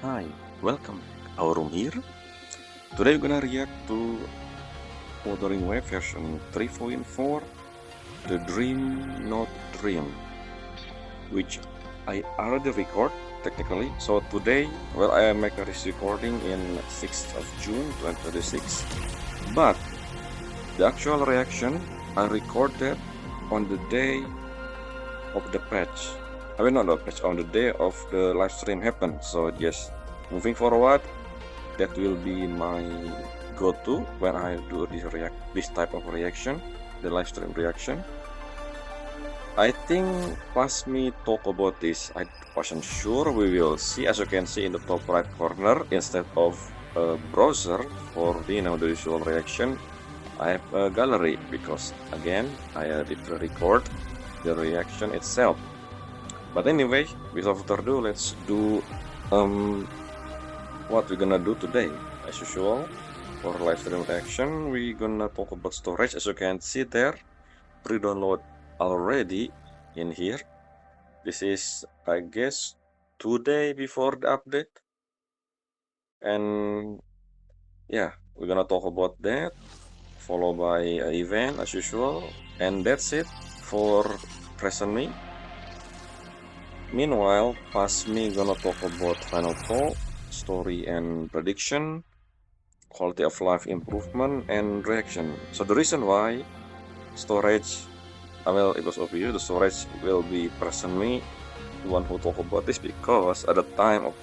Hi, welcome back. Aurum here. Today we're gonna react to Wuthering Wave version 3.4, The Dream Not Dream, which I already record technically. So today, I make this recording in 6th of June 2026, but the actual reaction I recorded on the day of the patch. I mean, not the patch, on the day of the live stream happened. So just moving forward, that will be my go-to when I do this type of reaction, the live stream reaction. I think plus me talk about this, I wasn't sure. We will see. As you can see in the top right corner, instead of a browser for the visual reaction, I have a gallery because again I did record the reaction itself. But anyway, without further ado, let's do what we're gonna do today. As usual, for live stream reaction, we're gonna talk about storage. As you can see there, pre-download already in here. This is, I guess, 2 days before the update. And yeah, we're gonna talk about that, followed by an event as usual. And that's it for presently. Meanwhile, past me gonna talk about final thought, story and prediction, quality of life improvement, and reaction. So the reason why storage, well, it was obvious, the storage will be present me, the one who talk about this, because at the time of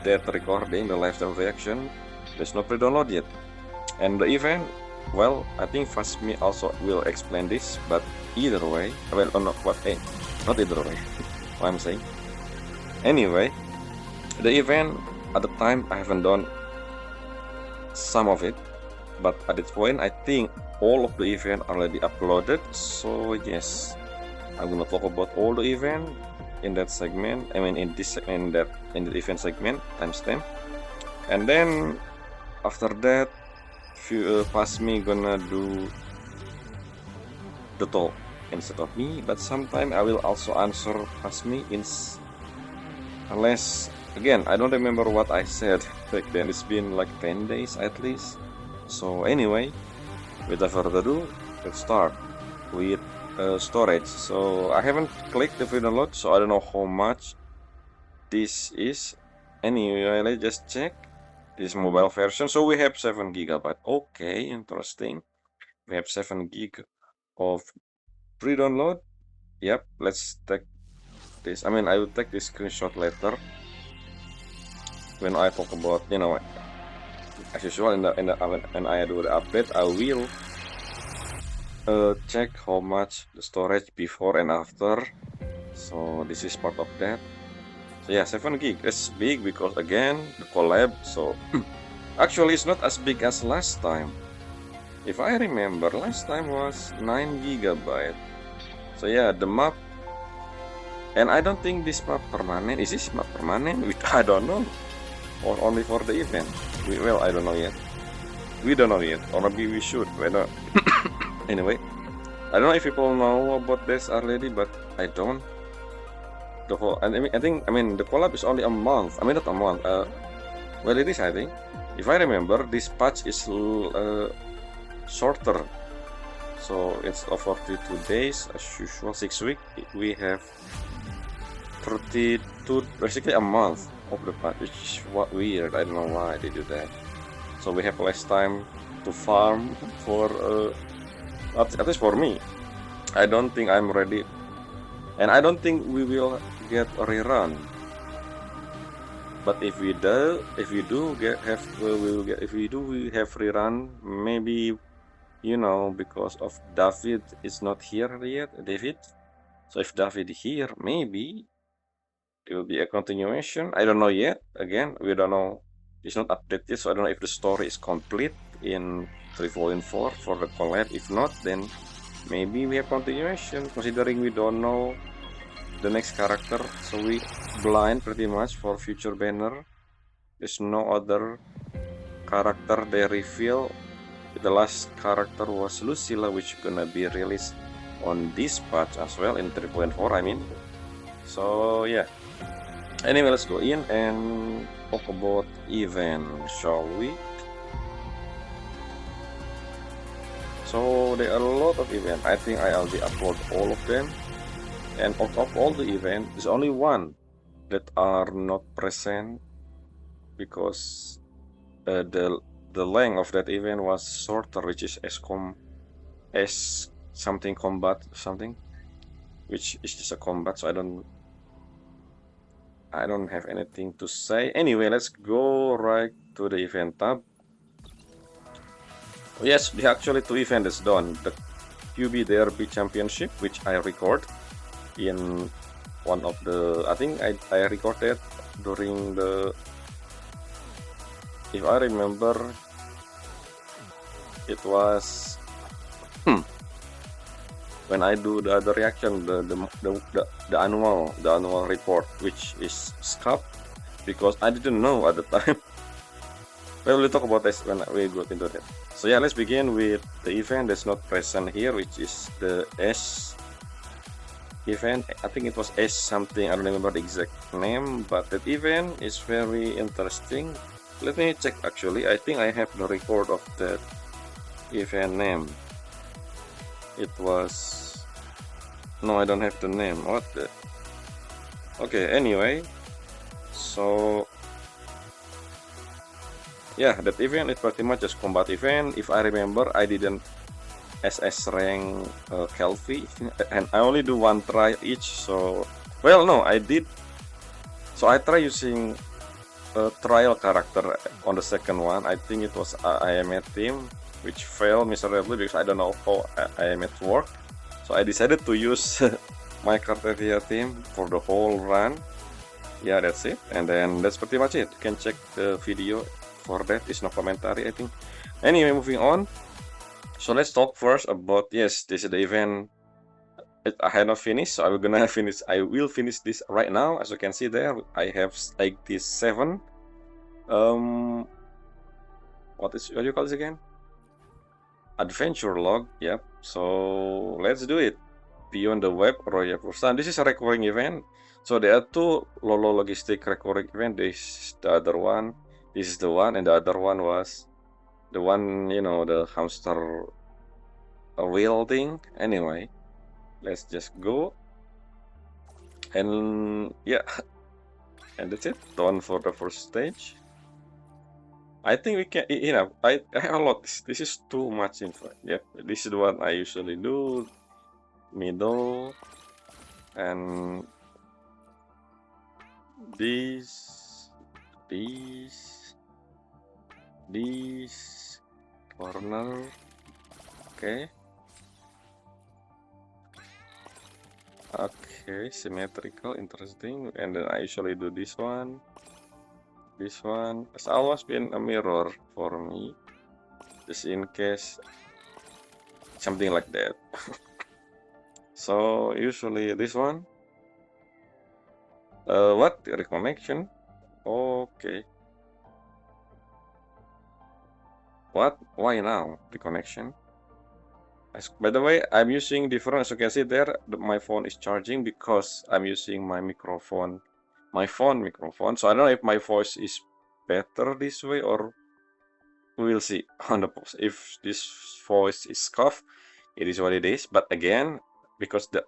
that recording, the live stream reaction, there's no pre-download yet. And the event, well, I think fast me also will explain this, but either way, well, not what, not either way, what I'm saying. Anyway, the event at the time I haven't done some of it, but at this point I think all of the event already uploaded. So yes, I'm gonna talk about all the event in that segment. I mean in the event segment timestamp, and then after that, past me gonna do the talk instead of me. But sometime I will also answer past me unless. Again, I don't remember what I said back then. It's been like 10 days at least. So anyway, without further ado, let's start with storage. So I haven't clicked the free download, so I don't know how much this is. Anyway, let's just check this mobile version. So we have 7 gigabyte. Okay, interesting. We have 7 gig of free download. Yep, let's take this. I mean, I will take this screenshot later when I talk about, as usual when I do the update, I will check how much the storage before and after. So this is part of that. So yeah, 7 gig. It's big because again the collab. So actually it's not as big as last time. If I remember, last time was 9 gigabyte. So yeah, the map. And I don't think this map permanent. Is this map permanent? I don't know. Or only for the event? Well, I don't know yet. We don't know yet, or maybe we should. Anyway, I don't know if people know about this already, but I don't. The whole, I mean, the collab is only a month. I mean, not a month. Well, it is. I think, if I remember, this patch is shorter. So it's 42 days as usual. 6 weeks. We have 32, basically a month of the patch, which is weird. I don't know why they do that. So we have less time to farm for at least for me. I don't think I'm ready, and I don't think we will get a rerun. But if we do have rerun, maybe, because of David is not here yet. David. So if David here, maybe it will be a continuation. I don't know yet. Again, we don't know. It's not updated, so I don't know if the story is complete in 3.4 for the collab. If not, then maybe we have continuation, considering we don't know the next character. So we blind pretty much for future banner. There's no other character they reveal. The last character was Lucilla, which gonna be released on this patch as well in 3.4, I mean. So yeah, Anyway, let's go in and talk about event, shall we? So there are a lot of events. I think I already upload all of them. And out of all the events, there's only one that are not present because uh, the the length of that event was shorter, which is as something combat something, which is just a combat. So I don't have anything to say. Anyway, let's go right to the event tab. Yes, the actually two event is done. The QB Derby Championship, which I record in one of the, I think I recorded during the, if I remember, it was when I do the other reaction, the annual report, which is SCAP, because I didn't know at the time. Well, we'll talk about this when we go into that. So yeah, let's begin with the event that's not present here, which is the S event. I think it was S something, I don't remember the exact name, but that event is very interesting. Let me check actually. I think I have the record of that event name. It was, no, I don't have the name. What the, okay, anyway, so yeah, that event is pretty much just combat event. If I remember, I didn't SS rank healthy, and I only do one try each. So, well, no, I did. So I try using a trial character on the second one. I think it was IMA team, which failed miserably because I don't know how IMA work. So I decided to use my Carteria team for the whole run. Yeah, that's it. And then that's pretty much it. You can check the video for that. It's no commentary, I think. Anyway, moving on. So let's talk first about, yes, this is the event I had not finished, so I will finish this right now. As you can see there, I have 87. What do you call this again? Adventure log. Yep. So let's do it. Beyond the web, Royal Person. This is a recurring event. So there are two Lolo logistic recurring event. This is the other one. This is the one, and the other one was the one, you know, the hamster wheel thing. Anyway, let's just go. And yeah, and that's it. Done for the first stage. I think we can, you know, I have a lot. This is too much info. Yep, this is what I usually do. Middle, and this, this, this, corner. Okay. Okay, symmetrical, interesting. And then I usually do this one. This one has always been a mirror for me, just in case something like that. So usually this one. What reconnection? Okay. What? Why now? Reconnection. By the way, I'm using different. As you can see there, my phone is charging because I'm using my microphone, my phone microphone. So I don't know if my voice is better this way, or we will see on the post. If this voice is scuffed, it is what it is. But again, because the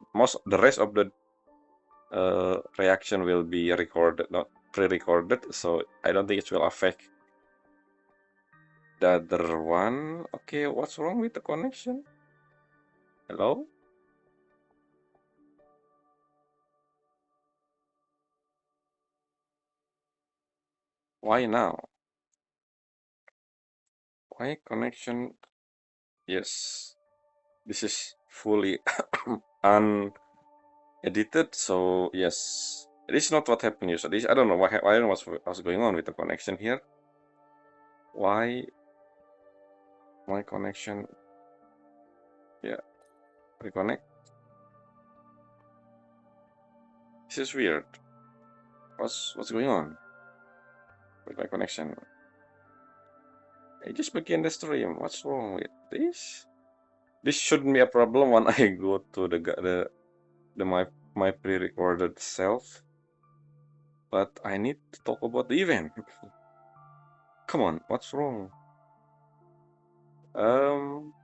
rest of the reaction will be recorded, not pre-recorded, so I don't think it will affect the other one. Okay, what's wrong with the connection? Hello? Why now? Why connection? Yes, this is fully unedited, so yes, this is not what happened usually. I don't know why. I don't know what's going on with the connection here. Why my connection? Yeah, reconnect. This is weird. What's going on with my connection? I just began the stream. What's wrong with this? This shouldn't be a problem when I go to the my pre-recorded self. But I need to talk about the event. Come on, what's wrong? Um,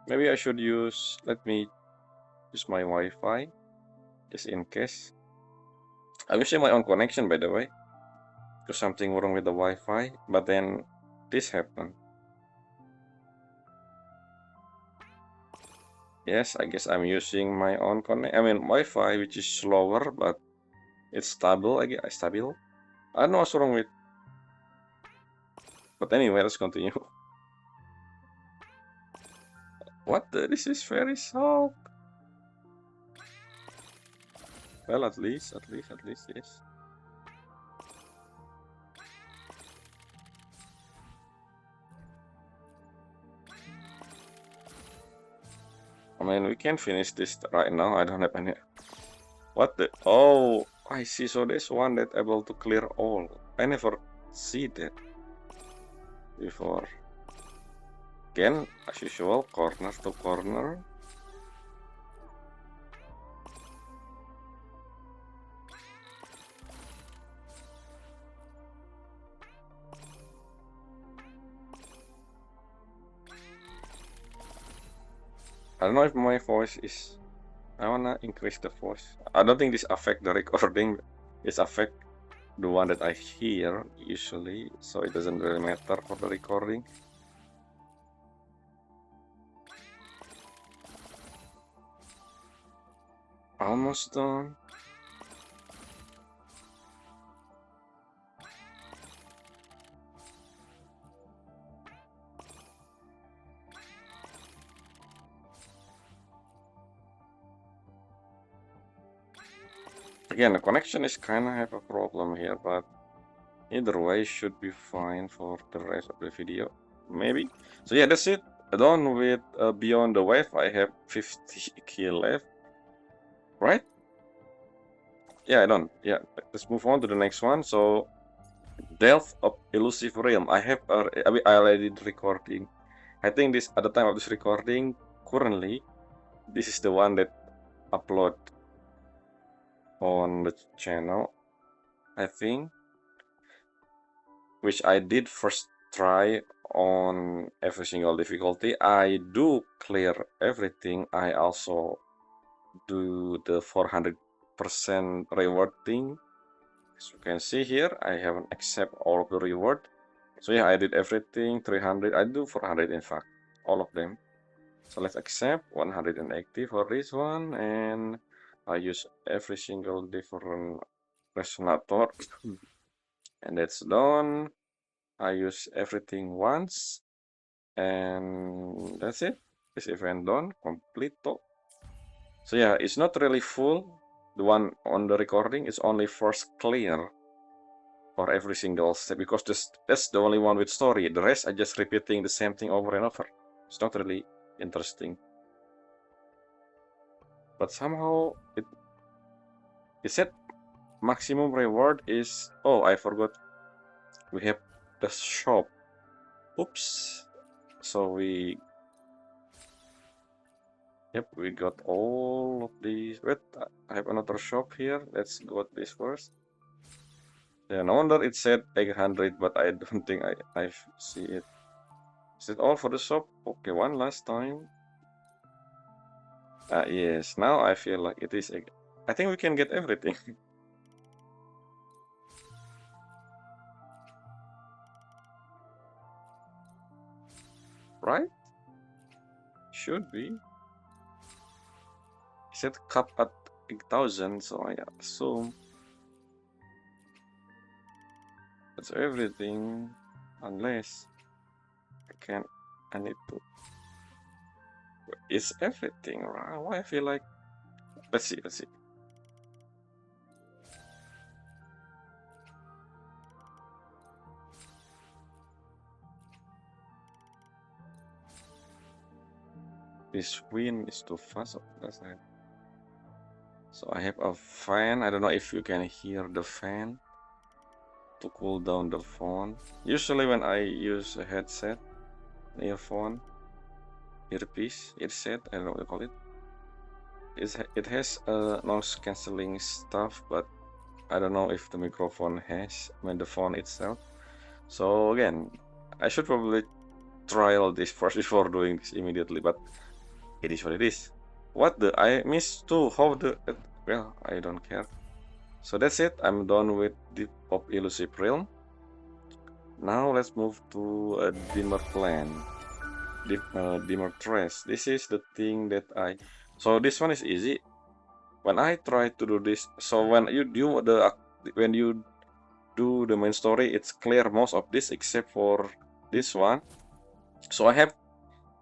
Maybe I should use, let me use my Wi-Fi, just in case. I'm using my own connection, by the way, because something wrong with the Wi-Fi, but then this happened. Yes, I guess I'm using my own Wi-Fi, which is slower, but it's stable, I guess, stable. I don't know what's wrong with, but anyway, let's continue. What the, this is very soft. Well, at least, yes. I mean, we can finish this right now. I don't have any. What the? Oh, I see. So there's one that able to clear all. I never see that before. Again, as usual, corner to corner. I don't know if my voice is. I wanna increase the voice. I don't think this affect the recording. This affect the one that I hear usually, so it doesn't really matter for the recording. Almost done. Again, the connection is kinda have a problem here, but either way should be fine for the rest of the video. Maybe. So yeah, that's it. Done with Beyond the Wave. I have 50 kill left. Right? Yeah, I don't. Yeah, let's move on to the next one. So, Delve of Elusive Realm. I already did recording. I think this at the time of this recording, currently, this is the one that upload on the channel. I think, which I did first try on every single difficulty. I do clear everything. I also do the 400% reward thing. As you can see here, I haven't accept all of the reward. So yeah, I did everything, 300, I do 400 in fact, all of them. So let's accept 180 for this one, and I use every single different resonator, and that's done. I use everything once, and that's it. This event done, completo. So yeah, it's not really full. The one on the recording is only first clear for every single step, because that's the only one with story. The rest are just repeating the same thing over and over. It's not really interesting. But somehow it said maximum reward is, oh, I forgot. We have the shop. Oops. So we got all of these. Wait, I have another shop here. Let's go at this first. Yeah, no wonder it said 800, but I don't think I see it. Is it all for the shop? Okay, one last time. Yes, now I feel like it is. I think we can get everything. Right? Should be. It said cap at 8,000, so I assume that's everything. Unless I need to. It's everything, right? Why I feel like. Let's see. This wind is too fast. That's right. So I have a fan. I don't know if you can hear the fan to cool down the phone. Usually when I use a headset, earphone, earpiece, earset, I don't know what you call it. It has noise cancelling stuff, but I don't know if the microphone has, I mean the phone itself. So again, I should probably trial this first before doing this immediately, but it is what it is. What the? I missed too. How the? Well, I don't care. So that's it. I'm done with Deep of Elusive Realm. Now let's move to a dimmer plan. Dimmer trace. This is the thing that I. So this one is easy. When I try to do this, so when you do when you do the main story, it's clear most of this except for this one. So I have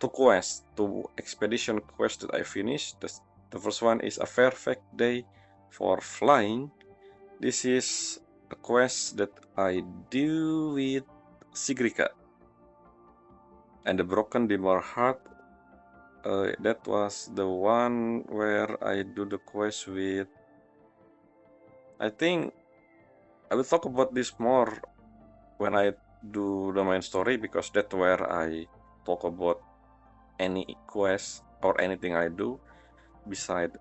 two quests, two expedition quests that I finished. The first one is a perfect day for flying. This is a quest that I do with Sigrika. And the broken dimmer heart, that was the one where I do the quest with. I think I will talk about this more when I do the main story, because that's where I talk about any quest or anything I do beside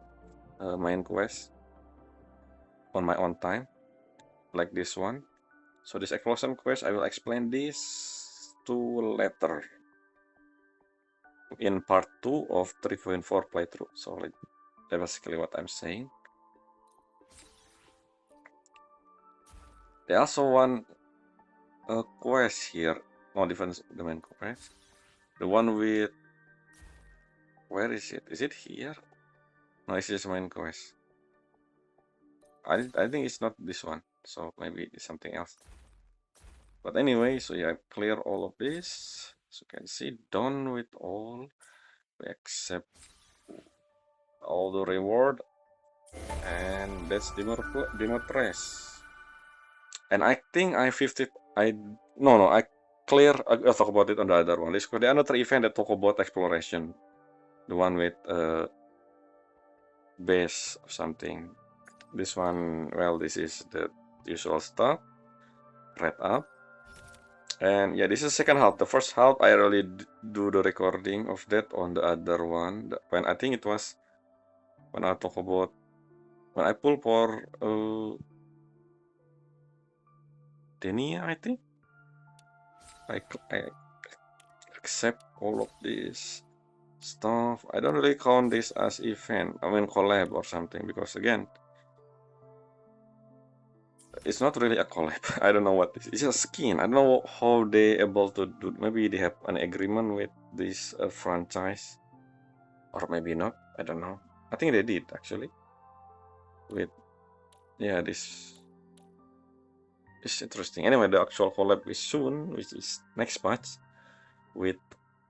main quest on my own time, like this one. So this explosion quest, I will explain this to later in part 2 of 3.4 playthrough. So like, that's basically what I'm saying. There's also one quest here, not even the main quest. The one with, where is it? Is it here? No, it's just main quest. I think it's not this one, so maybe it's something else. But anyway, so yeah, I clear all of this. So you can see, done with all. We accept all the reward, and that's dimmer press. And I think I 50. I clear. I'll talk about it on the other one. Let's go the another event that talk about exploration, the one with base or something. This one, well, this is the usual stuff. Red up. And yeah, this is second half. The first half, I really do the recording of that on the other one. When I think it was when I talk about when I pull for Denia, I think I accept all of this stuff. I don't really count this as event. I mean collab or something, because again, it's not really a collab. I don't know what this is. It's a skin. I don't know how they able to do. Maybe they have an agreement with this franchise, or maybe not. I don't know. I think they did actually. With yeah, this is interesting. Anyway, the actual collab is soon, which is next patch with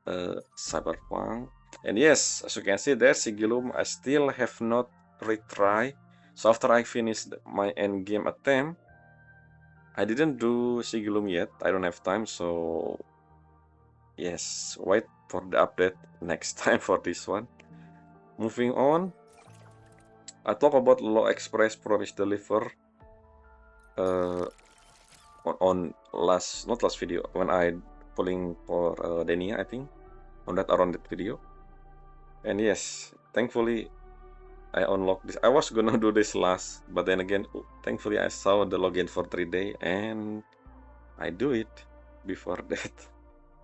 Cyberpunk. And yes, as you can see there, Sigilum, I still have not retry. So after I finished my end game attempt, I didn't do Sigilum yet. I don't have time, so yes, wait for the update next time for this one. Moving on, I talk about Law Express Promise Deliver on not last video, when I pulling for Denia, I think, on that around that video. And yes, thankfully I unlocked this. I was gonna do this last, but then again, thankfully I saw the login for 3 days and I do it before that.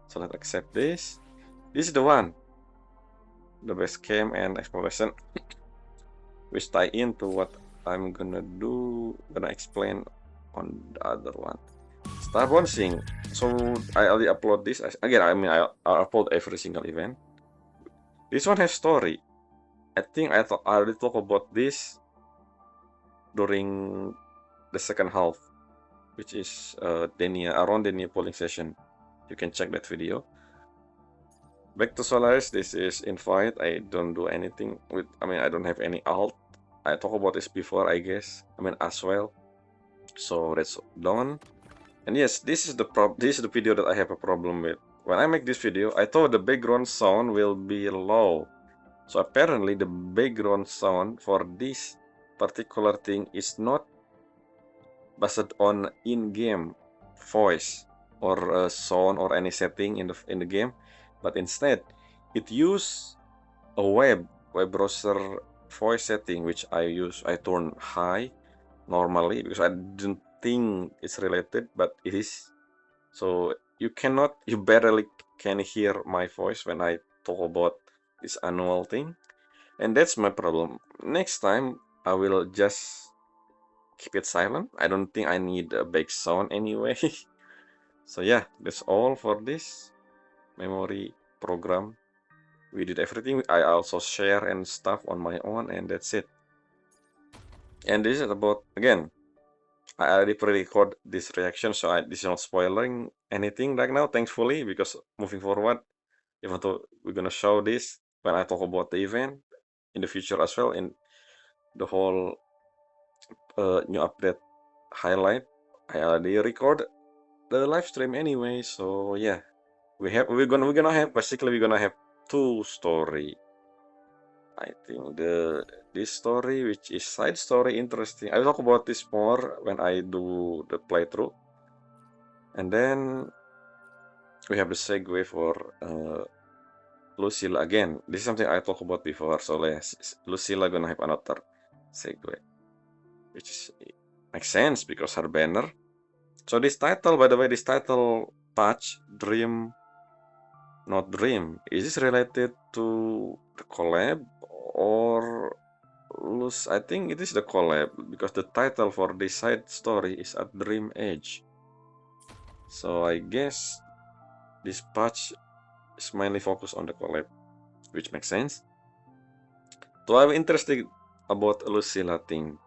So let's accept this. This is the one, the base camp and exploration, which tie into what I'm gonna explain on the other one. Star bouncing. So I already upload this. Again, I mean, I upload every single event. This one has story. I think I already talked about this during the second half, which is around Denia polling session. You can check that video. Back to Solaris, this is invite. I don't do anything with, I mean, I don't have any alt. I talked about this before, I guess. I mean, as well. So that's done. And yes, this is the video that I have a problem with. When I make this video, I thought the background sound will be low. So apparently the background sound for this particular thing is not based on in-game voice or sound or any setting in the game, but instead it use a web browser voice setting, which I turn high, normally because I didn't think it's related, but it is. So you barely can hear my voice when I talk about this annual thing, and that's my problem. Next time I will just keep it silent. I don't think I need a back sound anyway. So yeah, that's all for this memory program. We did everything. I also share and stuff on my own, and that's it. And this is about, again, I already pre-record this reaction, so this is not spoiling anything right now, thankfully, because moving forward, even though we're gonna show this when I talk about the event in the future as well, in the whole new update highlight, I already record the live stream anyway. So yeah, we're gonna have basically we're gonna have two story. I think this story, which is side story, interesting. I'll talk about this more when I do the playthrough, and then we have the segue for Lucilla again. This is something I talked about before, so Lucilla gonna have another segue, which is, makes sense because her banner. So this title, by the way, this title patch Dream Not Dream, is this related to the collab or I think it is the collab because the title for this side story is at Dream Edge. So I guess this patch is mainly focused on the collab, which makes sense. So I'm interested about Lucilla thing.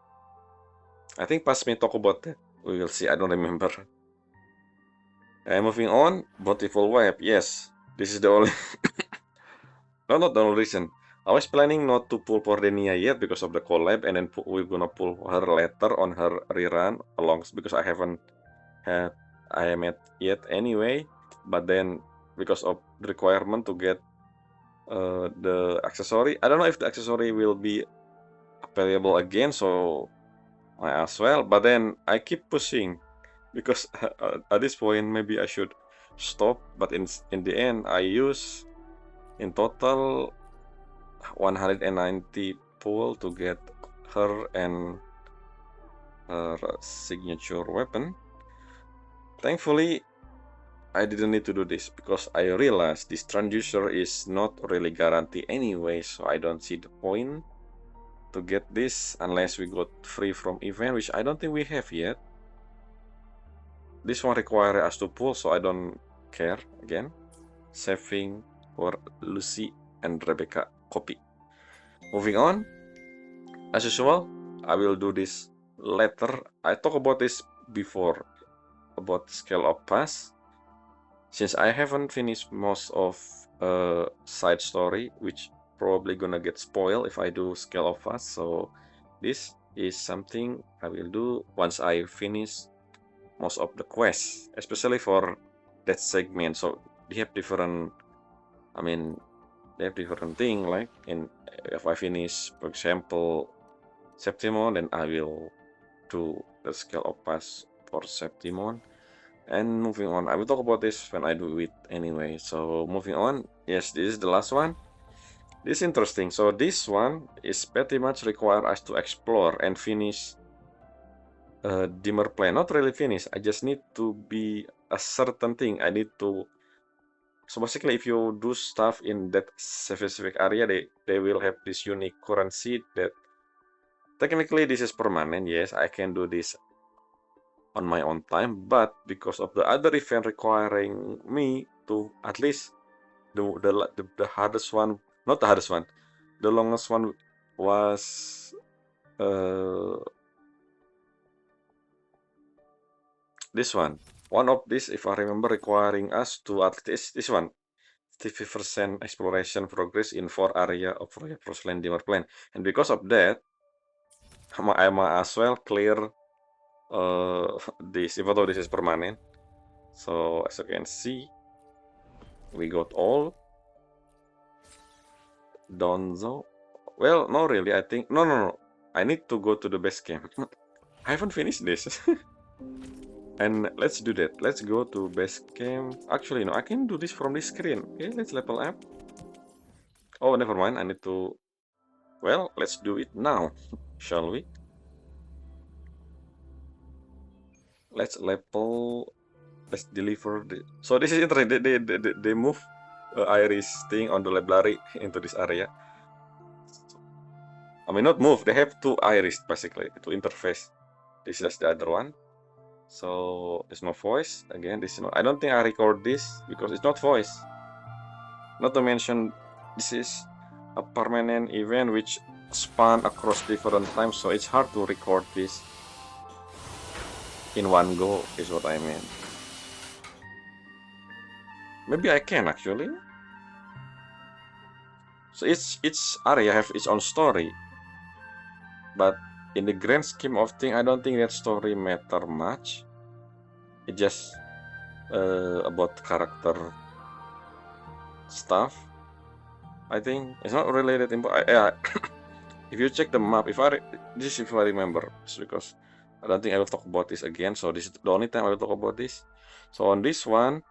I think past me talk about that. We will see. I don't remember. Moving on, Beautiful Web. Yes, this is the only. No, not the only reason. I was planning not to pull Pordenia yet because of the collab, and then we're gonna pull her later on her rerun along because I haven't had it yet anyway. But then because of the requirement to get the accessory, I don't know if the accessory will be available again, so I as well. But then I keep pushing because at this point maybe I should stop. But in the end, I use in total 190 pull to get her and her signature weapon. Thankfully, I didn't need to do this because I realized this transducer is not really guaranteed anyway, so I don't see the point to get this unless we got free from event, which I don't think we have yet. This one requires us to pull, so I don't care again. Saving for Lucy and Rebecca copy. Moving on, as usual, I will do this later. I talked about this before about scale of pass. Since I haven't finished most of side story, which probably gonna get spoiled if I do scale of fast. So this is something I will do once I finish most of the quests, especially for that segment. So they have different, I mean, they have different thing. Like if I finish, for example, Septimon, then I will do the scale of pass for Septimon. And moving on, I will talk about this when I do it anyway. So moving on, yes, this is the last one. This is interesting. So this one is pretty much require us to explore and finish dimmer plan. Not really finish. I just need to be a certain thing. I need to. So basically, if you do stuff in that specific area, they will have this unique currency that technically this is permanent. Yes, I can do this on my own time, but because of the other event requiring me to at least the hardest one, not the hardest one, the longest one was this one. One of this, if I remember, requiring us to at least this one, 50% exploration progress in 4 area of Royal Prosland Dimmer Plan, and because of that, I might as well clear this, even though this is permanent. So as you can see, we got all Donzo. Well, no, really. I think no. I need to go to the base camp. I haven't finished this, and let's do that. Let's go to base camp. Actually, no, I can do this from this screen. Okay, let's level up. Oh, never mind. I need to. Well, let's do it now, shall we? let's level. Let's deliver the. So this is interesting. They move Iris thing on the library into this area. I mean, not move. They have two Iris basically to interface. This is the other one. So there's no voice again. This is no. I don't think I record this because it's not voice. Not to mention, this is a permanent event which span across different times, so it's hard to record this in one go, is what I mean. Maybe I can actually. So each area have its own story, but in the grand scheme of things, I don't think that story matter much. It's just about character stuff. I think it's not related. If you check the map, if I remember, it's because I don't think I will talk about this again. So this is the only time I will talk about this. So on this one,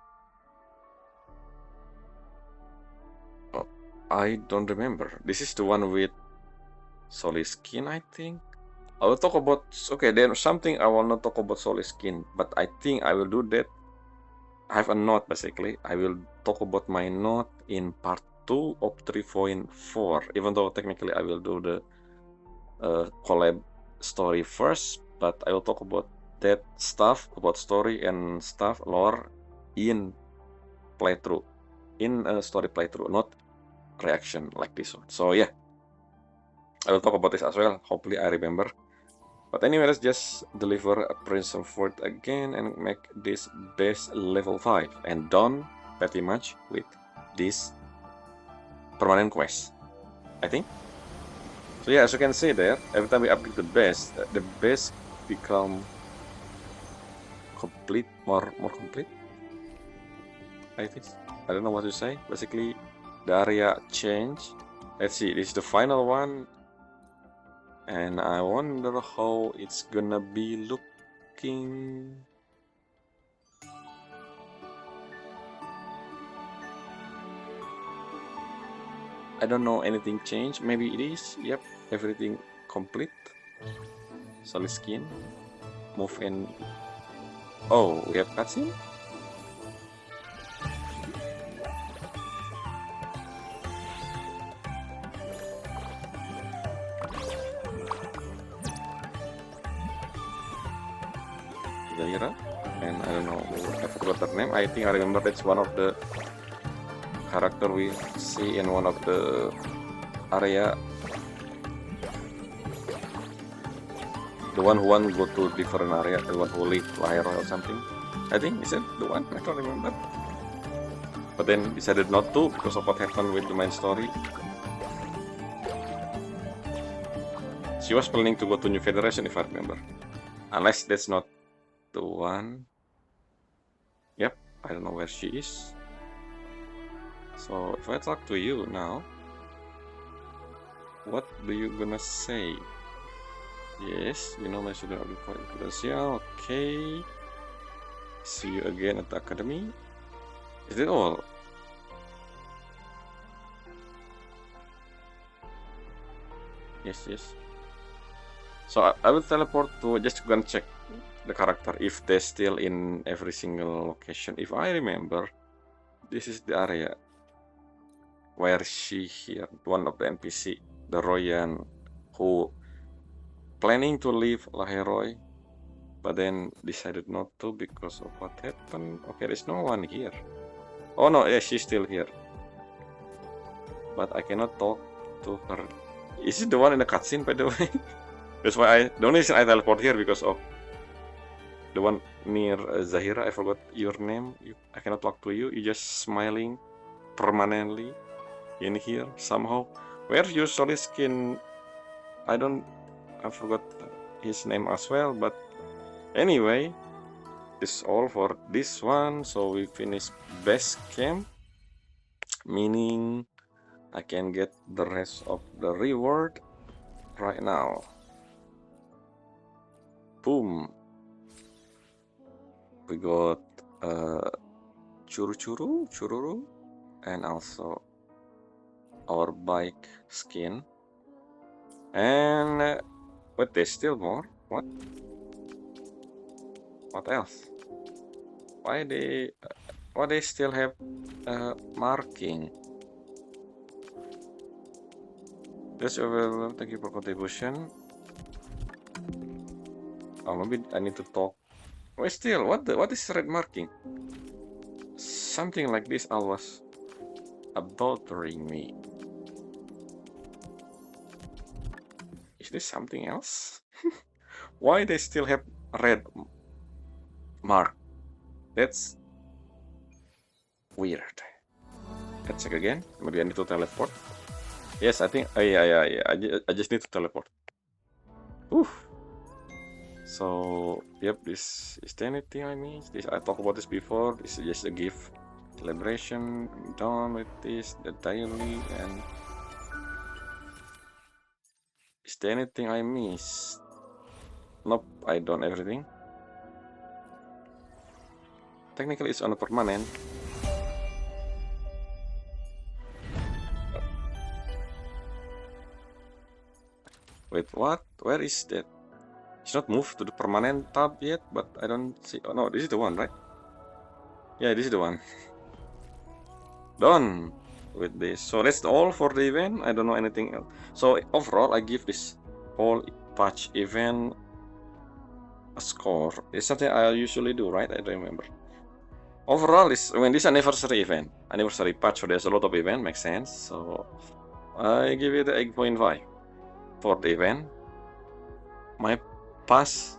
oh, I don't remember. This is the one with solid skin, I think. I will talk about, okay, there's something I will not talk about solid skin, but I think I will do that. I have a note basically. I will talk about my note in part 2 of 3.4, even though technically I will do the collab story first, but I will talk about that stuff, about story and stuff, lore in playthrough, in a story playthrough, not reaction like this one. So yeah, I will talk about this as well. Hopefully I remember. But anyway, let's just deliver a Prince of Fort again and make this base level 5 and done pretty much with this permanent quest, I think. So yeah, as you can see there, every time we upgrade the base become complete, more complete. I think. I don't know what to say. Basically, the area change. Let's see, this is the final one. And I wonder how it's gonna be looking. I don't know anything changed. Maybe it is. Yep, everything complete. Solid skin. Move in. Oh, we have cutscene? Zaira. And I don't know, I forgot her name. I think I remember that's one of the character we see in one of the area. The one who want to go to different area, the one who leave Lahiro or something. I think is it the one? I don't remember. But then decided not to because of what happened with the main story. She was planning to go to New Federation if I remember. Unless that's not the one. Yep, I don't know where she is. So if I talk to you now, what do you gonna say? Yes, you know my student will be quite confidential. Okay. See you again at the academy. Is that all? Yes, yes. So I will teleport to just go and check the character if they're still in every single location. If I remember, this is the area where she here, one of the NPC, the Royan, who planning to leave Laheroy, but then decided not to because of what happened. Okay, there's no one here. Oh no, yeah, she's still here. But I cannot talk to her. Is it the one in the cutscene, by the way? That's why the only reason I teleport here because of the one near Zahira. I forgot your name. I cannot talk to you. You're just smiling permanently in here somehow. Where's your solid skin? I forgot his name as well. But anyway, this is all for this one. So we finish best camp, meaning I can get the rest of the reward right now. Boom. We got chururu, and also our bike skin. And wait, there's still more. What? What else? Why they still have marking? That's available. Thank you for contribution. Oh, maybe I need to talk. Wait, still, what is red marking? Something like this always bothering me. Is this something else? Why they still have red mark? That's weird. Let's check again. Maybe I need to teleport. Yes, I think. Yeah. I just need to teleport. Oof. So, yep. This is there anything I missed? This I talked about this before. This is just a gift celebration. Done with this. The daily and. Is there anything I missed? Nope. I done everything. Technically, it's on a permanent. Wait, what? Where is that? It's not moved to the permanent tab yet, but I don't see. Oh no, this is the one, right? Yeah, this is the one. Done with this. So that's all for the event. I don't know anything else. So overall, I give this whole patch event a score. It's something I usually do, right? I don't remember. Overall, this anniversary event, anniversary patch. So there's a lot of event, makes sense. So I give it 8.5 for the event. My pass,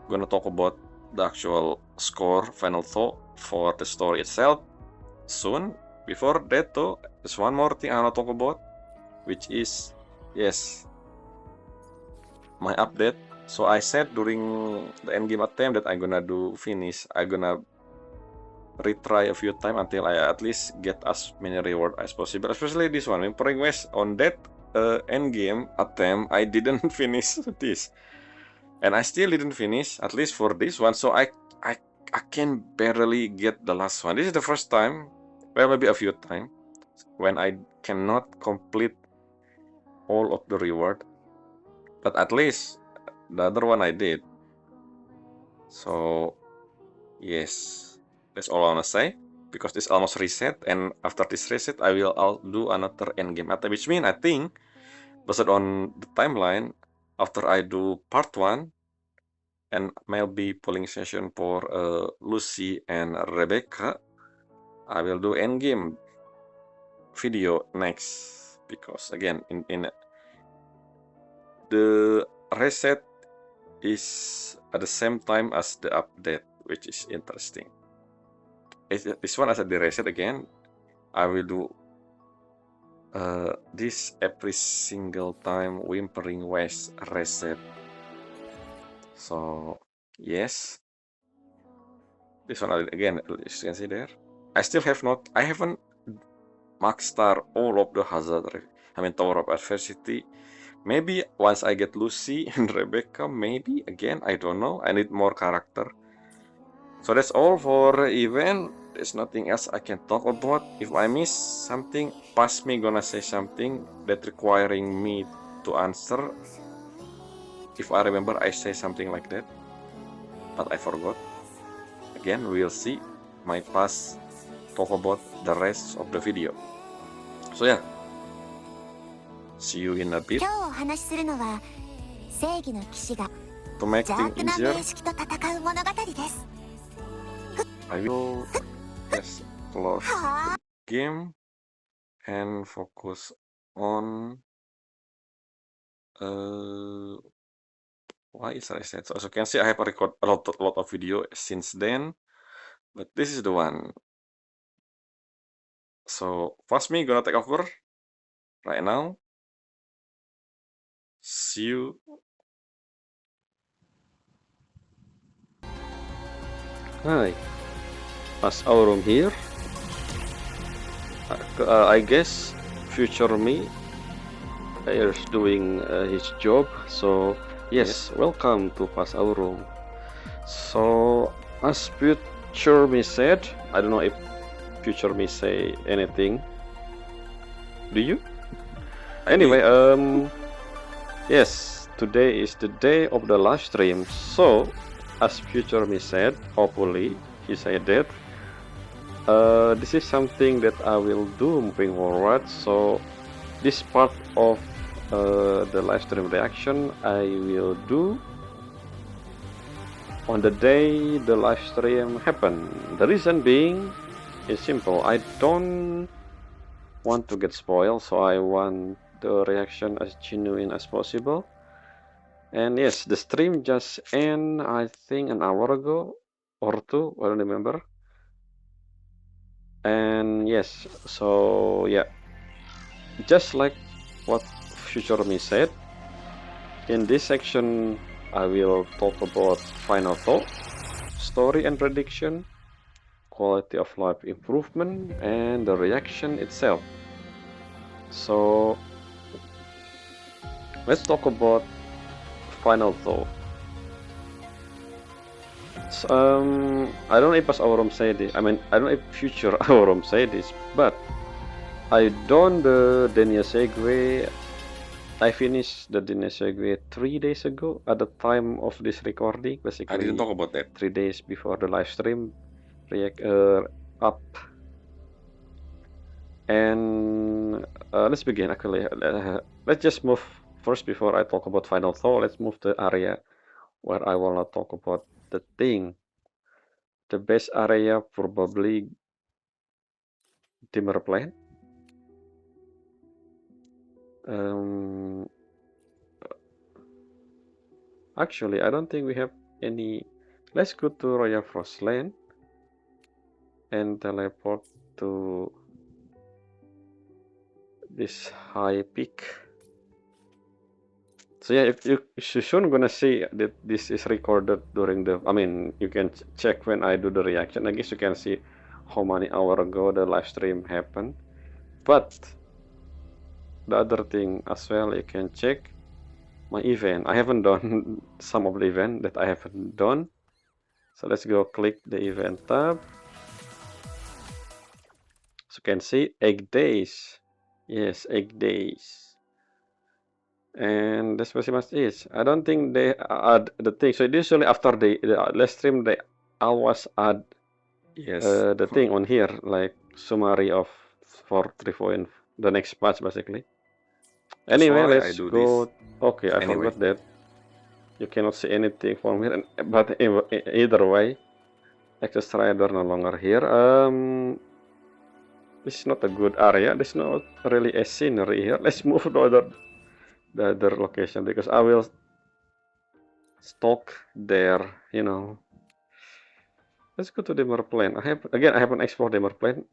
gonna talk about the actual score, final thought for the story itself soon. Before that though, there's one more thing I wanna talk about, which is, yes, my update. So I said during the endgame attempt that I'm gonna I'm gonna retry a few times until I at least get as many reward as possible, especially this one. Wuthering West, on that endgame attempt, I didn't finish this. And I still didn't finish, at least for this one, so I can barely get the last one. This is the first time, well, maybe a few times, when I cannot complete all of the reward. But at least the other one I did. So, yes, that's all I wanna say. Because this almost reset, and after this reset, I'll do another endgame attempt, which means I think, based on the timeline, after I do part 1, and maybe polling session for Lucy and Rebecca, I will do endgame video next, because again in the reset is at the same time as the update, which is interesting. This one as the reset again, I will do this every single time Wuthering West reset. So yes, this one again, as you can see there, I haven't max star all of the Tower of Adversity. Maybe once I get Lucy and Rebecca, maybe again, I don't know. I need more character. So that's all for event. There's nothing else I can talk about. If I miss something, pass me gonna say something that requiring me to answer. If I remember, I say something like that, but I forgot. Again, we'll see. My pass talk about the rest of the video. So yeah, see you in a bit. To make things easier, I will just close the game and focus on why is reset. So as you can see, I have recorded a lot of video since then, but this is the one. So first me gonna take over right now. See you. Hi, as Aurum here. I guess future me is doing his job. So yes, welcome to Pas Aurum. So as future me said, I don't know if future me say anything. Do you? Anyway, yes, today is the day of the live stream. So as future me said, hopefully he said that this is something that I will do moving forward. So this part of the live stream reaction I will do on the day the live stream happen. The reason being is simple. I don't want to get spoiled, so I want the reaction as genuine as possible. And yes, the stream just end, I think, an hour ago or two, I don't remember. And yes, so yeah, just like what Future Me said, in this section I will talk about final thought, story and prediction, quality of life improvement, and the reaction itself. So let's talk about final thought. So, I don't know if Aurum say this. I mean, I don't know if future Aurum say this, but I done the Denia Segway. I finished the Denia Segway 3 days ago at the time of this recording. Basically, I didn't talk about that. 3 days before the live stream react up. And let's begin. Actually, let's just move first before I talk about final thought. Let's move to area where I wanna talk about the thing. The best area probably dimmer plan. Actually, I don't think we have any. Let's go to Royal Frostland and teleport to this high peak. So yeah, if you soon gonna see that this is recorded during the. I mean, you can check when I do the reaction. I guess you can see how many hours ago the live stream happened. But the other thing as well, you can check my event. I haven't done some of the event that I haven't done. So let's go click the event tab. So you can see 8 days. Yes, 8 days. And that's pretty much it. I don't think they add the thing. So usually after the live stream, they always add Yes. the thing on here, like summary of 4.3 and the next patch basically. That's Anyway, why I let's do go. this. Okay, I Anyway. forgot that you cannot see anything from here. But either way, access rider no longer here. This is not a good area. There's not really a scenery here. Let's move to the other location because I will stalk there. You know. Let's go to demo plane. I haven't explored demo plane.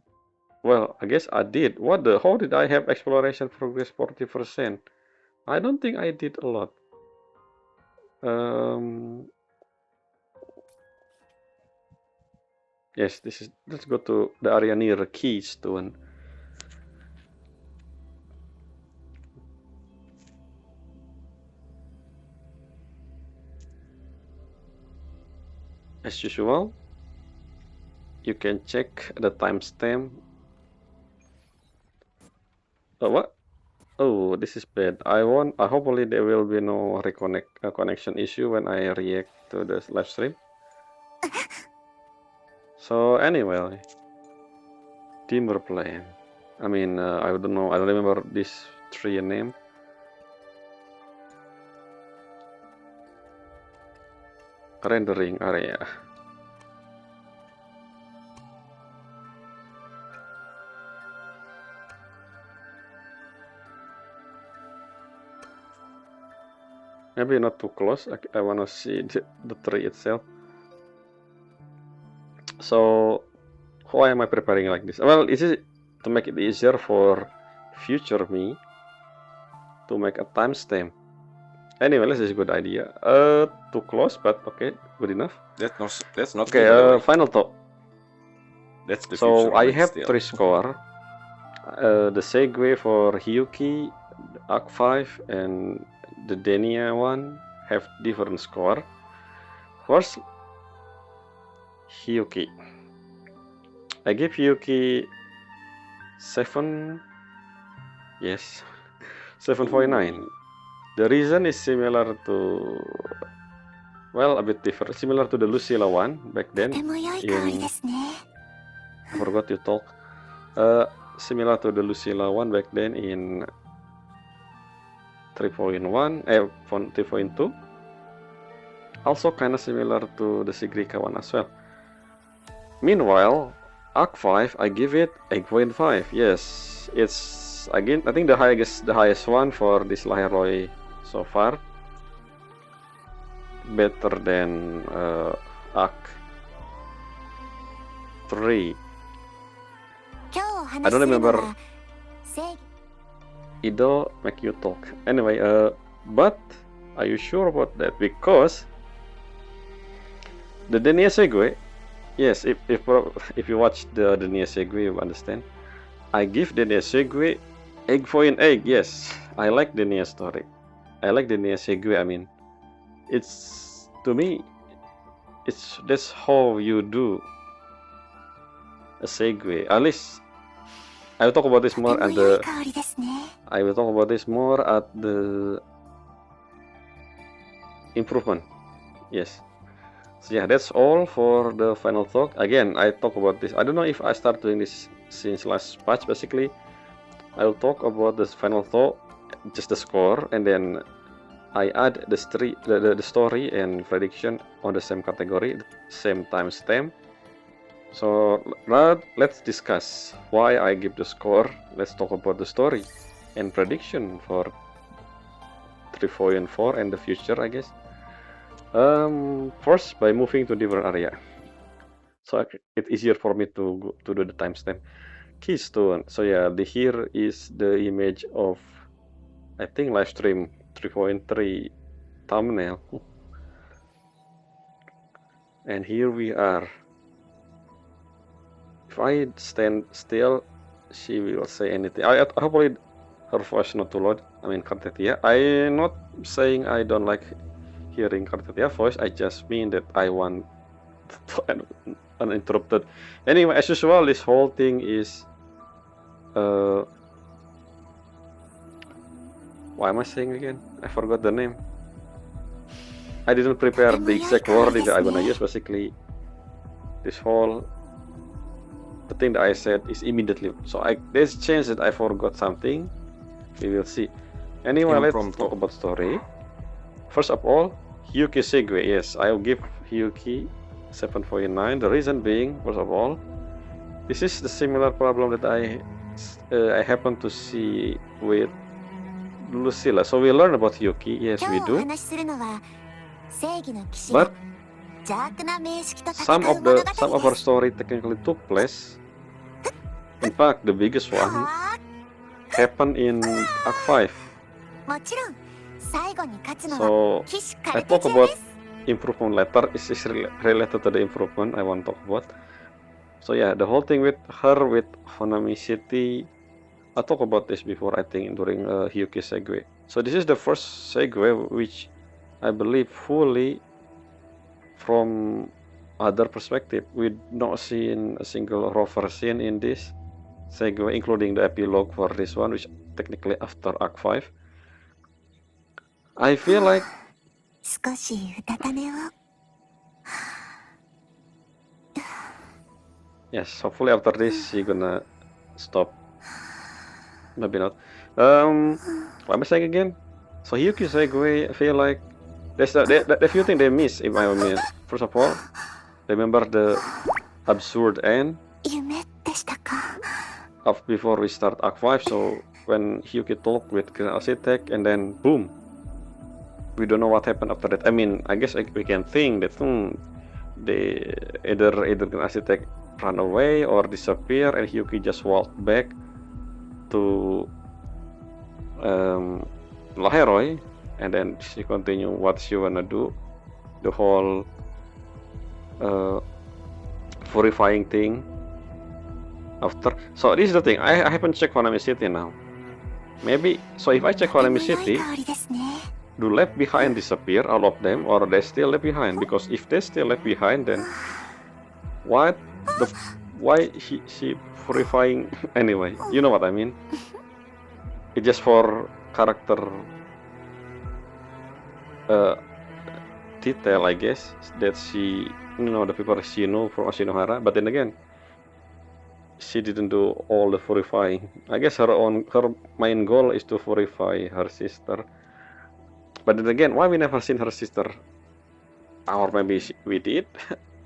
Well, I guess I did. How did I have exploration progress 40%? I don't think I did a lot. Yes, let's go to the area near Keystone. As usual, you can check the timestamp. Oh, what? Oh, this is bad. Hopefully there will be no connection issue when I react to the live stream. So anyway, dimmer plane. I mean, I don't know. I don't remember this tree name. Rendering area. Maybe not too close. I want to see the tree itself. So, why am I preparing like this? Well, this is to make it easier for future me to make a timestamp. Anyway, this is a good idea. Too close, but okay, good enough. That's not okay. good, Final thought. That's the so future I me have still. 3 score. The Segway for Hyuki, Arc 5, and the Denia one have different score. First, Hyuki. I give Hyuki 7. Yes, 7.9. The reason is similar to well, a bit different, similar to the Lucilla one back then. とても良い香り In ですね。 I forgot you talk. Similar to the Lucilla one back then in 3.1, 3.2. Also kind of similar to the Sigrika one as well. Meanwhile, Arc 5, I give it 8.5. Yes, it's again, I think the highest one for this Laheroy so far. Better than Arc 3. 今日お I 話し don't するの remember は正義 Ido make you talk. Anyway, but are you sure about that? Because the Denia Segue, yes, if you watch the Denia Segue, you understand. I give Denia Segue egg for an egg. Yes, I like Denia story. I like Denia Segue. I mean, it's to me, that's how you do a segue. At least I will talk about this と more ても at 良い the 香りですね。 I will talk about this more at the improvement. Yes. So yeah, that's all for the final talk. Again, I talk about this. I don't know if I start doing this since last patch. Basically, I will talk about the final talk, just the score, and then I add the story and prediction on the same category, same timestamp. So let's discuss why I give the score. Let's talk about the story and prediction for 3.4 and the future, I guess. First, by moving to different area, so it's easier for me to do the timestamp. Keystone. So yeah, here is the image of, I think, live stream 3.3 thumbnail, and here we are. If I stand still, she will say anything. Hopefully her voice not too loud. I mean, Kartetia. I'm not saying I don't like hearing Kartetia voice. I just mean that I want uninterrupted. Anyway, as usual, this whole thing is why am I saying again? I forgot the name. I didn't prepare the exact word that I'm gonna use. Basically, this whole the thing that I said is immediately. So there's a chance that I forgot something. We will see. Anyway, let's Impromptu. talk about story. First of all, Hyuki Segue. Yes, I'll give Hyuki 7.9. The reason being, first of all, this is the similar problem that I happen to see with Lucilla. So we learn about Hyuki. Yes, 今 we 日お do. 話しするのは正義の騎士が But 邪悪な名式と戦 some う of 物語 our です。 story technically took place. In fact, the biggest one は happened in Act 5. あもちろん最後に勝つのは So 騎士カ I ルテ talk 中 about です。 improvement later. Is related to the improvement I want to talk about. So yeah, the whole thing with her with Honami City. I talked about this before, I think, during Hyuki segue. So this is the first segue which I believe fully from other perspective. We've not seen a single rover scene in this segue, including the epilogue for this one, which technically after Act 5. I feel like 少しうたた寝を yes, hopefully after this she gonna stop. Maybe not. What am I saying again? So Hyuki segue, I feel like there's the few things they miss, if I mean. First of all, remember the absurd end 夢でしたか of before we start Act 5. So when Hyuki talked with Grand Architect and then boom, we don't know what happened after that. I mean, I guess we can think that they either Grand Architect run away or disappear and Hyuki just walked back to Laheroy, and then she continue what she wanna do, the whole purifying thing after. So this is the thing, I haven't checked Honami City now. Maybe, so if I check とて Honami も良い City, 香りですね do left behind disappear, all of them, or they still left behind? Because if they still left behind, then why she purifying anyway? You know what I mean? It's just for character detail, I guess, that she, the people she know from Ashinohara. But then again, she didn't do all the purifying. I guess her main goal is to purify her sister. But then again, why we never seen her sister? Or maybe we did,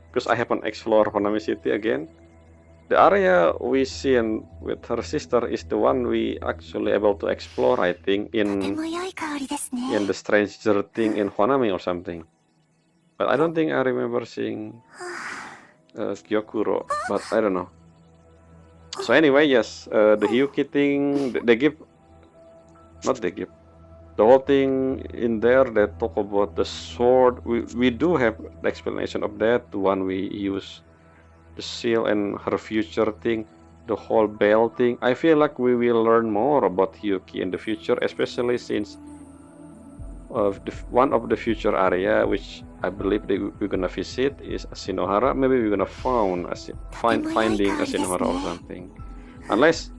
because I haven't explored Honami City again. The area we seen with her sister is the one we actually able to explore, I think, とて in も良い香りですね。 the Stranger Thing in Honami or something. But I don't think I remember seeing Kyokuro, but I don't know. So anyway, yes, the Hyuki thing, the whole thing in there that talk about the sword, we do have the explanation of that, the one we use, the seal and her future thing, the whole bell thing. I feel like we will learn more about Hyuki in the future, especially since one of the future area which I believe we're gonna visit is Ashinohara. Maybe we're gonna finding Ashinohara or something. Unless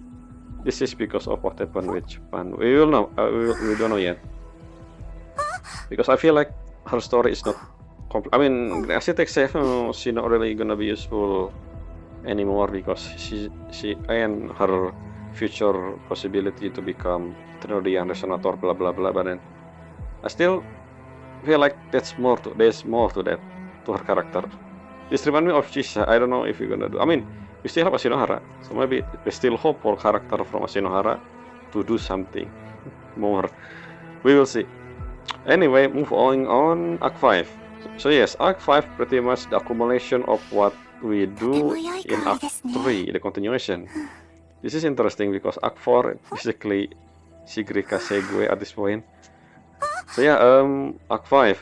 this is because of what happened with Japan. We will know. We don't know yet. Because I feel like her story is not complete. I mean, Architect 7, she's not really gonna be useful anymore because she and her future possibility to become Trinodian Resonator, blah blah blah. But then I still feel like there's more to that, to her character. This reminds me of Chisha. I don't know if you're gonna do. I mean, we still have Ashinohara, so maybe we still hope for character from Ashinohara to do something more. We will see. Anyway, move on Arc 5. So yes, Arc 5 pretty much the accumulation of what we do in Arc 3, the continuation. This is interesting because Arc 4 basically Shigrika segue at this point. So yeah, Arc 5.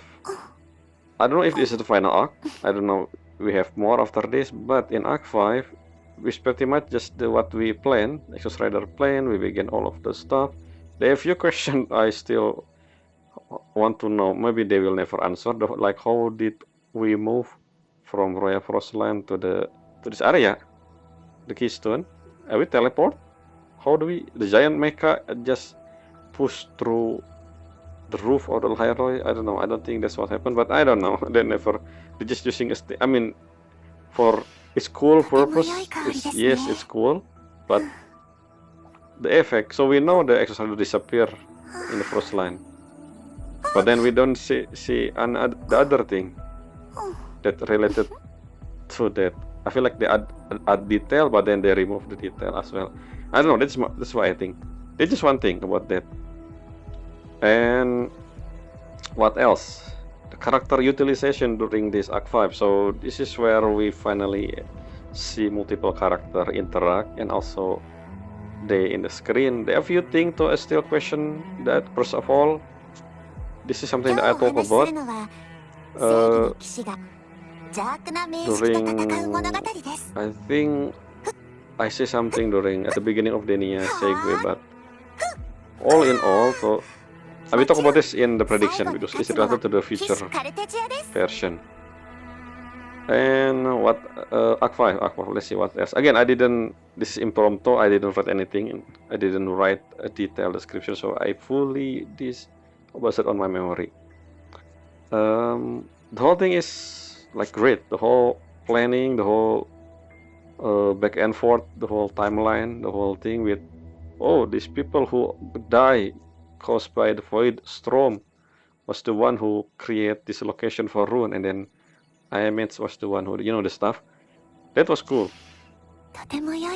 I don't know if this is the final arc. I don't know. We have more after this, but in Arc 5, we pretty much just do what we plan. Exos Rider plan. We begin all of the stuff. There are a few questions I still want to know. Maybe they will never answer. Like, how did we move from Royal Frostland to this area, the Keystone? We teleport? How do we? The giant mecha just push through the roof of the Hyrule? I don't know. I don't think that's what happened, but I don't know. They're just using I mean, for its cool purpose. Yes, it's cool, but the effect. So we know the Exos Rider disappear in the first line, but then we don't see the other thing that related to that. I feel like they add detail, but then they remove the detail as well. I don't know. That's what I think. There's just one thing about that. And what else? The character utilization during this Arc 5. So this is where we finally see multiple character interact, and also they in the screen. There are a few things to still question that. First of all, this is something that I talk about during, I think I say something at the beginning of the Nia segue, but all in all, so I will talk about this in the prediction because it's related to the future version. And what Arc 5, let's see what else. Again, this is impromptu, I didn't write anything, I didn't write a detailed description, so I fully based on my memory. The whole thing is like great, the whole planning, the whole back and forth, the whole timeline, the whole thing with, these people who die caused by the Void Storm was the one who created this location for Rune, and then IMH was the one who, the stuff. That was cool.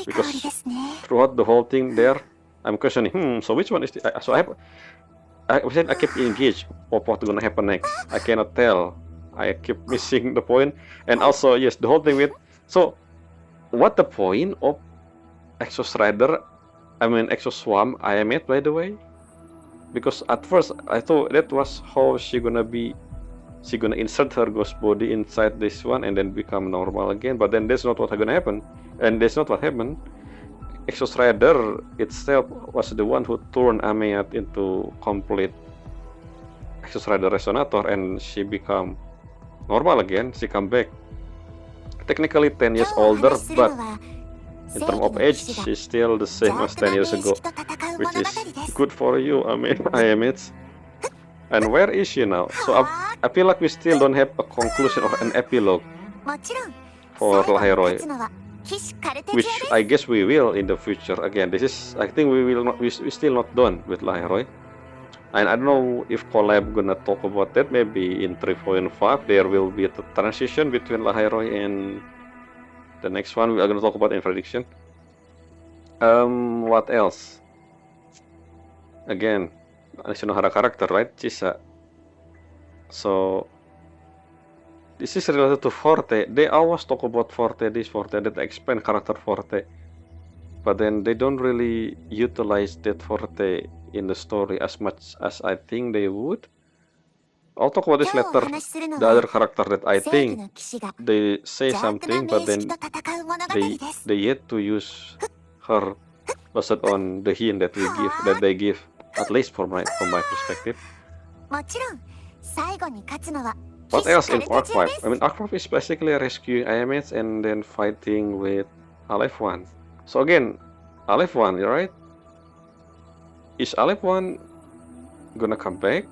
Because throughout the whole thing there, I'm questioning, so which one is the... So I keep engaged of what's gonna happen next. I cannot tell. I keep missing the point. And also, yes, the whole thing with... So, what the point of Exos Rider, Exos Swarm IMH, by the way? Because at first I thought that was how she gonna insert her ghost body inside this one and then become normal again, but then that's not what's gonna happen, and that's not what happened. Exos Rider itself was the one who turned Ameat into complete Exos Rider Resonator, and she become normal again. She come back, technically 10 years older, but in terms of age, she's still the same as 10 years ago, which is good for you, I am it. And where is she now? So I feel like we still don't have a conclusion or an epilogue もちろん for 最後に Laheroy, 勝つのは騎士カルテジア which です I guess we will in the future. Again, this is, I think we will not, we still not done with Laheroy. And I don't know if collab gonna talk about that. Maybe in 3.5 there will be a transition between Laheroy and the next one we are gonna talk about in prediction. What else? Again, Shinohara character, right? Chisa. So this is related to Forte. They always talk about Forte this, Forte that, expand character Forte. But then they don't really utilize that Forte in the story as much as I think they would. I'll talk about this 今日お later. 話しするの The は other character that I 正義 think の騎士が they say 邪悪な something, but 名式 then と戦う物語 they です they yet to use her based on the hint that they give, at least from my perspective. もちろん最後に勝つのは What 騎士 else カ in ルテ Arc ジア 5? です I mean, Arc 5 is basically rescuing IMH and then fighting with Aleph 1. So again, Aleph 1, right? Is Aleph 1 gonna come back?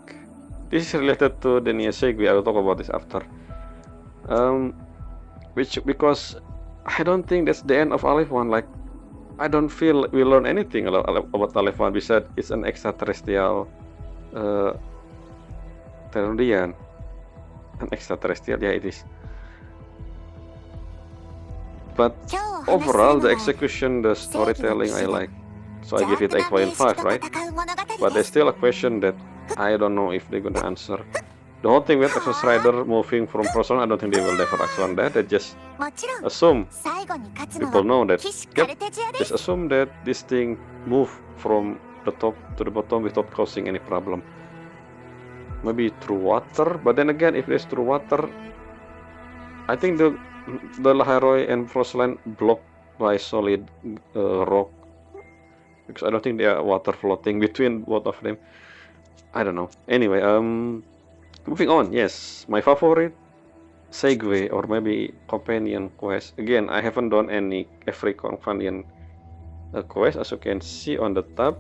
This is related to the Niasegui. I will talk about this after. Because I don't think that's the end of Aleph 1. Like, I don't feel we learn anything about Aleph 1 besides it's an extraterrestrial Terrorian. An extraterrestrial, yeah, it is. But 今日お話しする overall, の the は execution, the storytelling, I like. So I 邪 give it 悪な名式 8.5, と right? 戦う物語 But で there's す still a question that I don't know if they're gonna answer. The whole thing with Exos Rider moving from Frozen, I don't think they will never answer on that. They just もちろん assume 最後に勝つの people は know that. 騎士カ Yep, ルテジアで just す assume that this thing move from the top to the bottom without causing any problem. Maybe through water, but then again, if there's through water, I think the Laharoy and Frostland blocked by solid rock, because I don't think there are water floating between both of them. I don't know. Anyway, moving on. Yes, my favorite segue or maybe companion quest. Again, I haven't done every companion quest, as you can see on the tab.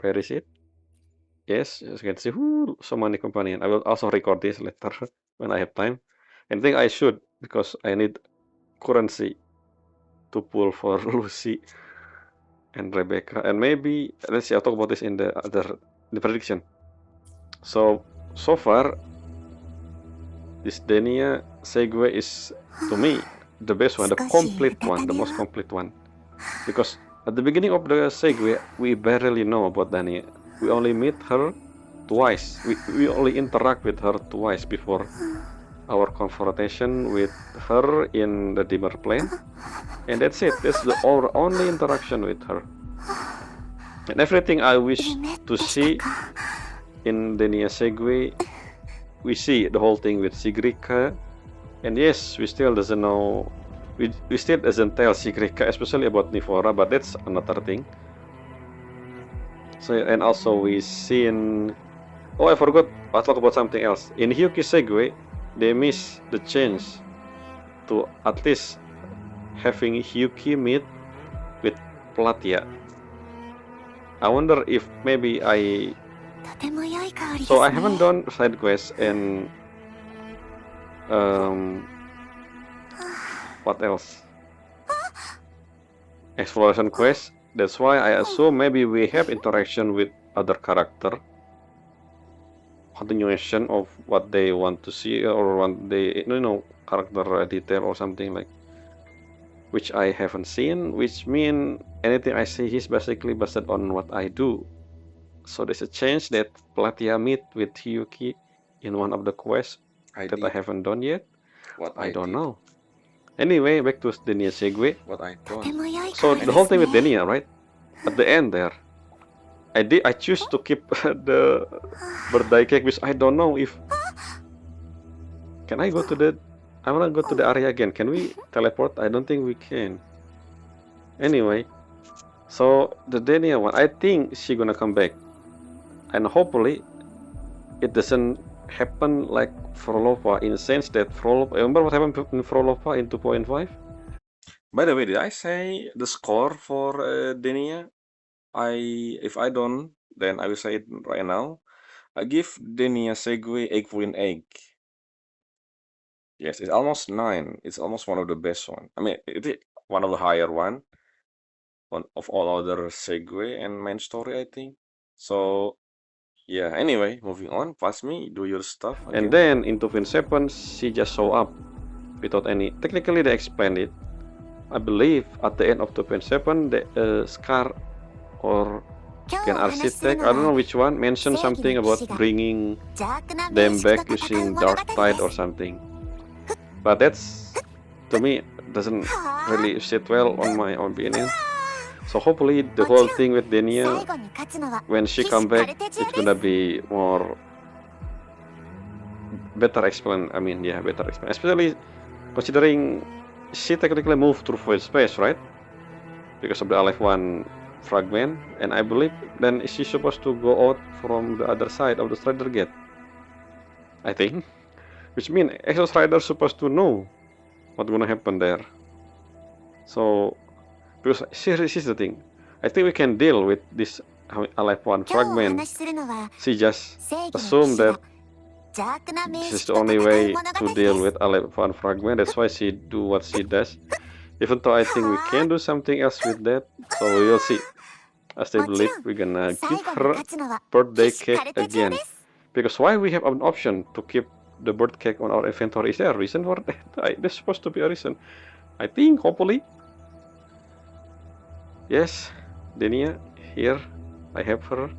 Where is it? Yes, as you can see, so many companion. I will also record this later when I have time. And I think I should, because I need currency to pull for Lucy and Rebecca. And maybe, let's see, I'll talk about this in the prediction. So far, this Denia segue is, to me, the best one, the complete one, the most complete one. Because at the beginning of the segue, we barely know about Dania. We only meet her twice. We only interact with her twice before our confrontation with her in the dimmer plane. And that's it. That's our only interaction with her. And everything I wish to see in Denia segue, we see the whole thing with Sigrika. And yes, we still doesn't know, we still doesn't tell Sigrika, especially about Nifora, but that's another thing. So, and also we seen, oh, I forgot, I'll talk about something else. In Hyuki segue, they miss the chance to at least having Hyuki meet with Platya. I wonder if maybe とても良い香りです so I ね haven't done side quests and what else? Exploration quest. That's why I assume maybe we have interaction with other character. Continuation of what they want to see or what they, character detail or something like, which I haven't seen, which mean anything I see is basically based on what I do. So there's a chance that Platya meet with Hyuki in one of the quests that I haven't done yet. What I don't did, know. Anyway, back to Denia segue. what I とて don't. も良い So 香り the で whole す thing with ね Denia, right? At the end there, I choose to keep the birthday cake because I don't know if can I go to the. I wanna go to the area again. Can we teleport? I don't think we can. Anyway, so the Denia one, I think she gonna come back, and hopefully it doesn't happen like Frolova, in the sense that Frolova. Remember what happened in Frolova in 2.5? By the way, did I say the score for Denia? If I don't, then I will say it right now. I give Denia Segue 8.8. Yes, it's almost 9. It's almost one of the best one. I mean, it is one of the higher one of all other Segue and main story, I think. So yeah. Anyway, moving on. Pass me. Do your stuff And again. then in 2.7, she just show up without any. Technically, they explained it. I believe at the end of 2.7, the Scar or 今日 Ken お話しする Architect, の I don't know は which one, mentioned 正義 something の about 騎士が bringing 邪悪な them 名宿と back 戦う using 物語 dark で tide す or something. But that's, to me, doesn't はあ really sit well on my opinion. So hopefully the もち whole ろん thing with 最 Denia, 後に勝つのは when she 騎 come 士カ back, ルテジア it's です gonna be more better explained. I mean, yeah, better explained. Especially considering she technically moved through void space, right? Because of the Alive One fragment, and I believe then she's supposed to go out from the other side of the Strider Gate. I think, which means Exo Strider supposed to know what's gonna happen there. So, because here's the thing, I think we can deal with this Alive One 今日お fragment. 話しするのは She just 正義の騎 assumed 士が that 邪悪な名 this is 宿 the と only 戦う way 物語 to で deal す with Alive One fragment. That's why she do what she does. Even though I think we can do something else with that, so we will see. As they もち believe, ろん we're gonna 最 give 後に her 勝つのは birthday 騎士カ cake ルテジア again. です Because why we have an option to keep the bird cake on our inventory? Is there a reason for that? There's supposed to be a reason. I think, hopefully. Yes, Denia, here. I have her.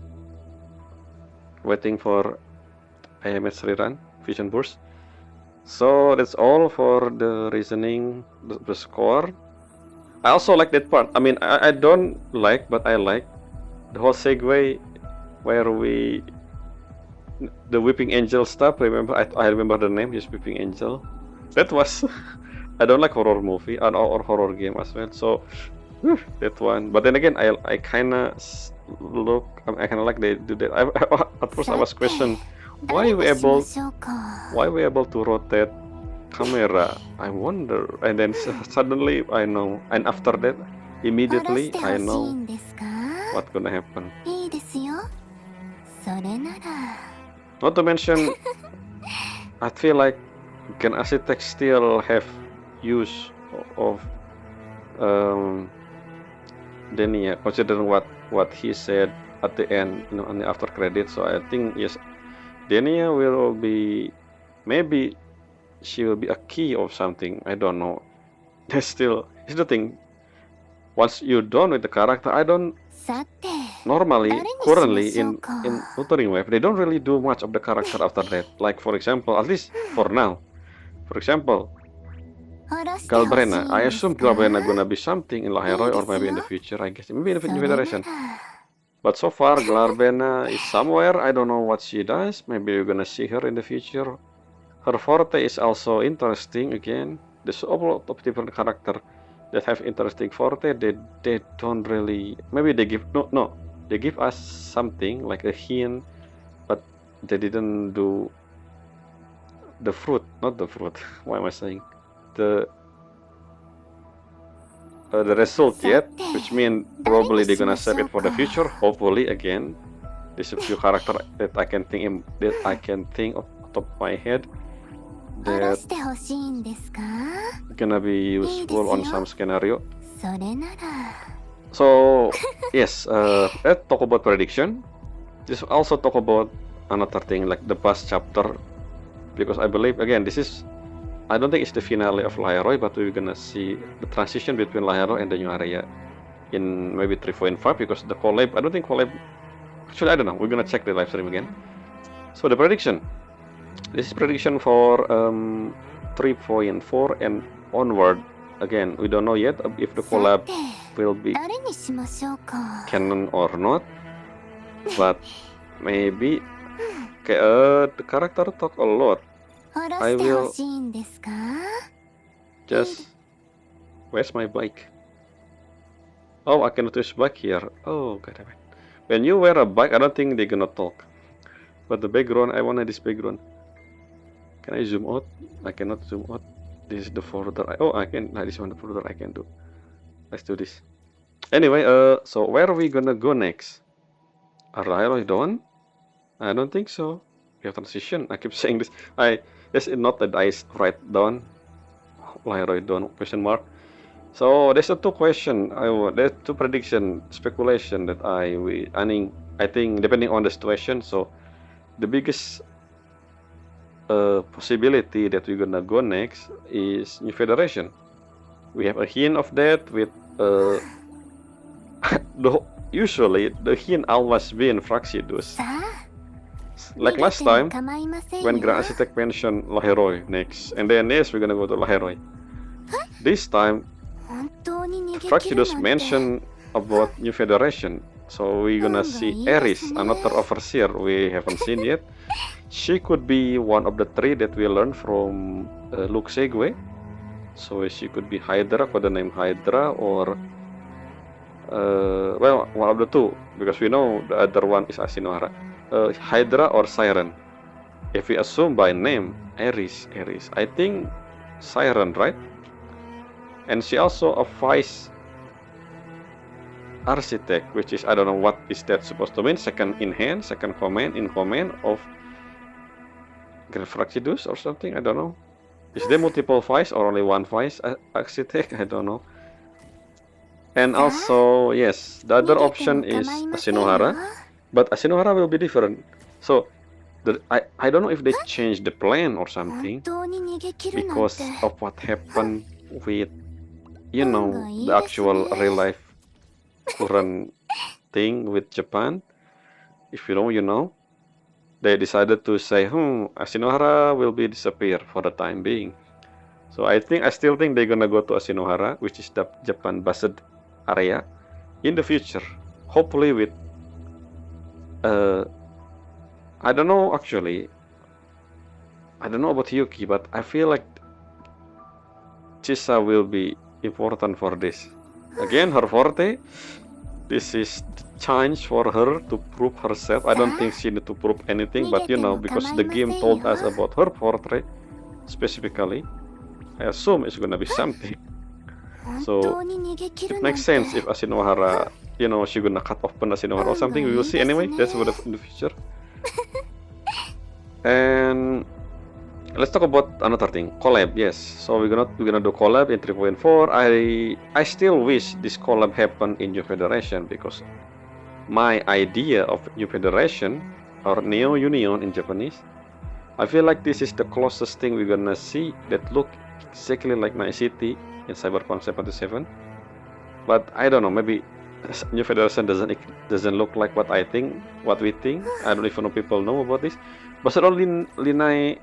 Waiting for IMS rerun, Vision Burst. So that's all for the reasoning, the score. I also like that part. I mean, I don't like, but I like the whole segue where the Weeping Angel stuff. Remember, I remember the name, just Weeping Angel. That was I don't like horror movie or horror game as well. So that one. But then again, I kinda look. I kinda like they do that. At first I was questioning why 誰 we にしま able しょうか why we able to rotate camera. I wonder. And then suddenly I know. And after that, 下ろし immediately てほ I しい know んですか what's gonna happen. いいですよそれなら Not to mention, I feel like Gen Architect still have use of Denia, considering what he said at the end, on the after credit. So I think yes, Denia will be, maybe she will be a key of something. I don't know. There's still, here's the thing. Once you're done with the character, I don't さて normally 誰にしま currently しょう in か Wuthering Wave they don't really do much of the character after that. Like for example, at least for now. For example, 下ろしてほしいん Galbrena. I です assume か Galbrena gonna be something in La Heroi or maybe in the future. I guess maybe in the それなら Federation. But so far, Galbrena is somewhere. I don't know what she does. Maybe you're gonna see her in the future. Her forte is also interesting again. There's a lot of different characters that have interesting forte. They don't really. Maybe they give no. They give us something like a hint, but they didn't do the fruit. Not the fruit. What am I saying? The result yet, which means probably they're gonna save it for the future. Hopefully, again, there's a few characters that I can think of top of my head 下ろ that してほしいんですか gonna be useful on some scenario. それなら So yes, let's talk about prediction. Just also talk about another thing like the past chapter, because I believe again this is, I don't think it's the finale of Laheroi, but we're gonna see the transition between Laheroi and the new area in maybe 3.5 because the collab. I don't think collab. Actually, I don't know. We're gonna check the live stream again. So the prediction. This is prediction for 3.4 and onward. Again, we don't know yet if the さ collab て will be 誰にしましょうか canon or not, but maybe okay, the character talk a lot. 下ろしてほしいんですか Just where's my bike? Oh, I cannot use bike here. Oh, god damn it. When you wear a bike, I don't think they're gonna talk. But the background, I wanted this background. Can I zoom out? I cannot zoom out. This is the folder. Oh, I can. This one the folder I can do. Let's do this. Anyway, so where are we gonna go next? Are Laheroi done? I don't think so. We have transition. I keep saying this. It's not that I write down. I write down question mark. So there's a two question. There's two prediction speculation that I think depending on the situation. So the biggest possibility that we're gonna go next is New Federation. We have a hint of that with usually the hint always been Fraxidus. さあ Like 逃げ last ても time 構いません when よ Grand Architect mentioned Laheroi next, and then yes, we're gonna go to Laheroi. This time 本当に逃げ切る Fraxidus なんて mentioned about New Federation, so we're gonna see Eris, another overseer we haven't seen yet. She could be one of the three that we learned from Luke Segwe. So she could be Hydra, codename Hydra, or well, one of the two, because we know the other one is Asinohara. Hydra or Siren. If we assume by name, Eris, I think Siren, right? And she also a vice architect, which is, I don't know what is that supposed to mean, second in hand, second in command of Grand Fraxidus or something, I don't know. Is there multiple vice or only one vice architect? I don't know. And also, yes, the other 逃げても option is 構いませんよ Asinohara, but Asinohara will be different. So, I don't know if they changed the plan or 本 something 当に逃げ切るなん because て of what happened with, you know, the actual real life current thing with Japan. If you know, you know. They decided to say, Asinohara will be disappear for the time being. So I still think they're gonna go to Asinohara, which is the Japan-based area, in the future. Hopefully with, I don't know actually. I don't know about Yuki, but I feel like Chisa will be important for this. Again, her forte. This is chance for her to prove herself. I don't think she need to prove anything, but you know, because the game told us about her portrait specifically, I assume it's gonna be something. 本 So 当に逃げ切 it るなん makes て sense if Asinohara, you know, she's gonna cut open Asinohara or something. We will see anyway. That's for in the future. And let's talk about another thing, collab. Yes, so we're gonna do collab in 3.4. I still wish this collab happened in New Federation, because my idea of New Federation or Neo Union in Japanese, I feel like this is the closest thing we're gonna see that look exactly like Night City in Cyberpunk 77. But I don't know, maybe New Federation doesn't look like what we think. I don't even know people know about this. But only Linai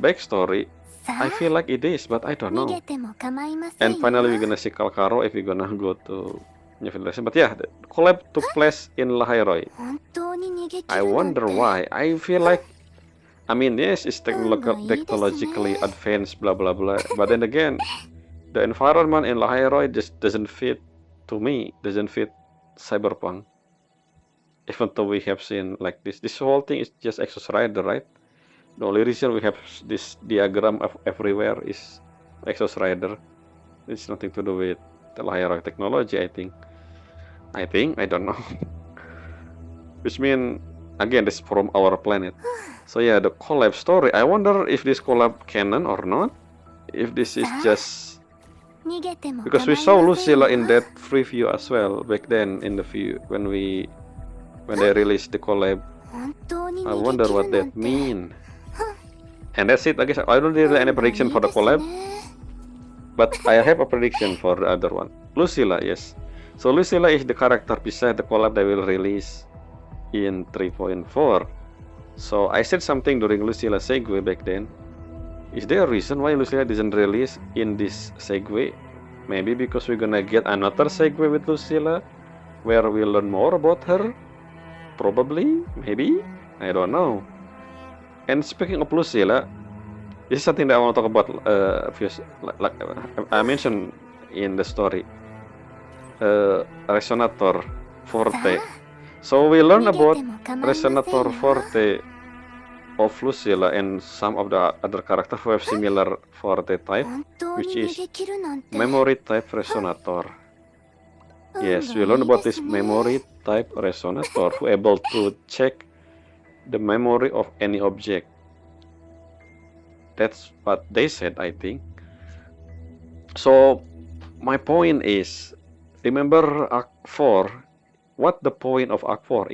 backstory, さ I あ feel like it is, but I don't 逃 know. げても構いません And よ finally we're gonna see Kalkaro if we're gonna go to New Federation. But yeah, the collab took place in Lahairoi. 本当に逃げ切 I るなんて wonder why. I feel like, I mean, yes, it's Iya technologically desu ne. advanced, blah blah blah. But then again, the environment in Lahairoi just doesn't fit to me. Doesn't fit Cyberpunk. Even though we have seen like this whole thing is just Exos Rider, right? The only reason we have this diagram of everywhere is Exos Rider. It's nothing to do with the Lahairoi technology, I think. I don't know. Which mean, again, this is from our planet. So yeah, the collab story. I wonder if this collab canon or not. If this is just 逃げても because 構 we い saw ません Lucilla よ in that preview as well back then in the view when they released the collab. 本当に I 逃げ wonder 切 what るなん that て mean. And that's it. I guess I don't really have any prediction for the いいですね collab, but I have a prediction for the other one. Lucilla, yes. So Lucilla is the character beside the collab that will release in 3.4. So I said something during Lucilla segue back then. Is there a reason why Lucilla didn't release in this segue? Maybe because we're gonna get another segue with Lucilla, where we learn more about her? Probably, maybe, I don't know. And speaking of Lucilla, this is something that I want to talk about. Like I mentioned in the story, Resonator Forte. さ So we あ learn 逃げ about ても構いませんよ Resonator Forte of Lucilla and some of the other characters who have similar Forte type, 本当 which に is 逃げ切るなんて memory type Resonator. 運 Yes, が we learn いい about で this すね memory type Resonator who able to check the memory of any object. That's what they said, I think. So my point is, remember Act 4, what the point of Act 4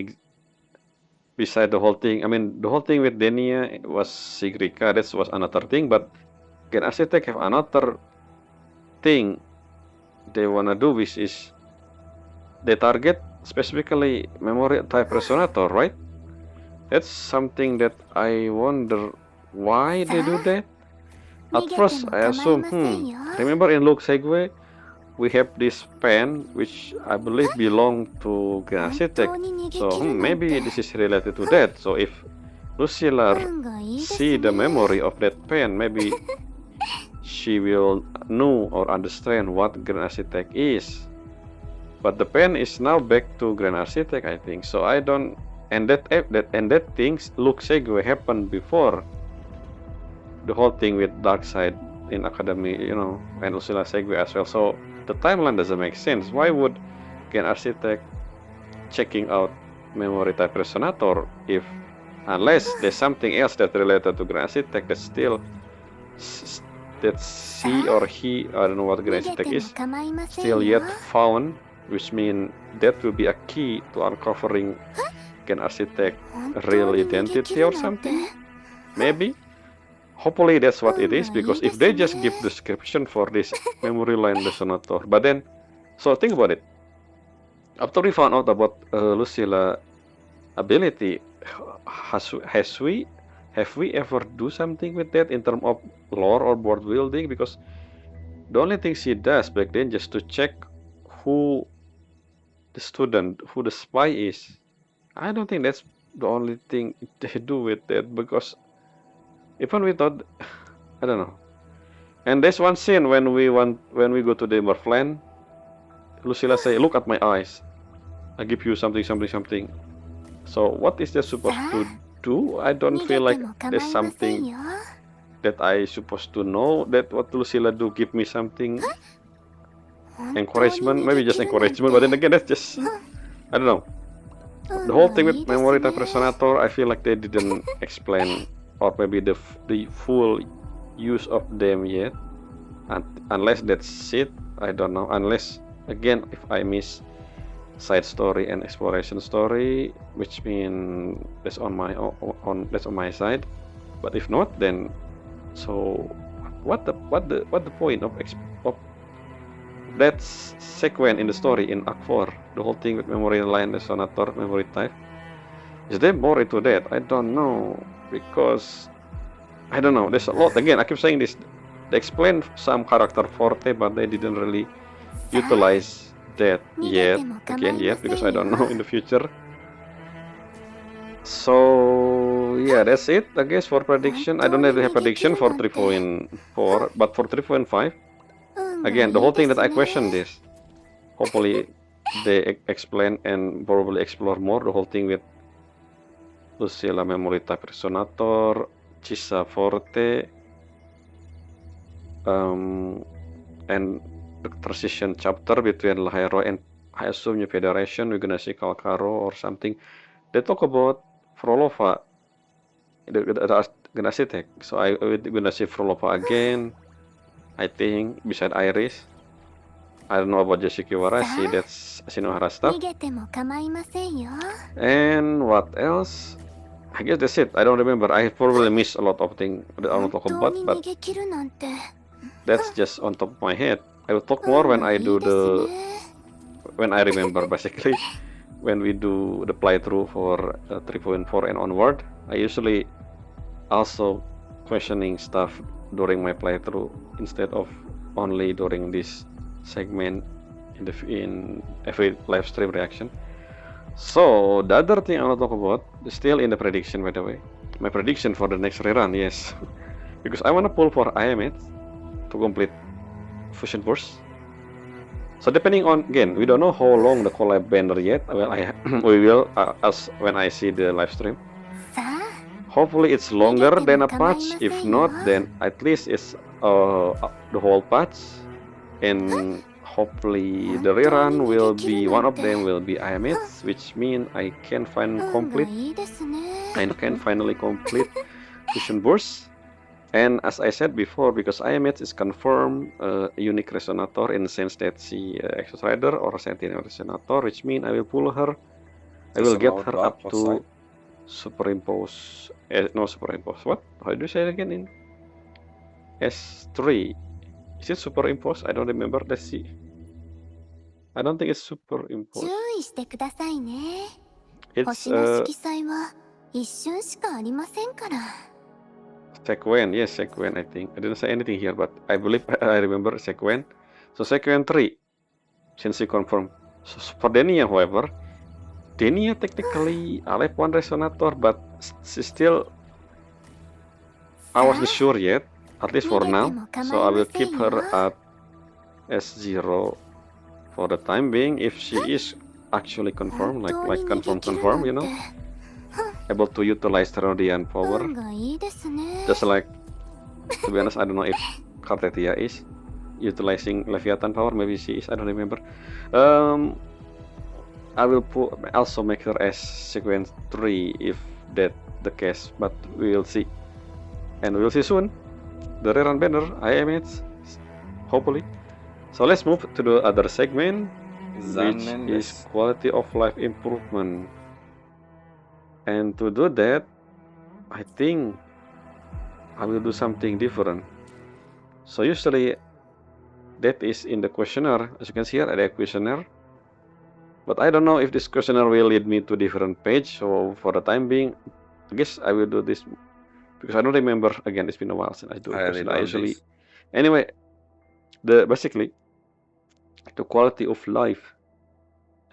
beside the whole thing? I mean, the whole thing with Denia was Sigrika, that was another thing, but Gen Architect have another thing they wanna do, which is they target specifically memory type resonator, right? That's something that I wonder why they do that. At 逃げて first, も I 構い assume, ませんよ。 remember in Luke Segue, we have this pen which I believe belong to Gen 本 Architect. 当に逃げ So 切るなん maybe て this is related to that. So if Lucilla 運がいいです see the ね。 memory of that pen, maybe she will know or understand what Grand Architect is. But the pen is now back to Grand Architect, I think. So I don't, and that things Luke Segue happened before the whole thing with Darkseid in Academy, you know, and Lucilla Segue as well. So the timeline doesn't make sense. Why would Grand Architect checking out memory type resonator if unless there's something else that related to Grand Architect that still that she or he, I don't know what 逃 Grand げ Architect ても is, 構いません still よ。 yet found, which means that will be a key to uncovering Grand Architect 本当 real に逃げ identity 切る or なんて something. Maybe. Hopefully that's what it is, 運がいい because で if す they just ね。 give description for this memory line resonator, but then, so think about it. After we found out about Lucilla ability, have we ever do something with that in terms of lore or world building? Because the only thing she does back then just to check who the student, who the spy is. I don't think that's the only thing they do with that, because even we thought, I don't know. And there's one scene when we go to the Morphland, Lucilla say, "Look at my eyes. I give you something, something, something." So what is that supposed to do? I don't 逃 feel げ like ても構い there's ません something よ。 that I supposed to know that what Lucilla do give me something 本当に encouragement, 逃 maybe げ just 切るなんて encouragement, but then again that's just I don't know. The whole 運 thing がい with いです memory type ね。 resonator, I feel like they didn't explain or maybe the full use of them yet. And unless that's it, I don't know. Unless again, if I miss side story and exploration story, which mean that's on my that's on my side. But if not, then so what the point of that sequence in the story in Act 4, the whole thing with memory line resonator, memory type? Is there more into that? I don't know, because I don't know. There's a lot. Again, I keep saying this. They explained some character forte, but they didn't really さあ utilize that 逃げ yet. ても構 Again, いま yet, せ because ん I よ。 don't know in the future. So yeah, that's it. I guess for 本 prediction, I 当 don't に really have 逃げ切 prediction る for なんて 3.4, but for 3.5, 運がい again, the い whole で thing that す I ね。 question this. Hopefully, they explain and probably explore more the whole thing with Lucilla memory type resonator, Chisa forte, and the transition chapter between Lahairo and I assume New Federation. We're gonna see Kalkaro or something. They talk about Frolova, the gonna see tech. So we're gonna see Frolova again. I think beside Iris. I don't know about Yoshiki Warashi. さあ That's Shinohara 逃 stuff. げても構いませんよ。 And what else? I guess that's it. I don't remember. I probably missed a lot of things that I 本 want to talk 当 about, に逃 but げ切るなんて that's just on top of my head. I will talk more 運 when が I いい do です the ね。 when I remember basically when we do the playthrough for 3.4 and onward. I usually also questioning stuff during my playthrough instead of only during this segment in every live stream reaction. So the other thing I want to talk about is still in the prediction, by the way. My prediction for the next rerun, yes, because I want to pull for IMH to complete Fusion Burst. So depending on, again, we don't know how long the collab banner yet. Well, we will as when I see the live stream. さあ Hopefully it's longer than a patch. If not, then at least it's the whole patch. And hopefully the rerun will be one of them will be IMH, which means I can finally complete Fusion Burst. And as I said before, because IMH is confirmed unique resonator in the sense that she Exos Rider or Sentinel resonator, which means I will pull her. I will get her up to superimpose. No, superimpose. What? How do you say it again in S3? Is it superimpose? I don't remember. Let's see. I don't think it's superimpose. 注意してくださいね。 It's 星の色彩は一瞬しかありませんから。 Sequen, yes, Sequen, I think. I didn't say anything here, but I believe I remember Sequen. So Sequen 3, since you confirm. So for Denia, however, Denia technically alive one resonator, but she still, I wasn't sure yet, at least for now. So I will keep her at S0 for the time being. If she is actually confirmed, like confirm, you know, able to utilize Terodian power. 運がいいですね。 Just like, to be honest, I don't know if Kartetia is utilizing Leviathan power. Maybe she is. I don't remember. I will also make her as sequence 3 if that the case, but we will see, and we will see soon. The rerun banner, IMH, hopefully. So let's move to the other segment, which is quality of life improvement. And to do that, I think I will do something different. So usually that is in the questionnaire. As you can see here, ada questionnaire. But I don't know if this questionnaire will lead me to different page. So for the time being, I guess I will do this because I don't remember. Again, it's been a while since I do a questionnaire. I usually, anyway, basically the quality of life.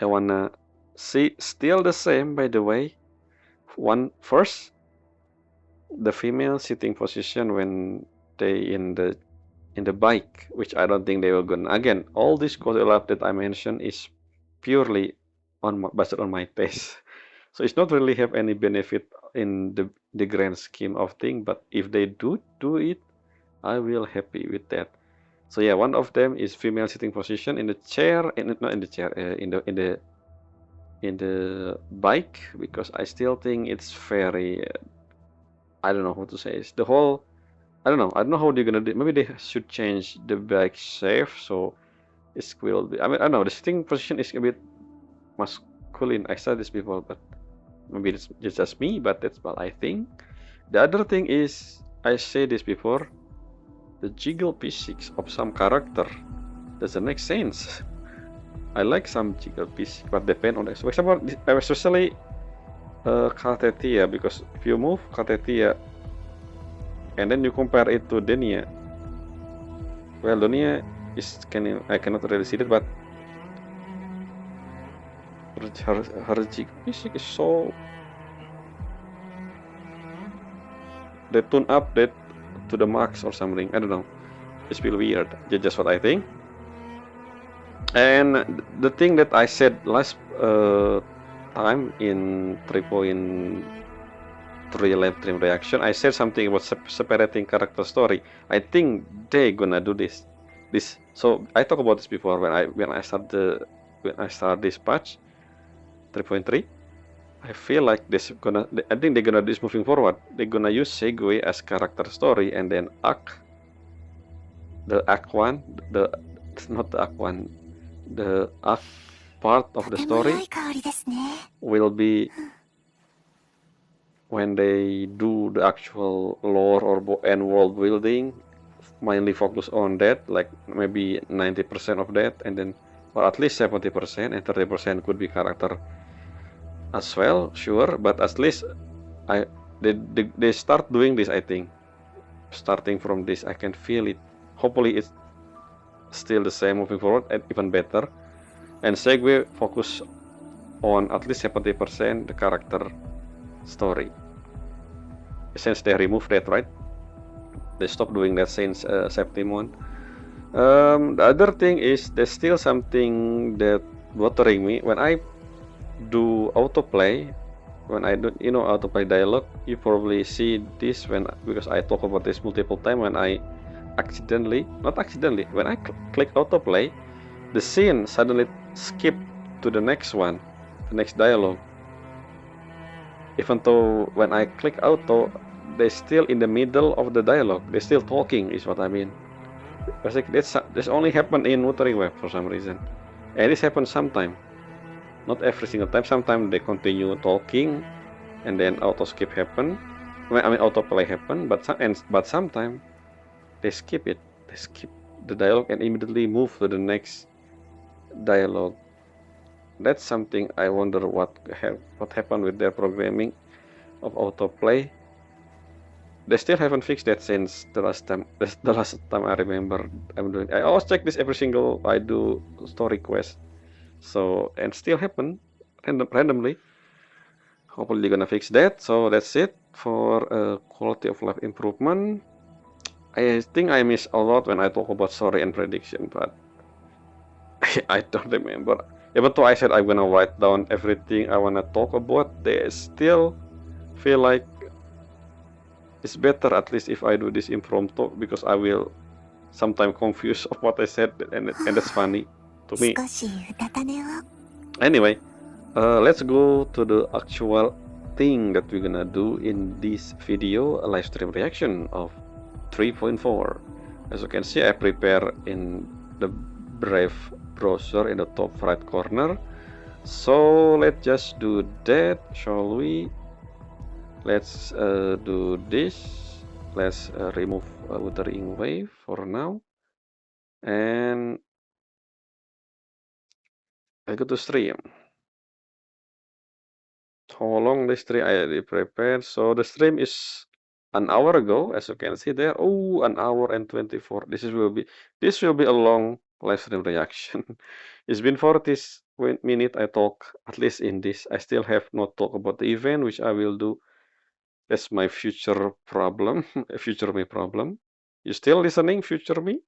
I wanna see still the same, by the way. First, the female sitting position when they in the bike, which I don't think they will gonna. Again, all this quality of life that I mentioned is purely based on my taste, so it's not really have any benefit in the grand scheme of things. But if they do it, I will happy with that. So yeah, one of them is female sitting position in the chair, not in the chair, in the bike, because I still think it's very I don't know how to say it. The whole I don't know how they're gonna do. Maybe they should change the bike shape so it will be. I mean, I don't know, the sitting position is a bit masculine. I said this before, but maybe it's just me, but that's what I think. The other thing is, I say this before, the jiggle physics of some character doesn't make sense. I like some jiggle physics, but depend on it. For example, especially Kartetia, because if you move Kartetia and then you compare it to Denia, well, Denia is I cannot really see it, but her jiggle physics is so, they tune up that to the max or something. I don't know. It's feel weird. Just what I think. And the thing that I said last time in 3.3 live stream reaction, I said something about separating character story. I think they gonna do this. So I talked about this before when I start this patch 3.3. I feel like I think they're gonna do this moving forward. They're gonna use Segue as character story, and then the Act 1, the Act part of the story will be when they do the actual lore and world building, mainly focus on that, like maybe 90% of that, and then, or at least 70%, and 30% could be character as well, sure, but at least they start doing this. I think starting from this, I can feel it. Hopefully it's still the same moving forward and even better, and Segue focus on at least 70% the character story, since they removed that, right? They stopped doing that since Septimon. The other thing is there's still something that bothering me when I do autoplay. When I do autoplay dialogue, you probably see this because I talk about this multiple times. When I when I click autoplay, the scene suddenly skipped to the next one, the next dialogue. Even though when I click auto, they're still in the middle of the dialogue. They're still talking, is what I mean. Basically, this only happened in Wuthering Web for some reason. And this happens sometime. Not every single time. Sometimes they continue talking, and then auto skip happen. I mean autoplay happen, but sometimes they skip it. They skip the dialogue and immediately move to the next dialogue. That's something I wonder what happened with their programming of autoplay. They still haven't fixed that since the last time. The last time I remember I'm doing. I always check this every single I do story quest. So and still happen randomly. Hopefully they're gonna fix that. So that's it for quality of life improvement. I think I miss a lot when I talk about story and prediction, but I don't remember. Even though I said I'm gonna write down everything I wanna talk about, they still feel like it's better at least if I do this impromptu because I will sometimes confuse of what I said and that's funny to me. 少しうたた寝を。 Anyway, let's go to the actual thing that we're gonna do in this video, a live stream reaction of 3.4. As you can see, I prepare in the Brave browser in the top right corner. So let's just do that, shall we? Let's do this. Let's remove Wuthering Wave for now. And I go to stream. How long the stream I already prepared? So the stream is an hour ago, as you can see there. Oh, an hour and 24. This will be a long live stream reaction. It's been 40 minutes I talk, at least in this. I still have not talked about the event, which I will do. That's my future problem, future me problem. You still listening, future me?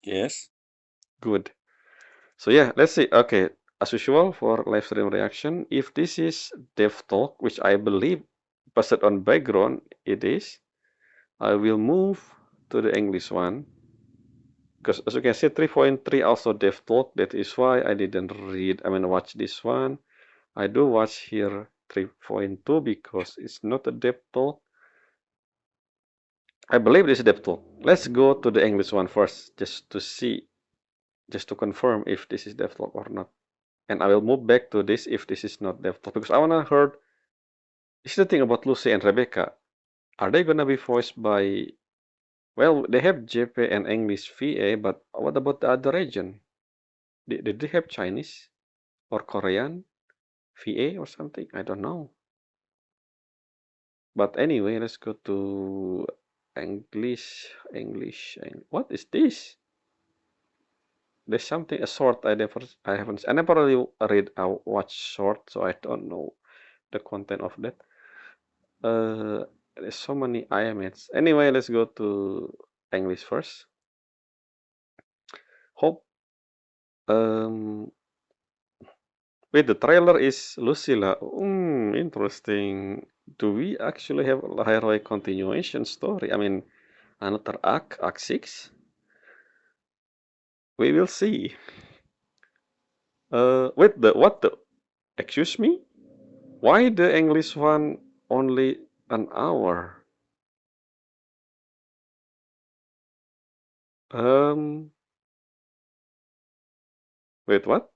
Yes. Good. So yeah, let's see. Okay, as usual for live stream reaction, if this is dev talk, which I believe based on background it is, I will move to the English one. Because as you can see, 3.3 also dev talk. That is why I didn't watch this one. I do watch here 3.2 because it's not a dev talk. I believe this is dev talk. Let's go to the English one first, just to see, just to confirm if this is dev talk or not. And I will move back to this if this is not dev talk because I wanna heard. This is the thing about Lucy and Rebecca. Are they gonna be voiced by? Well, they have JP and English VA, but what about the other region? Did they have Chinese or Korean VA or something? I don't know. But anyway, let's go to English. What is this? There's something a short I never really watch short, so I don't know the content of that. There's so many IMS. Anyway, let's go to English first. Hope. Wait, the trailer is Lucilla. Interesting. Do we actually have a heroic continuation story? I mean, another Act 6? We will see. Wait, what the? Excuse me? Why the English one only an hour? Wait, what?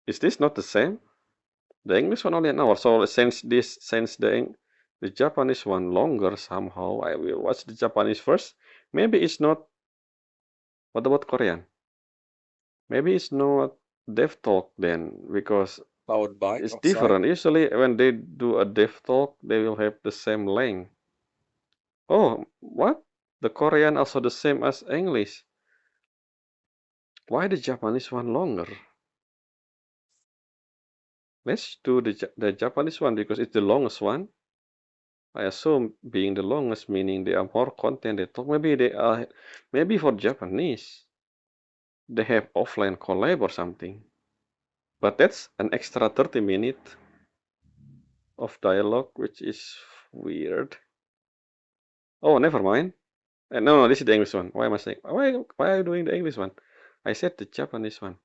Is this not the same? The English one only an hour. So since the Japanese one longer somehow, I will watch the Japanese first. Maybe it's not. What about Korean? Maybe it's not dev talk then because Powered by it's outside. different. Usually when they do a dev talk, they will have the same length. Oh, what? The Korean also the same as English. Why the Japanese one longer? Let's do the Japanese one because it's the longest one. I assume being the longest meaning they are more content they talk. Maybe for Japanese they have offline collab or something. But that's an extra 30 minutes of dialogue, which is weird. Oh, never mind. No, this is the English one. Why am I saying? Why are you doing the English one? I said the Japanese one.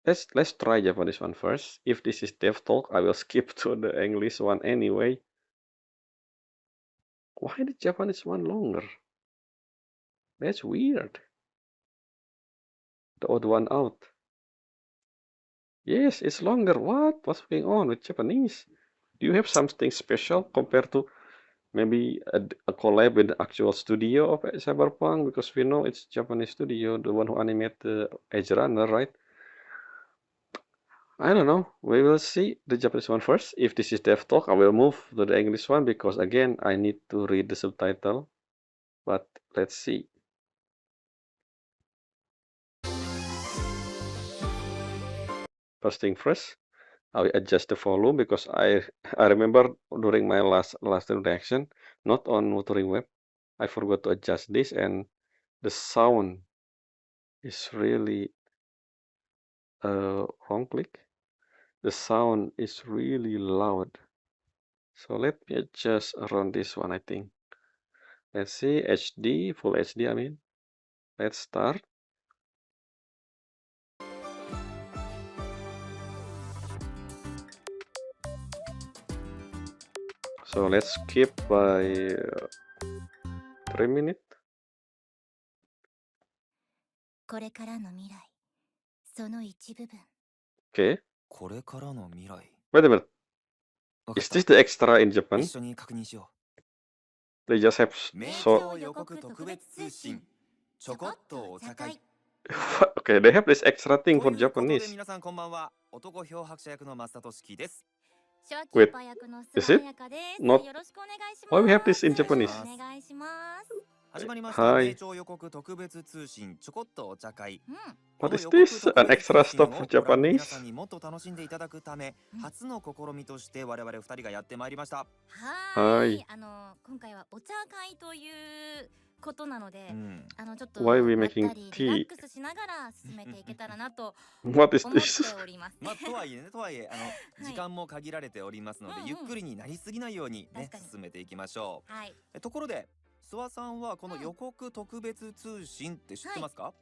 Let's try Japanese one first. If this is dev talk, I will skip to the English one anyway. Why the Japanese one longer? That's weird. The odd one out. Yes, it's longer. What? What's going on with Japanese? Do you have something special compared to maybe a collab with the actual studio of Cyberpunk? Because we know it's Japanese studio, the one who animated the Edge Runner, right? I don't know. We will see the Japanese one first. If this is dev talk, I will move to the English one because again, I need to read the subtitle. But let's see. First thing first, I will adjust the volume because I remember during my last reaction, not on Wuthering Web, I forgot to adjust this and the sound is really wrong click. The sound is really loud. So let me adjust around this one, I think. Let's see, HD, full HD, I mean. Let's start. So let's skip by 3 minutes. これからの未来、その一部分。 Okay. これからの未来。 Wait a minute. わか Is った this the extra in Japan? 一緒に確認しよ They just have う。名 so 称予告特別通信。ちょこっとお茶会。 okay, they have this extra thing と for いうことで Japanese. 皆さんこんばんは。男漂白者役の増田俊樹です。 Wait, パ役の is it やかです。 not- よろしくお願いし Why ま we す。 have this in Japanese? お願いします。始まりました。はい名称予告特別通信ちょこっとお茶会。うん。 こ What の is 予告 this? 特 An 別 extra 通信 stuff を for ご覧の皆さん Japanese? にもっと楽しんでいただくため、うん初の試みとして我々二人がやってまいりました。ははいーい。今回はお茶会ということなので、うん。ちょっと Why we まった making り tea? リラックスしながら進めていけたらなと What is 思って this? おります。まあとはいえね、とはいえい時間も限られておりますので、うんうんゆっくりになりすぎないようにね確かに進めていきましょはい。う。ところで諏訪さんはこの予告特別通信って知ってますか？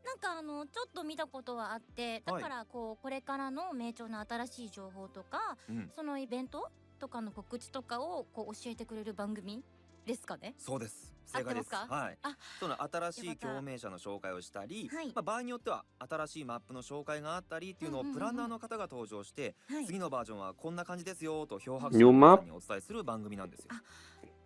なんかちょっと見たことはあって、だからこれからの名著の新しい情報とか、うん、そのイベントとかの告知とかを教えてくれる番組ですかね。そうです。正解です。合ってますか？はい。あ、その新しいよかった共鳴者の紹介をしたり、はい場合によっては新しいマップの紹介があったりっていうのをうんうんうんうんプランナーの方が登場して、はい。次のバージョンはこんな感じですよと漂白者 New の皆 map? さんにお伝えする番組なんですよ。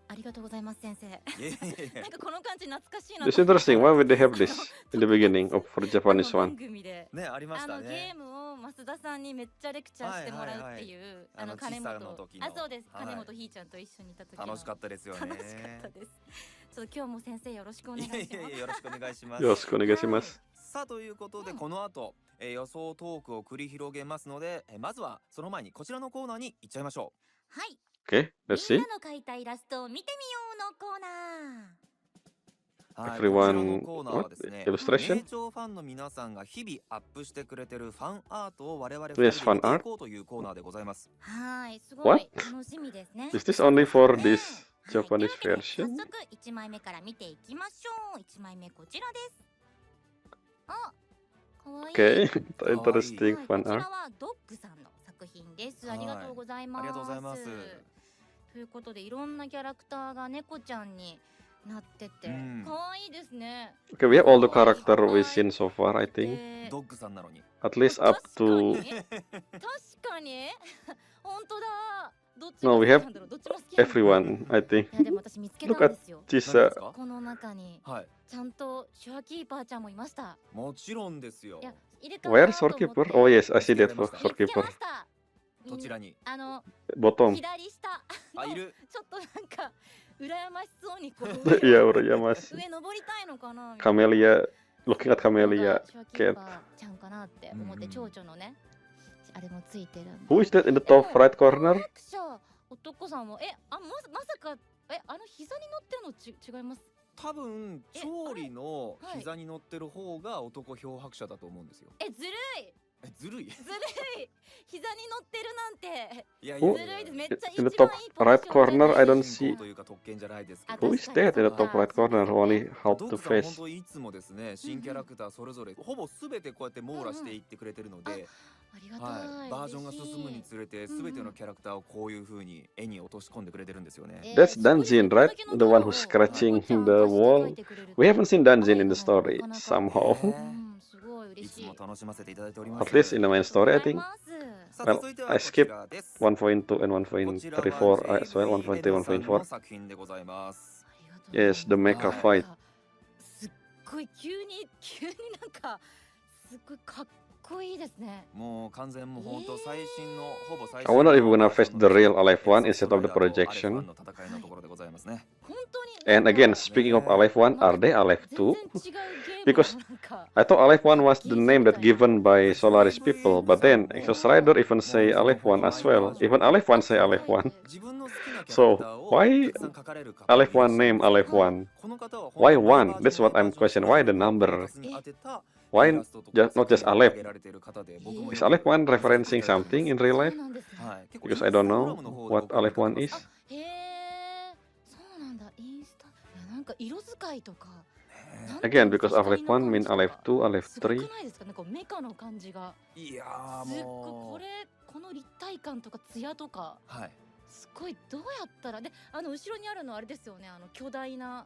ありがとうございます先生。いえいえいえなんかこの感じ懐かしいな It's と思って。 interesting. Why would they have this in the beginning of for Japanese 番 one? 組で。ね、ありましたゲねー。ムを増田さんにめっちゃレクチャーしてもらうっていう、金小さな本時のそうです、はい金本ひーちゃんと一緒にいた時の楽しかったですよね。楽しかったです。ちょっと今日も先生よろしくお願いします。いやいやいや、よろしくお願いします。よろしくお願いします。さあということで、うんこの後、予想トークを繰り広げますので、まずはその前にこちらのコーナーに行っちゃいましょはい。 Okay, let's みん see. なの描いたイラストを見てみようのコーナー。う。はい、 Everyone- こちらのコーナーはですね、 what? Illustration? 名著ファンの皆さんが日々アップしてくれてるファンアートを我々 Yes, 2人で fan 見てい art. こうというコーナーでございます。はい、すごい What? 楽しみですね。 Is this only for ね this はい Japanese というわけで version? 早速1枚目から見ていきましょう。1枚目こちらです。あ、かわいい。 Okay, かわいい interesting はい fan こちら art. はドッグさんの作品です。ありがとうございます。ありがとうございます。ということでいろんなキャラクターが猫ちゃんになってて、うんかわいいですね。 Okay, we have all the character we've seen so far, I think. でドッグさんなのに。 At least up 確か to に確かに本当だ。どっち No, が we 好き have なんだろう。どっちも好きなんだ everyone, I think. いやでも私見つけた Look んですよ。 This 何ですか？この中にはい。ちゃんとシュアキーパーちゃんもいました。もちろんですよい。や入れ替わ Where ろうと思って Storekeeper? Oh yes, I see that for 見つけ Storekeeper. ました。どちらに？ Bottom. 左下あ、いる。ちょっとなんか羨ましそうにこう Yeah, urayamashi. 上登りたいのかなみたいな。 Camellia, looking at Camellia シュアキー cat. パーちゃんかなって思って、うんうん蝶々のねあれもついてるんで。 Who is that in the top right corner? 男さんもまさか膝に乗ってるの違います。多分調理の膝に乗ってる方が男漂白者だと思うんですよ。ずるい。ずるい。ずるい。膝に乗ってるなんて。いやいおやいやいや。ずるいです。めっちゃ In the 一番 top いいポジション right corner, I don't 主 see 人公というか特権じゃないですけあ、ど。 who is 確かに that そ in っ the top か。 right そうで corner. すよね。 Only ド help ッ to グさんは face. 本当いつもですね、新キャラクターそれぞれほぼ全てこうやって網羅していってくれてるので、ありがたはい、い。バージョンが進むに嬉しい。つれて全てのキャラクターをこういう風に絵に落とし込んでくれてるんですよね。That's すごいですね。 Dungeon, これ right? だけの The キャ one ラ who's を scratching ちゃん the 足して書い wall. てくれる We と haven't seen Dungeon 愛 in が the ないとな story かなか。somehow. すごい嬉いしい。つも楽しませていただいておりま At す。 least in the main ありがとうご story, ざ I い think. ます。さあ Well, 続いて I はこち skipped らです。 1.2 and こちらは 1.34 as well, JVN さんの 1.1.4.4. 作品でございます。ありがとうございます。 Yes, the mecha はい fight. すっごい急になんかすっごいかっこいいですね。もう完全もう本当最新のほぼ最 I 新 wonder if we're の gonna バージョ face ン the のですね、 real Alive エ one クソ instead of the ストライダーとアレファン projection. の戦いのところでございますね。本当になん And か again, speaking of Alive 1, なん are they か Alive 全 2? 然違うゲーム Because のなんか I thought Alive 1 was the ゲーム name み that たいな。 given by Solaris people, JVN but さん then も Exos Rider even もう say その Alive ほ 1 ぼ as 毎バー well. ジョン Even Alive 1あ、 say す Alive ごい 1. です。自分の好きなキャラク So ターを why たくさん描かれる方もい Alive らっ 1しゃるん name ですけ Alive ど、 1? この方は本 Why 当に毎 1? バージ That's ョン what 毎 I'm バージョン questioning. Why the キャラクターを number? 明確に当てたイ Why ラストとか just 作 not just 品を Alive? 上げられている方で、僕も Is よ Alive く 1見させてい referencing ただいておりま something す。 in real そう life? なんですね。はい、結構イン Because I スタ don't グラ know ムの方で what 僕は見 Alive かけ 1 ます。 is. へえ、そうなんだ。インスタ、いやなんか色使いとか、なんてい Again, うんですか、 because Alive 光の 1 mean 感じと Alive か、 2, Alive すごく 3. ないですか？なんかメカの感じが。いやーすっごいもうこの立体感とかツヤとか、はい、すごいどうやったらで、後ろにあるのあれですよね。巨大な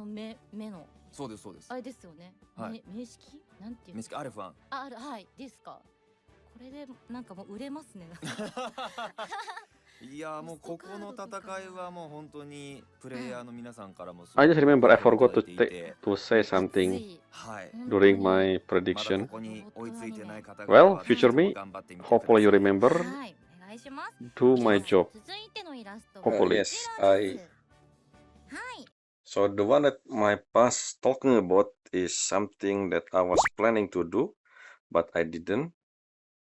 目のそうですそうです。あれですよね。はい名式なんていうの？メスキアレファン。ある、はいですか。これでなんかもう売れますね。いやーもうここの戦いはもう本当にプレイヤーの皆さんからもすご I く just remember I 好評い forgot ただ to いてい take て、 to say 熱 something い。はい。本当 during に my まだ prediction. ここに追いついてない方 Well, 々はぜひ future とも me, 頑張ってみてくだ hopefully you さい。 remember はい、お願いします。 do my じゃあ job. 続いてのイラストは Hopefully. こ Yes, ちらで I. す。はい。 So the one that my past talking about is something that I was planning to do, but I didn't.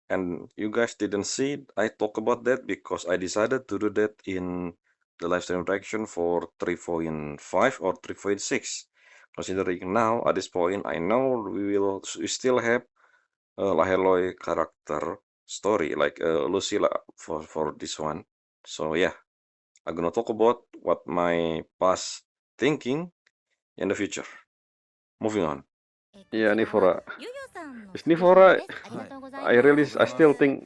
And you guys didn't see I talk about that because I decided to do that in the live stream reaction for 3.5 or 3.6. Considering now at this point, I know we still have a Laheloi character story like Lucilla for this one. So yeah, I'm gonna talk about what my past thinking in the future. Moving on. こ Yeah, ちらは Nifora. ゆゆさんの Is 作品 Nifora? です。ありがとうござい I ます really, I still think, こ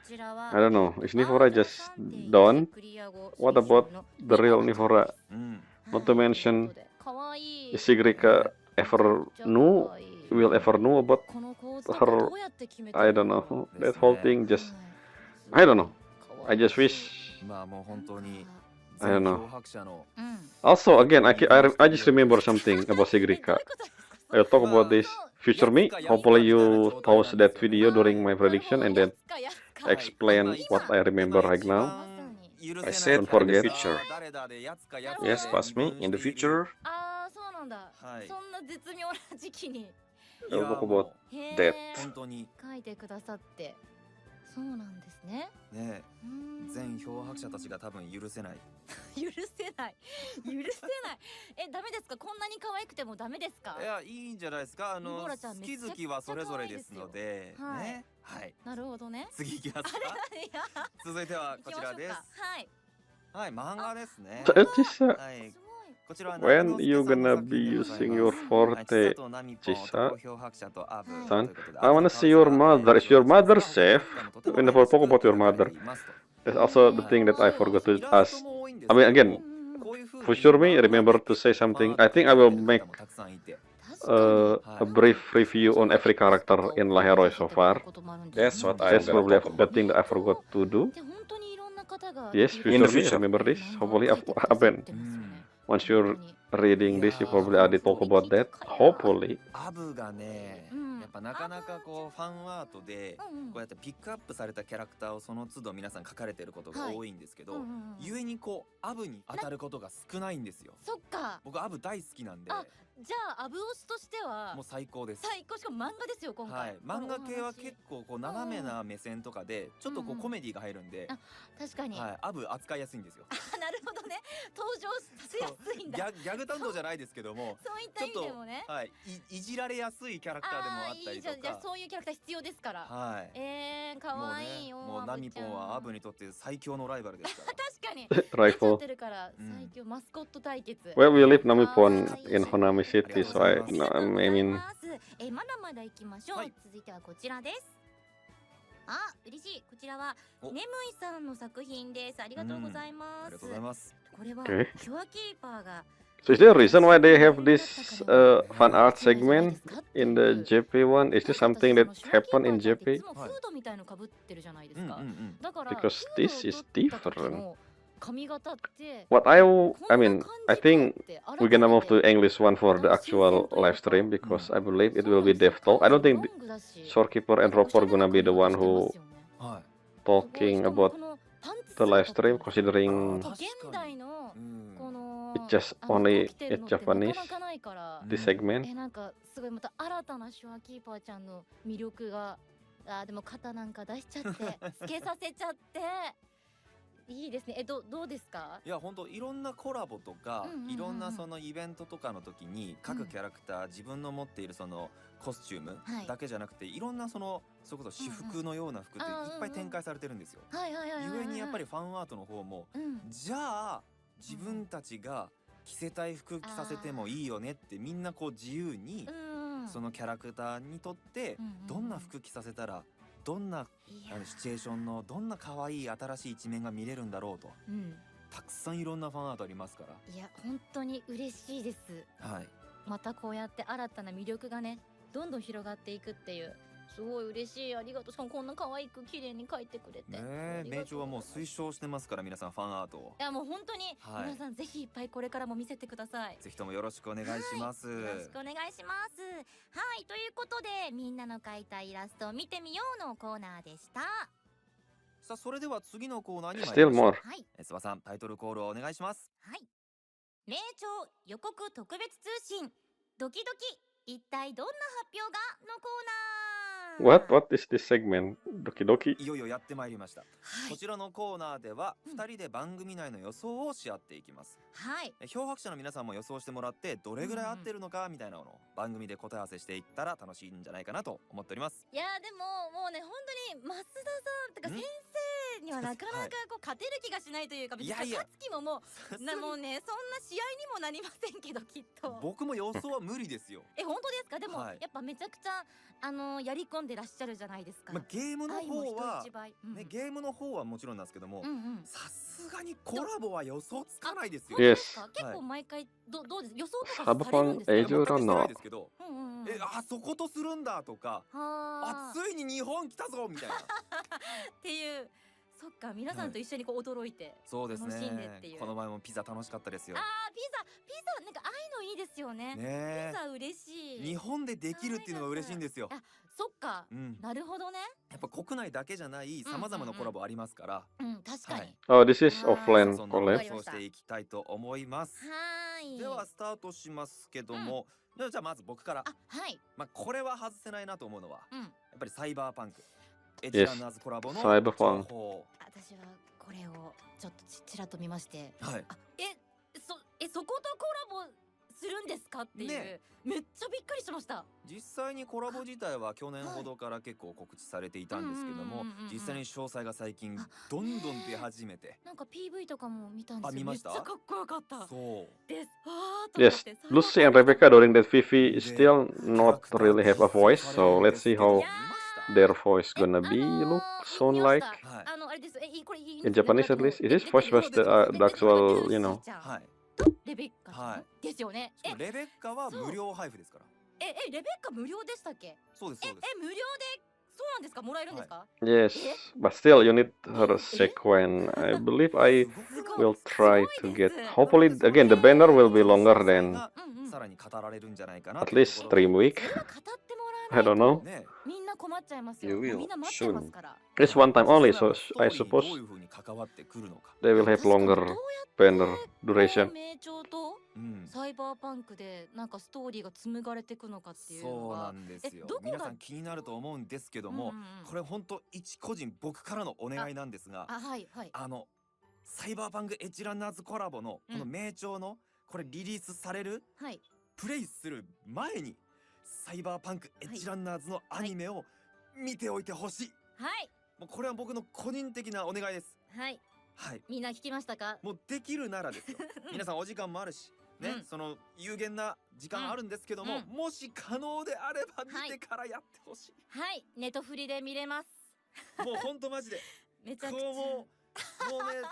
ちらは I don't know, is バ Nifora ージョン just 3.1 done? クリア後 What 最 about 新の the real ニコ Nifora? ちゃんです。うん。 Not to はい、 mention, ということでかわいい。 is Sigrika ever めちゃくちゃ knew, かわいい。 will ever know about この構図とか her? どうやって決めた I の don't かな。 know. That whole thing は just, い I don't know. かわ I い just い wish. まあもう本当に I don't 全 know. 脅迫者の うん。 Also, again, I just remember something about え、どう Sigrika. いうことですか？ I'll talk about まあ this future me. やつかやつか Hopefully みたいな you 状態なん pause です that よね。 video during my なるほ prediction ど。 and や then つかやつか。はい、 explain 今 what I 今 remember right 一 now. 番許 I せない said キャラ in ク the タ future. ー誰々でやつかやつか Yes, で past 二 me 分 in the している。 future. ああ、そうなんだ。はい。そんな絶妙な時期に。い I'll や talk も about へ that. え。本当に書いてくださって。そうなんですね。ね、うーん全漂白者たちが多分許せない。許せない。許せない。え、ダメですか？こんなに可愛くてもダメですか？いや、いいんじゃないですか。ニボラちゃん好き好きはそれぞれですので、めちゃくちゃ可愛いですよね。はい。なるほどね。次いきますか。いや、続いてはこちらです。はい。はい、漫画ですね。 So it is はいす。ごい。こちらは when 長 you 之助さんの gonna 作 be 品でござい using ます。 your はい、 forte, 千里奈美子 Chisa? 男漂白者とアブ Son, ということで、 I wanna see your mother. Is your mother safe? We never talk about your mother. That's also the thing that I forgot to ask. I mean, again, for sure me, remember to say something. I think I will make 確かに。 a brief review on every character in La Heroi so far. That's what I'm That's gonna probably talk the about. thing that I forgot to do. で、本当にいろんな方が Yes, いろん In な the future me, future. remember this. 漫 Hopefully, 画を描いてくださ happen. ってますよね。 Once 本 you're 当に。 reading this, you probably already talk about that. Hopefully. アブがね、うんやっぱなかなかこうファンアートでうんうんこうやってピックアップされたキャラクターをその都度皆さん書かれてることが多いんですけど、うんうんうん故にこうアブに当たることが少ないんですよ。そっか。僕アブ大好きなんで。あ、じゃあアブオスとしてはもう最高です。最高、しかも漫画ですよ今回。はい、漫画系は結構こう斜めな目線とかでちょっとこうコメディが入るんで、あ、確かに。はい、アブ扱いやすいんですよ。あ、なるほどね。登場させやすいんだ。ギャグ担当じゃないですけども、そういった意味でもね。はい、いじられやすいキャラクターでもあったいいりとじゃん。じゃあか。そういうキャラクター必要ですから。はい。可愛いよ。もうナミポンはアブにとって最強のライバルですから。確かに。Rival. 出ちゃってるから最強マスコット対決。 Well, we live Namipon 可愛い in Honami City, so I ありがとうござ I い mean, ます。まだまだ行きましょう。はい続いてはこちらです。あ、嬉しい。こちらはお眠いさんの作品です。ありがとうございます。ありがとうございます。これは Okay. キュアキーパーが so is there a reason why they have this fan art segment in the JP one? Is this something that happened in いつ JP? もフードみたいの被ってるじゃないですか。うんうんうんだから Because フードを this is 取った時 different. の髪型って What I mean, I think こんな感じかって we're gonna move 改 to めて English one for the actual live stream because I believe it will be Devtol. I don't think the Shorekeeper and Roper gonna be the one who はい。 talking about the live stream, considering 確かに現代のうんこの it's just あの only 起きてる it's のってな Japanese かなかないから this segment. なんかすごいまた新たなシュアキーパーちゃんの魅力がでも肩なんか出しちゃってつけさせちゃっていいですね。どうですか？いや本当いろんなコラボとか、うんうんうんうんいろんなそのイベントとかの時に各キャラクター、自分の持っているそのコスチュームはいだけじゃなくて、いろんなそのそれこそ私服のような服っていっぱい展開されてるんですよ。はいはいはいはいはいゆえにやっぱりファンアートの方も、うんじゃあ自分たちが着せたい服着させてもいいよねってみんなこう自由にうんそのキャラクターにとってどんな服着させたらどんないやシチュエーションのどんな可愛い新しい一面が見れるんだろうと、うんたくさんいろんなファンアートありますかいや本当に嬉しいです。ら。はい。またこうやって新たな魅力がねどんどん広がっていくっていうすごい嬉しい。ありがとう。しかもこんな可愛く綺麗に描いてくれてねえ、名著はもう推奨してますから皆さんファンアートをいやもう本当に、はい皆さんぜひいっぱいこれからも見せてください。ぜひともよろしくお願いします。よろしくお願いします。はい、ということでみんなの描いたイラストを見てみようのコーナーでした。さあそれでは次のコーナーに参り Still ましょう。 more. はい諏訪さんタイトルコールをお願いします。はい。名著予告特別通信ドキドキ一体どんな発表がのコーナー。 What is this segment? Doki Doki. いよいよやってまいりました。はいこちらのコーナーではうん2人で番組内の予想をし合っていきます。はい漂白者の皆さんも予想してもらってどれぐらい合ってるのかみたいなのを番組で答え合わせしていったら楽しいんじゃないかなと思っております。いやでももうね本当に増田さんとかん先生にはなかなかこう勝てる気がしないというか、別にいやいや勝つ気ももうもうねそんな試合にもなりませんけどきっと。僕も予想は無理ですよ。本当ですか？でも、はいやっぱめちゃくちゃやり込んでらっしゃるじゃないですか。まあ、ゲームの愛も人方は一倍。うんね、ゲームの方はもちろんなんですけどもうんうん。さすがにコラボは予想つかないですよ。 Yes 本当ですか？結構毎回どうです予想とかサブファンされるんですか？映像全くしてなのいですけど、うんうんうん。そことするんだとか、はーついに日本来たぞみたいな。っていう。そっか皆さんと一緒にこう驚いて。そうですね楽しんでっていうこの前もピザ楽しかったですよ。ピザなんかああいうのいいですよね。ねえピザ嬉しい。日本でできるっていうのが嬉しいんですよ。あ、そっか。うん、なるほどね。やっぱ国内だけじゃないさまざまなコラボありますから、確かに。はい Oh, this is Ah, offline そんな collab. 予想していきたいと思います。はーい。ではスタートしますけども、じゃあまず僕から、はい。これは外せないなと思うのは、うん。やっぱりサイバーパンクエッジ Yes ランナーズコラボのサイバーパンク情報。私はこれをちょっとちらっと見まして。はい。そことコラボするんですかっていう、ねめっちゃびっくりしました。実際にコラボ自体は去年ほどから結構告知されていたんですけどもうんうんうんうんうん、実際に詳細が最近あどんどん出始めて、なんか PV とかも見たんですよ。あ見ましためっちゃかっこよかったそうです。と思っ Yes, て Lucy and Rebecca during that VV still not really have a voice, so let's see how their voice gonna be look soon 見まし like. たはいあれです。これいい In Japanese at least, is this voice was the actual, you know? はい。レベッカちゃん、はいですよね。しかもレベッカは無料配布ですから。レベッカ無料でしたっけ？そうですそうです。無料でそうなんですか？もらえるんですか？ Yes, but still you need her sequence. I believe I すごい will try すご to いで get. す Hopefully, again, the banner will be longer than うんうんさらに語られるんじゃないかな at という least ところ Dream Week. それは語っても I らわ don't ない know. とね。みんな困っちゃいますよ。 You will みんな待ってますから。 It's one time only, 実 so 際 I はストーリー suppose どういう風に関わってくるのか。 they will have 確かに longer どうやって banner duration. 名調とサイバーパンクでなんかストーリーが紡がれていくのかっていうのそうなが。んですよど。こが皆さん気になると思うんですけども、これ本当一個人僕からのお願いなんですが、はいはい。サイバーパンクエッジランナーズコラボのこの名調のこれリリースされる、はい。プレイする前にサイバーパンクエッジランナーズのアニメを見ておいてほしい。はい。もうこれは僕の個人的なお願いです。はい。はい。みんな聞きましたか？もうできるならですよ。皆さんお時間もあるし、ね、その有限な時間あるんですけども、もし可能であれば見てからやってほしい。はい。ネトフリで見れます。もうほんとマジで。めちゃくちゃ。もうね、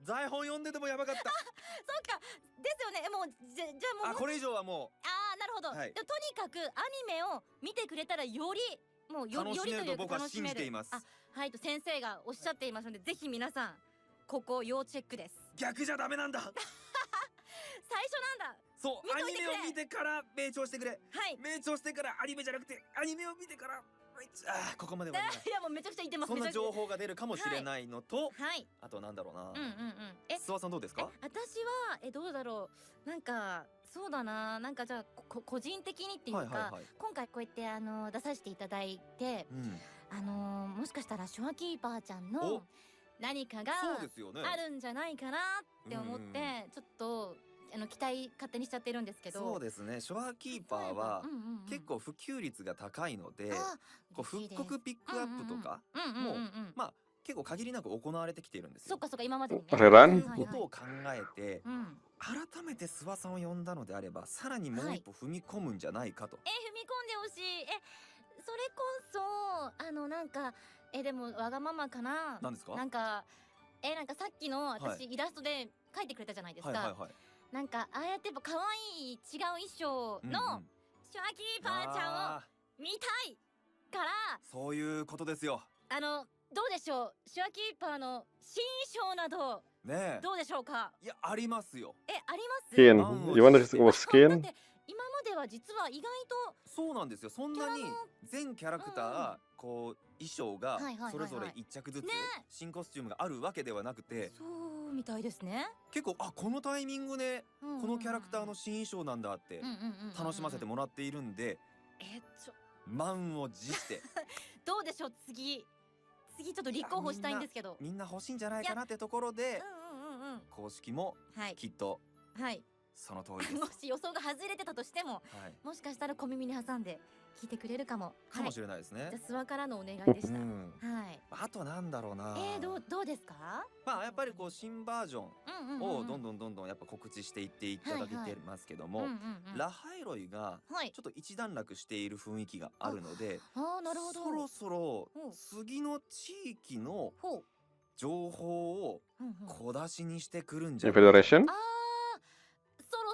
台本読んでてもやばかった。そっか。ですよね。もうじゃあもう。これ以上はもう。なるほど。とにかくアニメを見てくれたらよりもうよりというか僕は信じています。はいと先生がおっしゃっていますので、ぜひ皆さんここ要チェックです。逆じゃダメなんだ。最初なんだ。そう、アニメを見てから名調してくれ。はい。名調してからアニメじゃなくてアニメを見てから。ここまでは。いやもうめちゃくちゃ言ってます。そんな情報が出るかもしれないのと、あとなんだろうな。諏訪さんどうですか？私はどうだろう。なんかそうだな。なんかじゃあ個人的にっていうか、今回こうやって出させていただいて、もしかしたらシュワキーパーちゃんの何かがあるんじゃないかなって思ってちょっと。期待勝手にしちゃってるんですけど。そうですね。シュワーキーパーは結構普及率が高いので、復刻ピックアップとかもまあ結構限りなく行われてきているんですよ。そっかそっか、今までにね。あれらんことを考えて、改めて諏訪さんを呼んだのであれば、さらにもう一歩踏み込むんじゃないかと。踏み込んでほしい。それこそなんかでもわがままかな。なんですか？なんかさっきの私イラストで描いてくれたじゃないですか。なんかああやってやっぱ可愛い違う衣装のシュワキーパーちゃんを見たいから。そういうことですよ。どうでしょう、シュワキーパーの新衣装などどうでしょうか？いや、ありますよ。あります。Skin. You want to go skin? だって今までは実は意外と。そうなんですよ。そんなに全キャラクターこう衣装がそれぞれ一着ずつ新コスチュームがあるわけではなくて、そうみたいですね。結構このタイミングでこのキャラクターの新衣装なんだって楽しませてもらっているんで、満を持してどうでしょう、次ちょっと立候補したいんですけど、みんな欲しいんじゃないかなってところで公式もきっとその通りです。もし予想が外れてたとしても、もしかしたら小耳に挟んで聞いてくれるかもしれないですね。じゃあ諏訪からのお願いでした。あとなんだろうな。どうですか？まあやっぱりこう新バージョンをどんどんやっぱ告知していっていただけてますけども、ラハイロイがちょっと一段落している雰囲気があるので、そろそろ次の地域の情報を小出しにしてくるんじゃないか。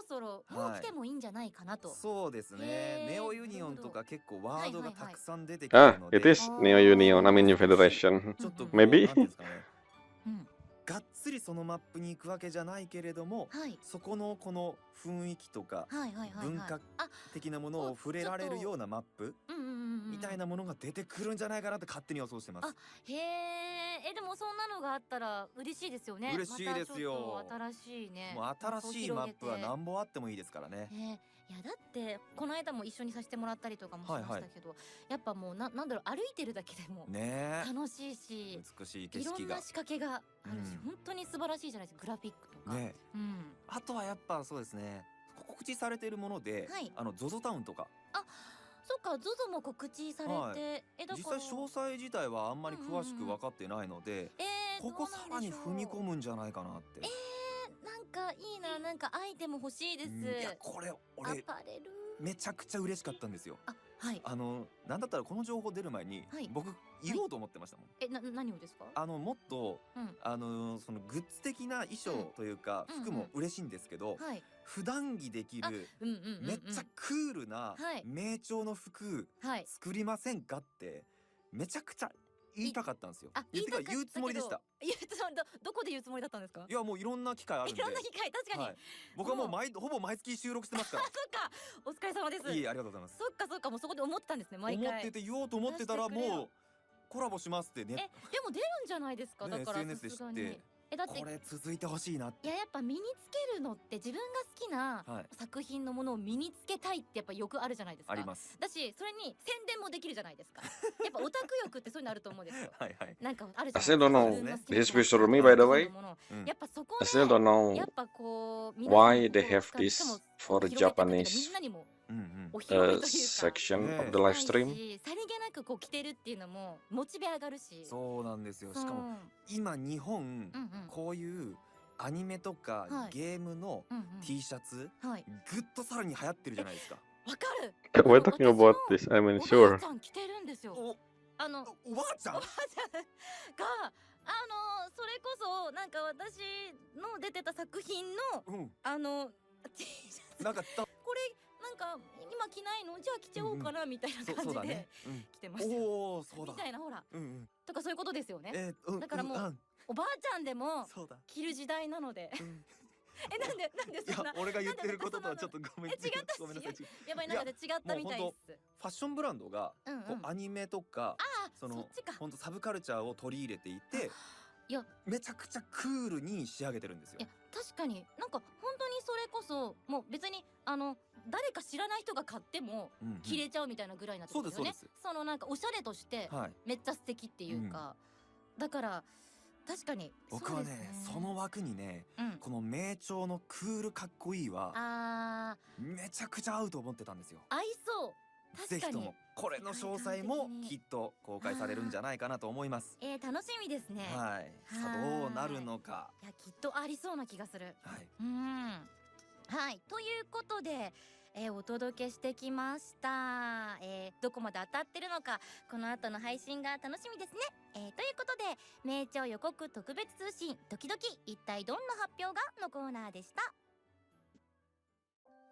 そろもう来てもいいんじゃないかなと。そうですね。ネオユニオンとか結構ワードがたくさん出てきてるので。It is Neo Union. I mean New Federation. ちょっと Maybe. がっつりそのマップに行くわけじゃないけれども、そこのこの雰囲気とか文化的なものを触れられるようなマップみたいなものが出てくるんじゃないかなって勝手に予想してます。でもそんなのがあったら嬉しいですよね。嬉しいですよ。新しいね。もう新しいマップは何本あってもいいですからね。いやだってこの間も一緒にさせてもらったりとかもしましたけど、やっぱもうなんだろう、歩いてるだけでも楽しいし、美しい景色が、いろんな仕掛けがあるし、本当に素晴らしいじゃないですか、グラフィックとか。あとはやっぱそうですね、告知されているもので、ZOZO タウンとか。そっか、ZOZO も告知されて、実際詳細自体はあんまり詳しく分かってないので、ここさらに踏み込むんじゃないかなって。なんかいいな、なんかアイテム欲しいです。いやこれ俺めちゃくちゃ嬉しかったんですよ。なんだったらこの情報出る前に僕言おうと思ってましたもん。何をですか？もっとそのグッズ的な衣装というか服も嬉しいんですけど、普段着できるめっちゃクールな名調の服作りませんかってめちゃくちゃ言いたかったんですよ。言うつもりでした。どこで言うつもりだったんですか？いやもういろんな機会あるんで。いろんな機会、確かに。僕はもうほぼ毎月収録してますから。そっか、お疲れ様です。いい、ありがとうございます。そっか、もうそこで思ってたんですね、毎回。思ってて言おうと思ってたらもうコラボしますってね。でも出るんじゃないですか、だから SNS で知って。だってこれ続いてほしいなって。いや、やっぱ身につけるのって自分が好きな作品のものを身につけたいってやっぱ欲あるじゃないですか。あります。だしそれに宣伝もできるじゃないですか。やっぱオタク欲ってそういうのあると思うんですよ。はいはい。なんかあるじ I ゃない still ですか。 don't know. This is visual me, by the way. やっぱそこ I still don't でや know っぱこう皆さんの why they 心を have 掴んで、しかも this for the 広げてったっていうかみん Japanese なにもうんうん。お披露目というか section of ね the した live い stream. し、さりげなくこう着てるっていうのもモチベ上がるし。そうなんですよ。そうしかも今日本うんうんこういうアニメとかはいゲームのうんうん T シャツはいぐっとさらに流行ってるじゃないですか。わかる。 We're talking 私も about this. I mean, おばあ sure. ちゃん着てるんですよ。おあのおばあちゃんおばあちゃんがそれこそなんか私の出てた作品のうんT シャツなんかこれなんか今着ないのじゃあ着ちゃおうかなみたいなそう感じでそうだね。うん着てました。おおそうだみ。たいなほらうんうん。とかそういうことですよね。うんだからもうおばあちゃんでもそうだ。着る時代なのでうんなんでいやそんな俺が言ってることとはちょっとごめん違ったしごめんなさい。やばいなんかで違ったみたいです。ファッションブランドがうんうんこうアニメとかそのそっちか。本当サブカルチャーを取り入れていていやめちゃくちゃクールに仕上げてるんですよいや。確かになんか本当にそれこそもう別に誰か知らない人が買ってもうんうん着れちゃうみたいなぐらいなってことですよね。そうですそのなんかおしゃれとしてはい。めっちゃ素敵っていうか、だから確かに僕はねそうですその枠にねうんこの名調のクールかっこいいはあめちゃくちゃ合うと思ってたんですよ。合いそう確かにぜひともこれの詳細もきっと公開されるんじゃないかなと思います。楽しみですね。はい。さあどうなるのか。いやきっとありそうな気がする。はい。はいということで、お届けしてきました、どこまで当たってるのかこの後の配信が楽しみですね、ということで名調予告特別通信ドキドキ一体どんな発表がのコーナーでした。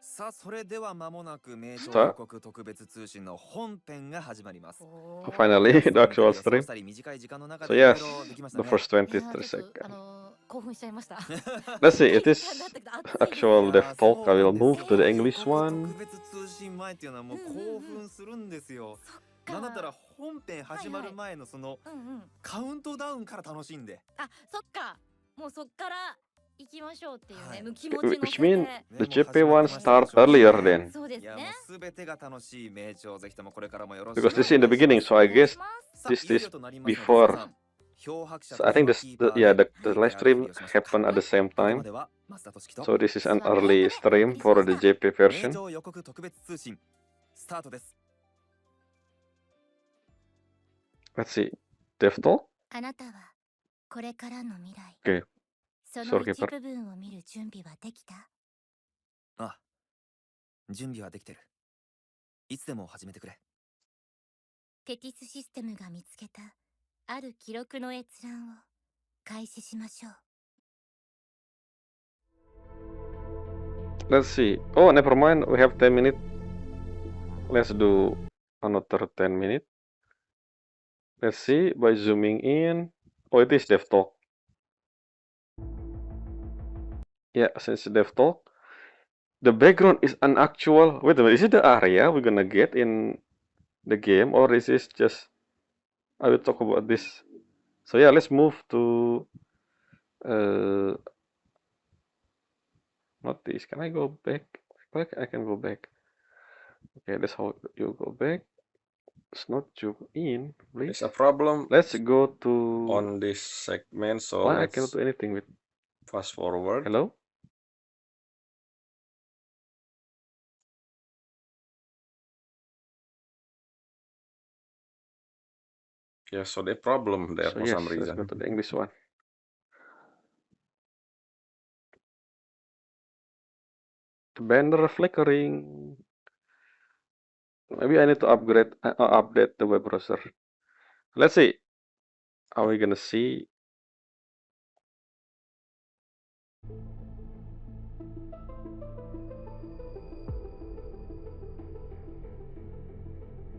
さあそれでは間もなく名調 Start. 予告特別通信の本編が始まります。Finally, the actual 予想 stream. したり短い時間の中 So でいろい yes, ろできました the ね。first 23 ちょっと seconds. 興奮しちゃいました。 Let's see, it is 暑いです actual dev talk. I will move to the English 特 one. 別通信前っていうのはもううんうんうん興奮するんですよ。そっかなんだったら本編始まる前のそのうんうんカウントダウンから楽しんで。あそっかもうそっから行きましょうっていうね、はい気持ち乗せ Which mean て the JP one start earlier then. そうですいやもねうすべてが楽しい名調ぜひともこれからもよろしく Because this is in the beginning, so I guess さあ this いよい is よとなりますので before. 皆さん漂白者 So I think this, yeah, the live stream happened at the same ここま time. では増田俊樹と So this is an early stream for the JP 名 version. 調予告特別通信スタートです。 Let's see. Dev talk? あなたはこれからの未来 Okay. そそうの一部分を見る準備はできた。あ、準備はできてる。いつでも始めてくれ。テティスシステムが見つけたある記録の閲覧を開始しましょう。 Let's see. Oh, never mind. We have 10 minutes. Let's do another 10 minutes. Let's see by zooming in. Oh, it is dev talk. Yeah, since dev talk. The background is an actual. Wait a minute. Is it the area we're gonna get in the game, or is this just? I will talk about this. So yeah, let's move to. Not this. Can I go back? I can go back. Okay, that's how you go back. It's not zoom in, please. There's a problem Let's go to. on this segment, so Why I let's cannot do anything with. fast forward. Hello? Yeah, so the problem there So for yes, some let's reason. go to the English one. The banner flickering. Maybe I need to update the web browser. Let's see. Are we gonna see?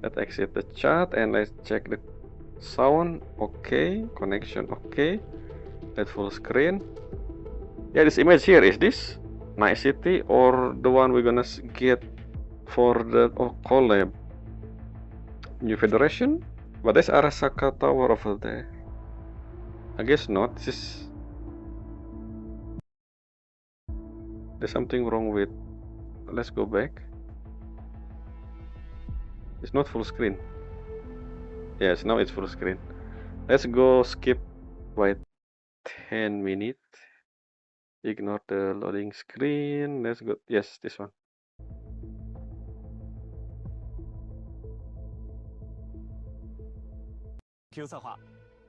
Let's exit the chat and let's check the sound. Okay, connection okay. Let's full screen. Yeah, this image here, is this Night City or the one we're gonna get for the collab? New Federation? But there's Arasaka Tower over there. I guess not. This is There's something wrong with. Let's go back. It's not full screen. Yes, now it's full screen. Let's go skip by 10 minutes. Ignore the loading screen. Let's go. Yes, this one. Q 策划，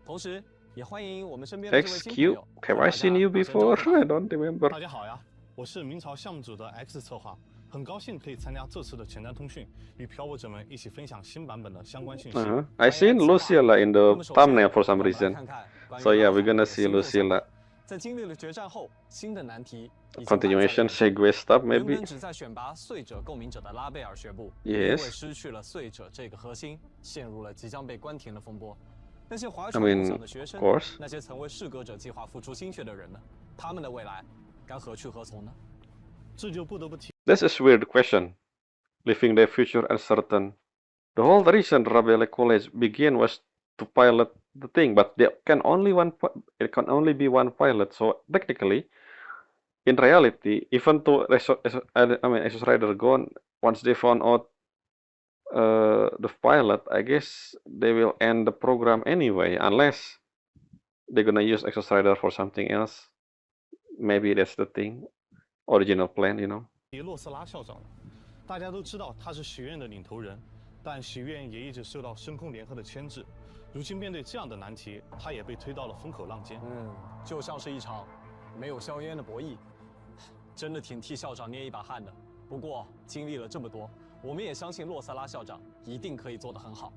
同时也欢迎我们身边的这位新朋友。Have I seen you before? I don't remember. 大家好呀，我是明朝项目组的 X 策划，很高兴可以参加这次的前瞻通讯，与漂泊者们一起分享新版本的相关信息。I seen Lucilla in the thumbnail for some reason. So yeah, we're gonna see Lucilla. 在经历了决战后，新的难题 Continuation segue stuff 原 maybe. 本旨在选拔遂者共鸣者的拉贝尔学部， Yes. 因为失去了遂者这个核心，陷入了即将被关停的风波。那些怀 I 揣梦 mean, 想的学生 of course. 那些曾为适格者计划付出心血的人们，他们的未来该何去何从呢？这就不得不提。This is weird question. Leaving their future uncertain. The whole reason Rabelais College began was to pilot the thing, but it can only be one pilot. So technically, in reality, even though Asus Rider gone, once they found out the pilot, I guess they will end the program anyway, unless they're gonna use Asus Rider for something else. Maybe that's the thing, original plan, you know. 洛斯拉校长，大家都知道他是学院的领头人，但学院也一直受到深空联合的牵制。如今面对这样的难题，他也被推到了风口浪尖。就像是一场没有硝烟的博弈，真的挺替校长捏一把汗的。不过经历了这么多，我们也相信洛萨拉校长一定可以做得很好。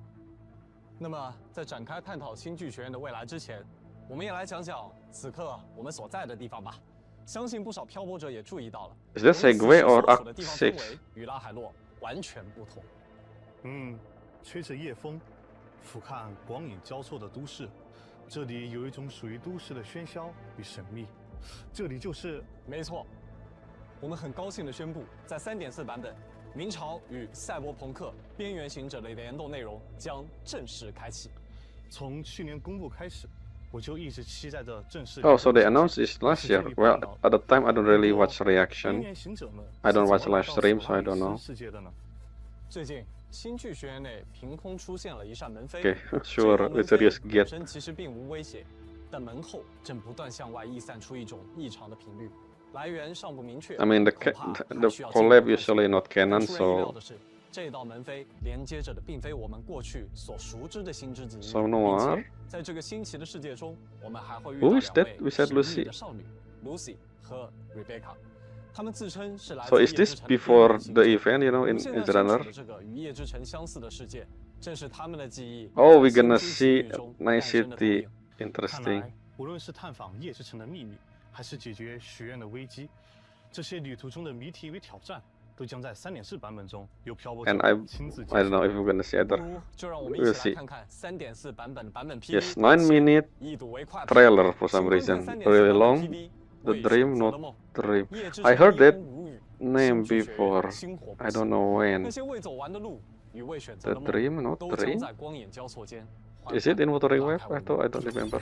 那么在展开探讨新剧学院的未来之前，我们也来讲讲此刻我们所在的地方吧。相信不少漂泊者也注意到了， Is that segue or 我们此时所处的 Act 地方氛 6? 围与拉海洛完全不同。吹着夜风，俯瞰光影交错的都市，这里有一种属于都市的喧嚣与神秘。这里就是没错，我们很高兴地宣布，在3.4版本，明朝与赛博朋克边缘行者的联动内容将正式开启。从去年公布开始，我就一直期待着正式。Oh, so they announced this last year. Well, at the time I don't really watch reaction. I don't watch live stream, so I don't know. 最近，新剧学院内凭空出现了一扇门扉。Okay, sure, let's just get. 本身其实并无威胁，但门后正不断向外溢散出一种异常的频率，来源尚不明确。I mean, the collab usually not canon, so. 这道门扉连接着的并非我们过去所熟知的新之子， So noir. 在这个新奇的世界中，我们还会遇到 Who is that? 两 We 位 said 神秘 Lucy. 的少女 Lucy 和 Rebecca。他们自称是来自 So is 夜 this 之城的 before 边 the 缘行者 event, you know, in 现在 the 身 runner? 处的这个与夜之城相似的世界，正是他们的记忆。 Oh, we're 在 gonna 新之 see 奇遇中 Night 诞生的投 City. 影。 Interesting. 无论是探访夜之城的秘密，还是解决学院的危机，这些旅途中的谜题与挑战，都将在3.4版本中由漂泊者 And I 亲自 don't know if we're gonna see 不 other. 如就让我们一 We'll 起 see. 来看看3.4版本的版本 PV。 Yes, 9-minute 一睹为快吧。 trailer for some 请观 reason. 看3.4 Really 版本 long. PV The 为 Dream, 选择 not 的梦 Dream. 夜之 I 城 heard 一 that 风如雨 name 新剧学院 before. 星火不 I 息 don't know 那 when. 些未走完的路与未选择 The 的梦 Dream, not 都将 Dream? 在光眼交错间 Is it in Wuthering Wave? I thought I don't remember.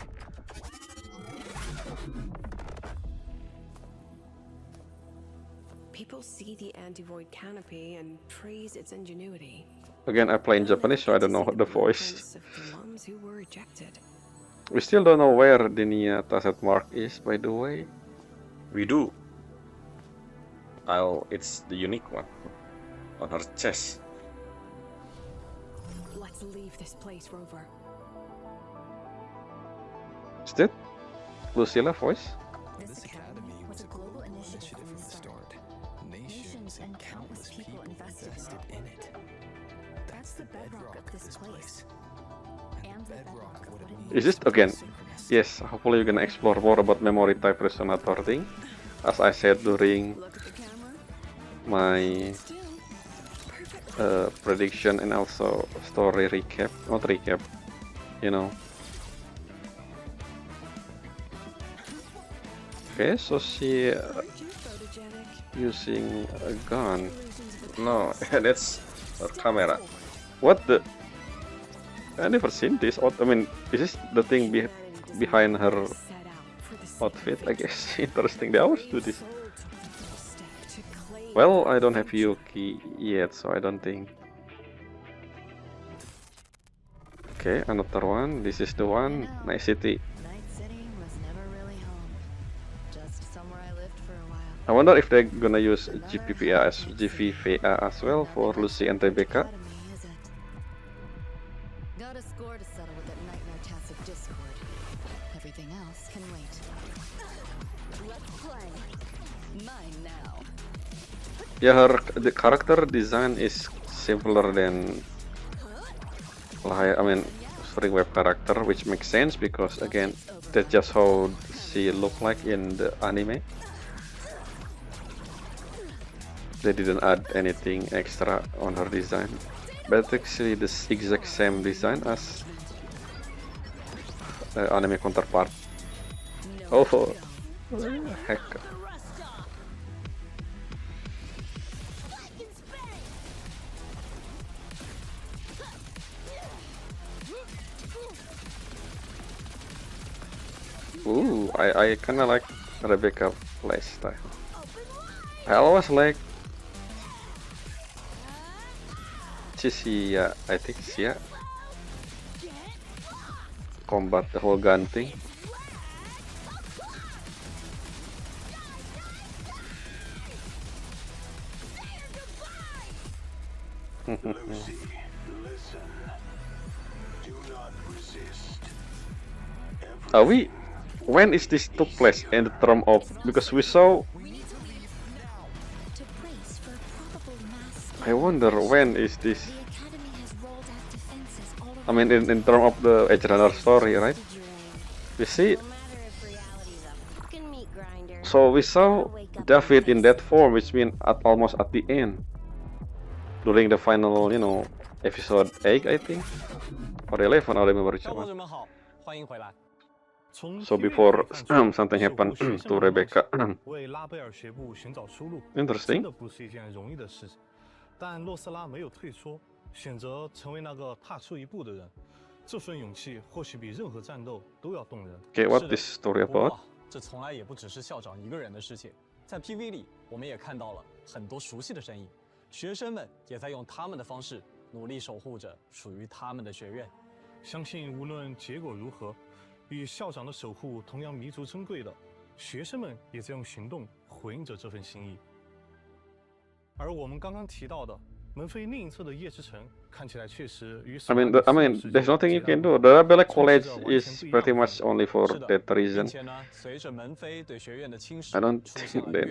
People see the anti-void canopy and praise its ingenuity. Again, I play in Japanese, so I don't know the voice. Of the moms who were rejected. We still don't know where Dinia Tasset Mark is, by the way. We do. It's the unique one on her chest. Let's leave this place, Rover. Is that Lucilla voice? This academy was a global initiative from the start. Nations and countless people invested in it. That's the bedrock of this place. And the bedrock of what it means. Is this again? Yes, hopefully you're gonna explore more about memory type resonator thing. As I said during Look at the camera. my Still, perfect. prediction and also story recap, not recap, you know. Okay, so she Aren't you photogenic? using a gun. Illusions of the No, past. that's her camera. What the? I never seen this. I mean, is this the thing behind her Set out for the outfit? sake I of guess. Interesting. They always do this. Soul took the step. Well, I don't have Yuki yet, so I don't think. Okay, another one. This is the one. Night City. Night City was never really home. Just somewhere I lived for a while. I wonder if they're gonna use GVVA as well for Lucy and Rebecca. Got a score to settle with that nightmare tacit discord. Everything else can wait. Let's play. Mine now. Yeah, the character design is simpler than Wuthering web character, which makes sense because again, that's just how she look like in the anime. They didn't add anything extra on her design, but actually the exact same design as the anime counterpart. Oh, heck. Ooh, I kinda like Rebecca playstyle. I always like Cia, I think Cia combat the whole gun thing. Lucy, listen. Do not resist. Are we? When is this took place in the term of? Because we saw. I wonder when is this? I mean, in terms of the Edge Runner story, right? We see. So we saw David in that form, which means almost at the end, during the final, episode 8, I think, or 11, I don't remember which one. So before something happened to Rebecca. Interesting. 但洛斯拉没有退缩，选择成为那个踏出一步的人。这份勇气或许比任何战斗都要动人。Okay, what this story about? 这从来也不只是校长一个人的事情。在 PV 里，我们也看到了很多熟悉的身影，学生们也在用他们的方式努力守护着属于他们的学院。相信无论结果如何，与校长的守护同样弥足珍贵的，学生们也在用行动回应着这份心意。 而我们刚刚提到的门扉另一侧的夜之城，看起来确实与 I mean, there's nothing you can do. The Rebel College is pretty much only for that reason. I don't think that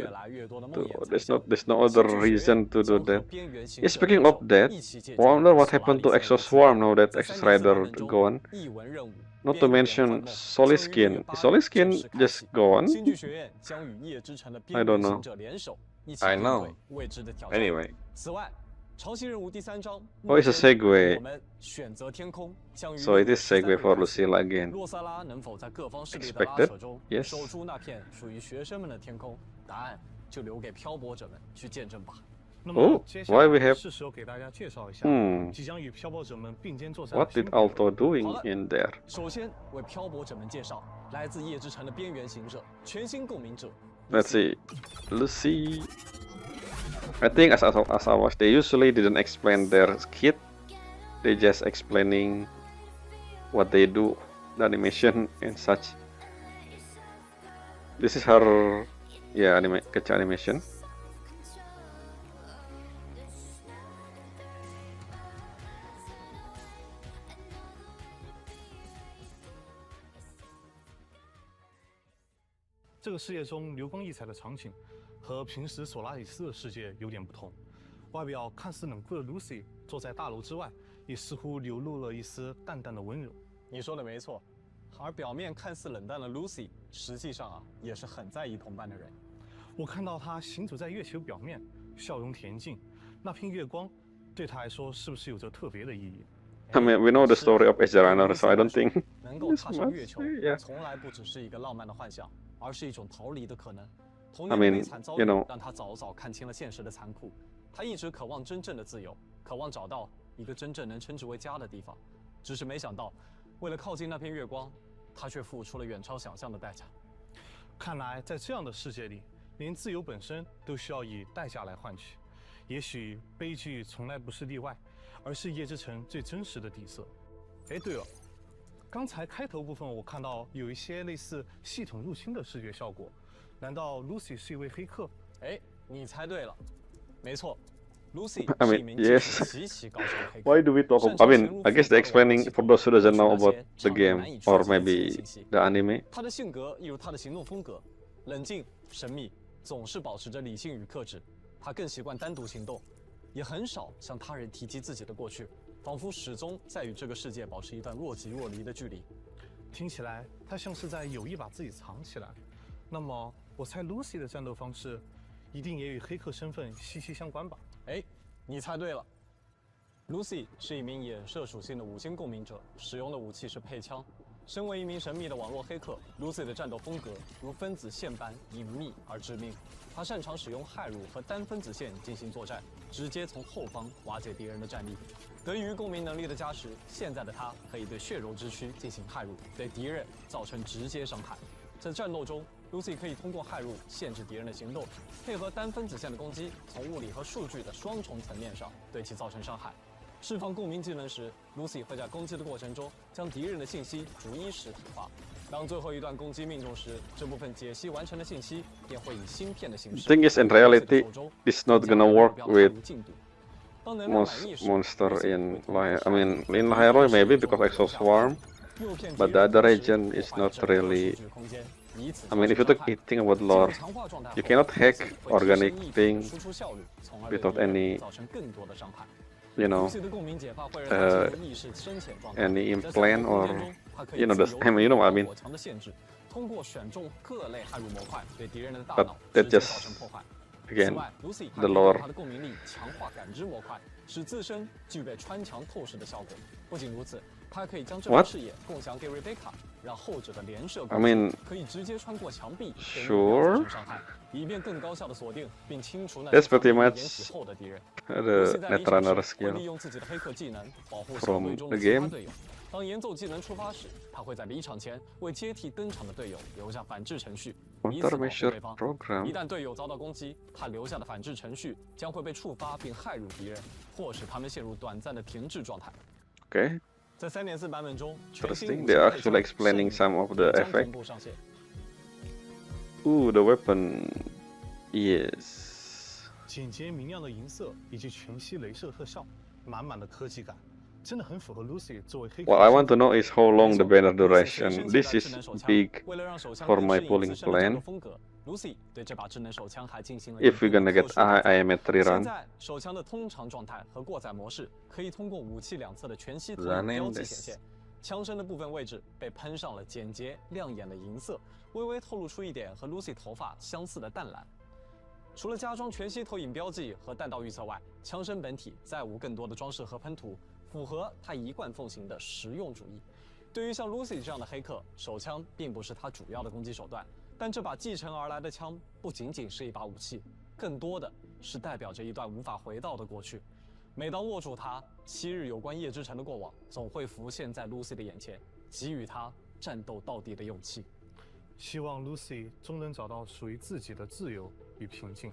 there's no other reason to do that. Yeah, speaking of that, wonder what happened to Exo Swarm now that Exo Rider gone. Not to mention Soliskin. Is Soliskin just gone? I don't know. I know. Anyway. Oh, it's a segue. So it is segue for Lucille again. Expected? Yes. Oh, why we have... What did Alto doing in there? Let's see. Lucy. I think as I was, they usually didn't explain their kit. They just explaining what they do, the animation and such. This is her, yeah, kecil animation.这个世界中流光溢彩的场景，和平时索拉里斯的世界有点不同。外表看似冷酷的 Lucy 坐在大楼之外，也似乎流露了一丝淡淡的温柔。你说的没错，而表面看似冷淡的 Lucy， 实际上也是很在意同伴的人。我看到她行走在月球表面，笑容恬静，那片月光对她来说是不是有着特别的意义？ I mean, we know the story of Edge Runner, so I don't think 能够踏上月球，从来不只是一个浪漫的幻想。 而是一种逃离的可能。童年悲惨遭遇让他早早看清了现实的残酷。他一直渴望真正的自由，渴望找到一个真正能称之为家的地方。只是没想到，为了靠近那片月光，他却付出了远超想象的代价。看来，在这样的世界里，连自由本身都需要以代价来换取。也许悲剧从来不是例外，而是夜之城最真实的底色。哎，对了，刚才开头部分我看到有一些类似系统入侵的视觉效果，难道 Lucy 是一位黑客？哎，你猜对了，没错。Lucy I 是一 mean, 名 yes. 极其高超的黑客。 Why do we talk? I mean, I guess they're explaining for those who doesn't know about the game or maybe the anime. 他的性格一如他的行动风格，冷静、神秘，总是保持着理性与克制。他更习惯单独行动，也很少向他人提及自己的过去，仿佛始终在与这个世界保持一段若即若离的距离。听起来他像是在有意把自己藏起来。那么，我猜 Lucy 的战斗方式一定也与黑客身份息息相关吧？哎，你猜对了。Lucy 是一名衍射属性的5星共鸣者，使用的武器是配枪。身为一名神秘的网络黑客 ，Lucy 的战斗风格如分子线般隐秘而致命。他擅长使用骇入和单分子线进行作战，直接从后方瓦解敌人的战力。得益于共鸣能力的加持，现在的他可以对血肉之躯进行骇入，对敌人造成直接伤害。在战斗中，Lucy 可以通过骇入限制敌人的行动，配合单分子线的攻击，从物理和数据的双重层面上对其造成伤害。释放共鸣技能时 ，Lucy 会在攻击的过程中将敌人的信息逐一实体化。当最后一段攻击命中时，这部分解析完成的信息便会以芯片的形式。 Thing is, in reality, it's not gonna work with most monster in I mean, in Hyrule maybe because Exo Swarm, but the other region is not really. I mean, if you think about lore, you cannot hack organic thing without any, you know, any implant or, you know, I mean, you know what I mean. But that just, again, the lore. 使自身具备穿墙透视的效果。不仅如此，它可以将这 What? 种视野共享给 Rebecca， 让后者的连射 I mean, 可以直接穿过墙壁，对 sure. 目标造成伤害，以便更高效的锁定并清除那 That's 些 pretty 防御 much 掩体后的敌人。 the 在临场 Netrunner 时会利 skill 用自己的黑客技能保护小 from 队中 the 的其他 game. 队友。当演奏技能触发时，他会在离场前为接替登场的队友留下反制程序，以此保护 Countermeasure 对方。 program. 一旦队友遭到攻击，他留下的反制程序将会被触发并骇入敌人，或使他们陷入短暂的停滞状态。 Okay. 在3.4版本中，全 Interesting. 新 They're actually explaining some of the 将同 effect. 步上线。 Ooh, the weapon. Yes. 简洁明亮的银色以及全息镭射特效，满满的科技感，真的很符合 Lucy 作为黑客。 What I want to know is how long the banner duration. This is big for my pulling plan. Lucy 对这把智能手枪还进行了 If we're gonna get IM3 现 run. 在手枪的通常状态和过载模式可以通过武器两侧的全息投影标记显现。枪身的部分位置被喷上了简洁亮眼的银色，微微透露出一点和 Lucy 头发相似的淡蓝。除了加装全息投影标记和弹道预测外，枪身本体再无更多的装饰和喷涂，符合他一贯奉行的实用主义。对于像 Lucy 这样的黑客，手枪并不是他主要的攻击手段。 但这把继承而来的枪不仅仅是一把武器，更多的是代表着一段无法回到的过去。每当握住它，7日有关夜之城的过往总会浮现在 Lucy 的眼前，给予她战斗到底的勇气。希望 Lucy 终能找到属于自己的自由与平静。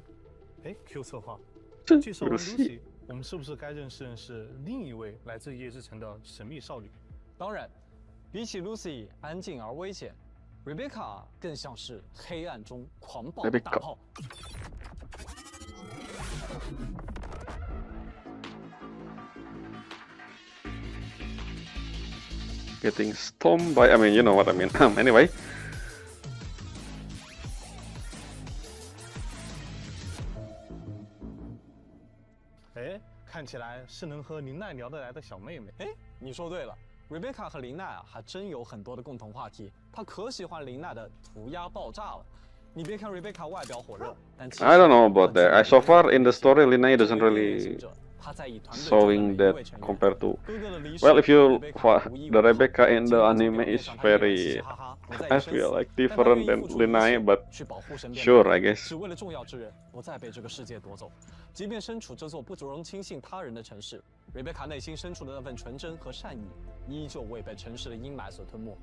哎 ，Q 策划，介绍完 Lucy， 我们是不是该认识另一位来自夜之城的神秘少女？当然，比起 Lucy 安静而危险。 Rebecca 更像是黑暗中狂暴的大炮。Getting stomped by. I mean, you know what I mean. Anyway. 哎，看起来是能和林奈聊得来的小妹妹。哎，你说对了。 Rebecca 和林奈啊，还真有很多的共同话题。她可喜欢林奈的涂鸦爆炸了。你别看 Rebecca 外表火热，但其实 I don't know about that. I so far in the story, Lina doesn't really showing that compared to. Well, if you the Rebecca in the anime is very, I feel like different than Lina, but sure, I guess. 只为了重要之人，不再被这个世界夺走。即便身处这座不容轻信他人的城市。 瑞贝卡内心深处的那份纯真和善意，依旧未被城市的阴霾所吞没。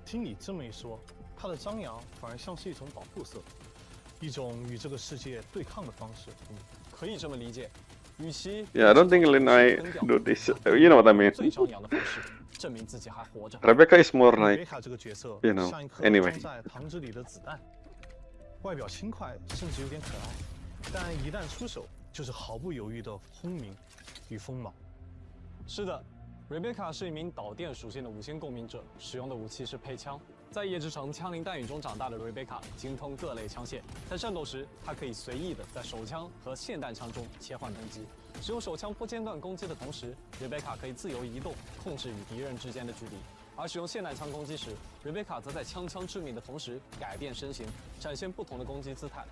听你这么一说，它的张扬反而像是一种保护色。一种与这个世界对抗的方式。可以这么理解。与其 Yeah, I don't think Lin I do this. You know what I mean? 最张扬的方式，证明自己还活着。Rebecca is more 瑞 like, 贝卡这个角色 you know, 像一颗 anyway. 装在糖纸里的子弹，外表轻快，甚至有点可爱，但一旦出手，就是毫不犹豫的轰鸣与锋芒。是的，瑞贝卡是一名导电属性的5星共鸣者，使用的武器是配枪。在夜之城枪林弹雨中长大的瑞贝卡精通各类枪械，在战斗时，她可以随意的在手枪和霰弹枪中切换攻击。使用手枪不间断攻击的同时，瑞贝卡可以自由移动，控制与敌人之间的距离。而使用霰弹枪攻击时，瑞贝卡则在枪致命的同时改变身形，展现不同的攻击姿态。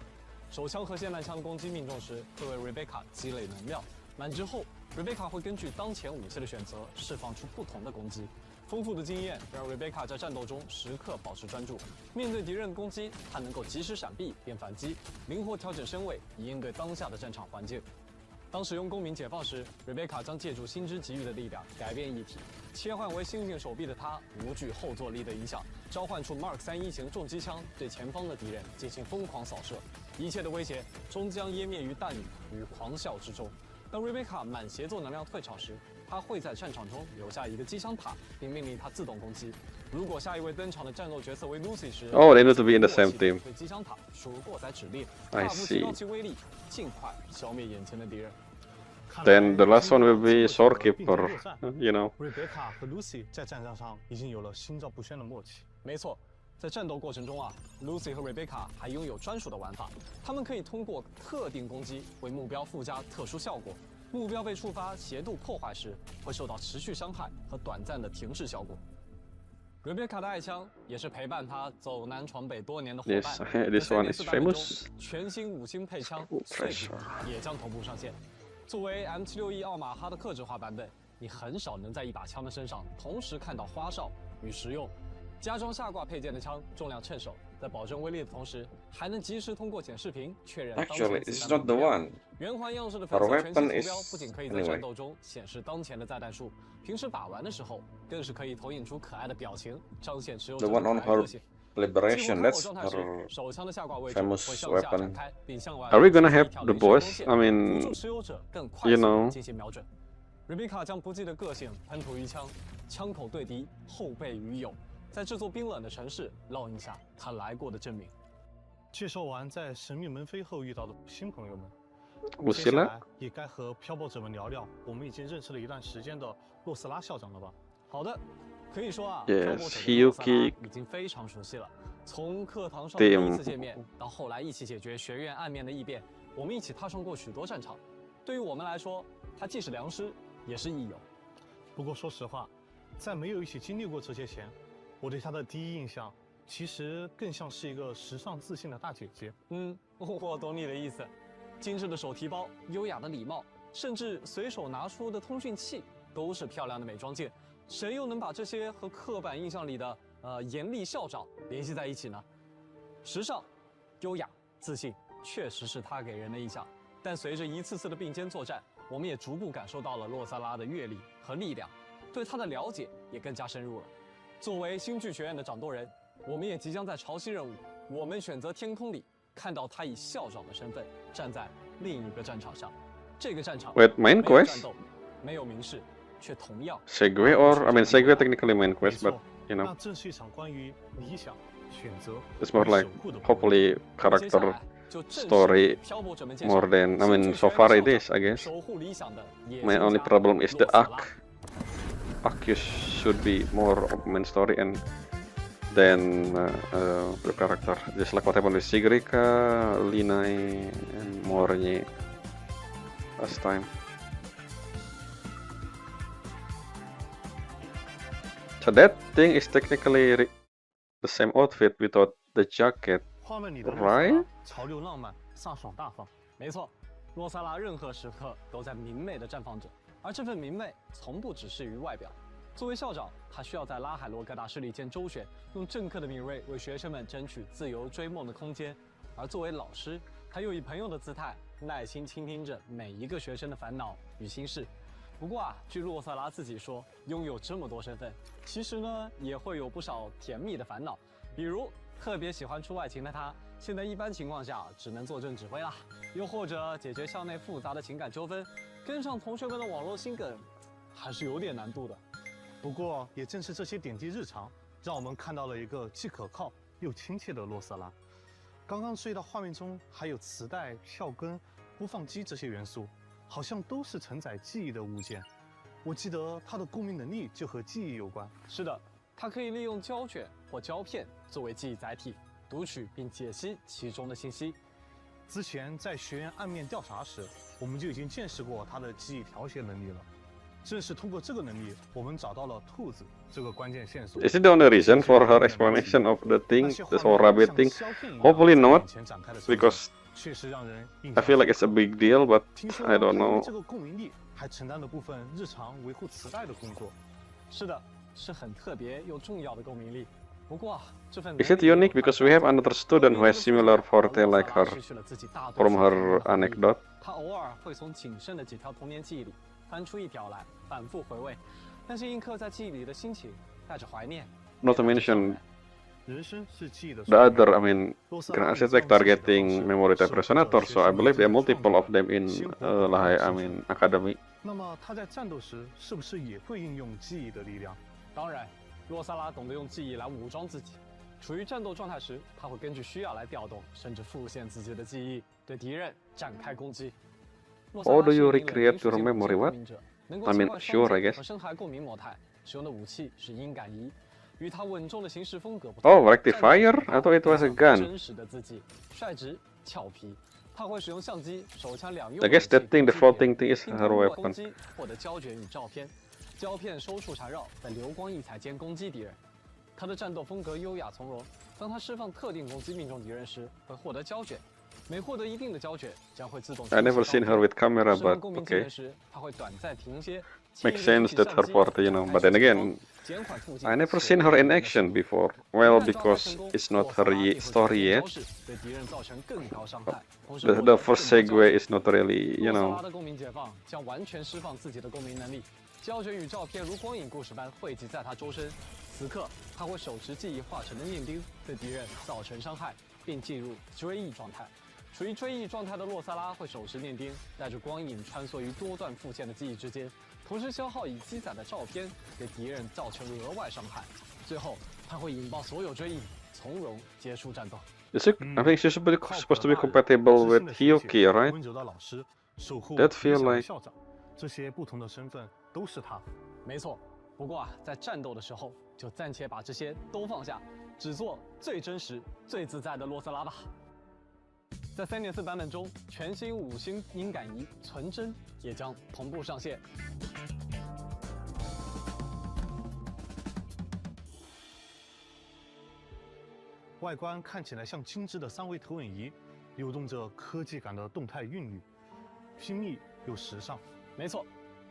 手枪和霰弹枪攻击命中时，会为瑞贝卡积累能量，满之后，瑞贝卡会根据当前武器的选择释放出不同的攻击。丰富的经验让瑞贝卡在战斗中时刻保持专注，面对敌人的攻击，她能够及时闪避并反击，灵活调整身位以应对当下的战场环境。当使用公民解放时，瑞贝卡将借助星之给予的力量改变一体，切换为星星手臂的她无惧后坐力的影响，召唤出 Mark 3型重机枪对前方的敌人进行疯狂扫射，一切的威胁终将湮灭于弹雨与狂笑之中。当瑞贝卡满协作能量退潮时，他会在战场中留下一个机枪塔，并命令它自动攻击。如果下一位登场的战斗角色为 Lucy 时， Oh, they need to be in the same team. 对机枪塔输入过载指令， I 大幅提高 see. 其威力，尽快消灭眼前的敌人。Then the last one will be Shorekeeper, you know. 瑞贝卡和 Lucy 在战场上已经有了心照不宣的默契。没错，在战斗过程中啊 ，Lucy 和 Rebecca 还拥有专属的玩法，他们可以通过特定攻击为目标附加特殊效果。目标被触发斜度破坏时，会受到持续伤害和短暂的停滞效果。Rebecca 的爱枪也是陪伴她走南闯北多年的伙伴。 Yes, this one is famous. 全新5星配枪碎品也将同步上线。作为 M76E 奥马哈的客制化版本，你很少能在一把枪的身上同时看到花哨与实用。加装下挂配件的枪重量称手，在保证威力的同时，还能及时通过显示屏确认当前 Actually, 子 it's 弹 not 的 the 能量。 one. 圆环样式的粉 Our 色全新 weapon 图标 is 不仅可以在 anyway. 战斗中显示当前的炸弹数，平时把玩的时候更是可以投影出可爱的表情，彰显持有者 The 的 one 可 on 爱 her 个性。 liberation, 激活 that's 状态时， her 手枪的下挂位置会 famous 向下展 weapon. 开，并向外 Are we gonna 伸出 have 一条 the 菱形 boss? 光 I 线， mean, 辅助持有者更快 you 速地 know. 进行瞄准。瑞贝卡将不羁的个性喷涂于枪，枪口对敌，后背与友，在这座冰冷的城市烙印下他来过的证明。介绍完在神秘门扉后遇到的新朋友们， Who's 接下 Sila? 来也该和漂泊者们聊聊我们已经认识了一段时间的洛斯拉校长了吧？好的，可以说啊， Yes, 漂泊者跟洛萨拉 Hiyuki 已经非常熟悉了。从课堂上的第一次见面，到后来一起解决学院暗面的异变，我们一起踏上过许多战场。对于我们来说，他既是良师，也是益友。不过说实话，在没有一起经历过这些前，我对她的第一印象其实更像是一个时尚自信的大姐姐。我懂你的意思。精致的手提包、优雅的礼帽，甚至随手拿出的通讯器，都是漂亮的美妆件。谁又能把这些和刻板印象里的严厉校长联系在一起呢？时尚、优雅、自信，确实是他给人的印象。但随着一次次的并肩作战，我们也逐步感受到了洛萨拉的阅历和力量，对他的了解也更加深入了。作为新剧学院的掌舵人，我们也即将在潮汐任务“我们选择天空”里看到他以校长的身份站在另一个战场上。这个战场 Wait, main 没有 quest? 战斗，没有明示，却同样 Segue or I mean Segue technically main 没 quest, but 错， you know, 那正是一场关于理想、选择 it's more 与 like 守护的博弈。 hopefully 接下 character 来就正式 story 漂泊者们介绍 more than I 新 mean 剧 so 学院 far 的 it 校 is 长 I guess. 守护理想的野 My 心 only 家 problem is the 洛萨拉 arc. Arc should be more of main story and then the character. Just like what happened with Sigrika, Linai, and Mornye last time. So that thing is technically the same outfit without the jacket, 画面里的洛萨 right? 拉潮流浪漫、飒爽大方。没错，洛萨拉任何时刻都在明媚地绽放着，而这份明媚从不只是于外表。作为校长，他需要在拉海洛各大势力间周旋，用政客的敏锐为学生们争取自由追梦的空间；而作为老师，他又以朋友的姿态，耐心倾听着每一个学生的烦恼与心事。不过啊，据洛萨拉自己说，拥有这么多身份，其实呢也会有不少甜蜜的烦恼，比如特别喜欢出外勤的他，现在一般情况下只能坐镇指挥啦，又或者解决校内复杂的情感纠纷，跟上同学们的网络心梗，还是有点难度的。不过，也正是这些点滴日常，让我们看到了一个既可靠又亲切的洛瑟拉。刚刚注意到画面中还有磁带、票根、播放机这些元素，好像都是承载记忆的物件。我记得它的共鸣能力就和记忆有关。是的，它可以利用胶卷或胶片作为记忆载体，读取并解析其中的信息。之前在学员暗面调查时，我们就已经见识过它的记忆调谐能力了。正是通过这个能力，我们找到了兔子这个关键线索。Is it the only reason for her explanation of the thing, this whole rabbit thing? Hopefully not, because I feel like it's a big deal, but I don't know. 这个共鸣力还承担了部分日常维护磁带的工作。是的，是很特别又重要的共鸣力。不过啊，这份 Is it unique because we have another student who has similar forte like her from her anecdote? 他偶尔会从仅剩的几条童年记忆里翻出一条来，反复回味，那是印刻在记忆里的心情，带着怀念。Not to mention the other, I mean, Grand Architect targeting memory type resonator, so I believe there are multiple of them in Lahai, I mean, Academy. 那么他在战斗时是不是也会应用记忆的力量？当然，洛萨拉懂得用记忆来武装自己。处于战斗状态时，他会根据需要来调动，甚至复现自己的记忆，对敌人展开攻击。How do you recreate your memory? What? I mean, sure, I guess. 和深海共鸣模态使用的武器是音感仪，与他稳重的行事风格不同。Oh, rectifier? I thought it was a gun. 真实的自己，率直俏皮。他会使用相机、手枪两用。I guess that thing, the floating thing, is her weapon. 攻击获得胶卷与照片，胶片收束缠绕，在流光溢彩间攻击敌人。他的战斗风格优雅从容。当他释放特定攻击命中敌人时，会获得胶卷。每获得一定的胶卷，将会自动。I never seen her with camera, but okay. Makes sense that her forte, you know. But then again, I never seen her in action before. Well, because it's not her story yet. The first segue is not really, you know. 将完全释放自己的共鸣能力，胶卷与照片如光影故事般汇集在他周身。此刻，他会手持记忆化成的念钉，对敌人造成伤害，并进入追忆状态。处于追忆状态的洛萨拉会手持念钉，带着光影穿梭于多段复现的记忆之间，同时消耗已积载的照片，给敌人造成额外伤害。最后，他会引爆所有追忆，从容结束战斗。I think she's supposed to be compatible with Hiyuki, right? That feel like. 这些不同的身份都是他。没错，不过啊，在战斗的时候，就暂且把这些都放下，只做最真实、最自在的洛萨拉吧。在3.4版本中，全新5星音感仪存真也将同步上线。外观看起来像精致的3维投影仪，流动着科技感的动态韵律，拼密又时尚。没错，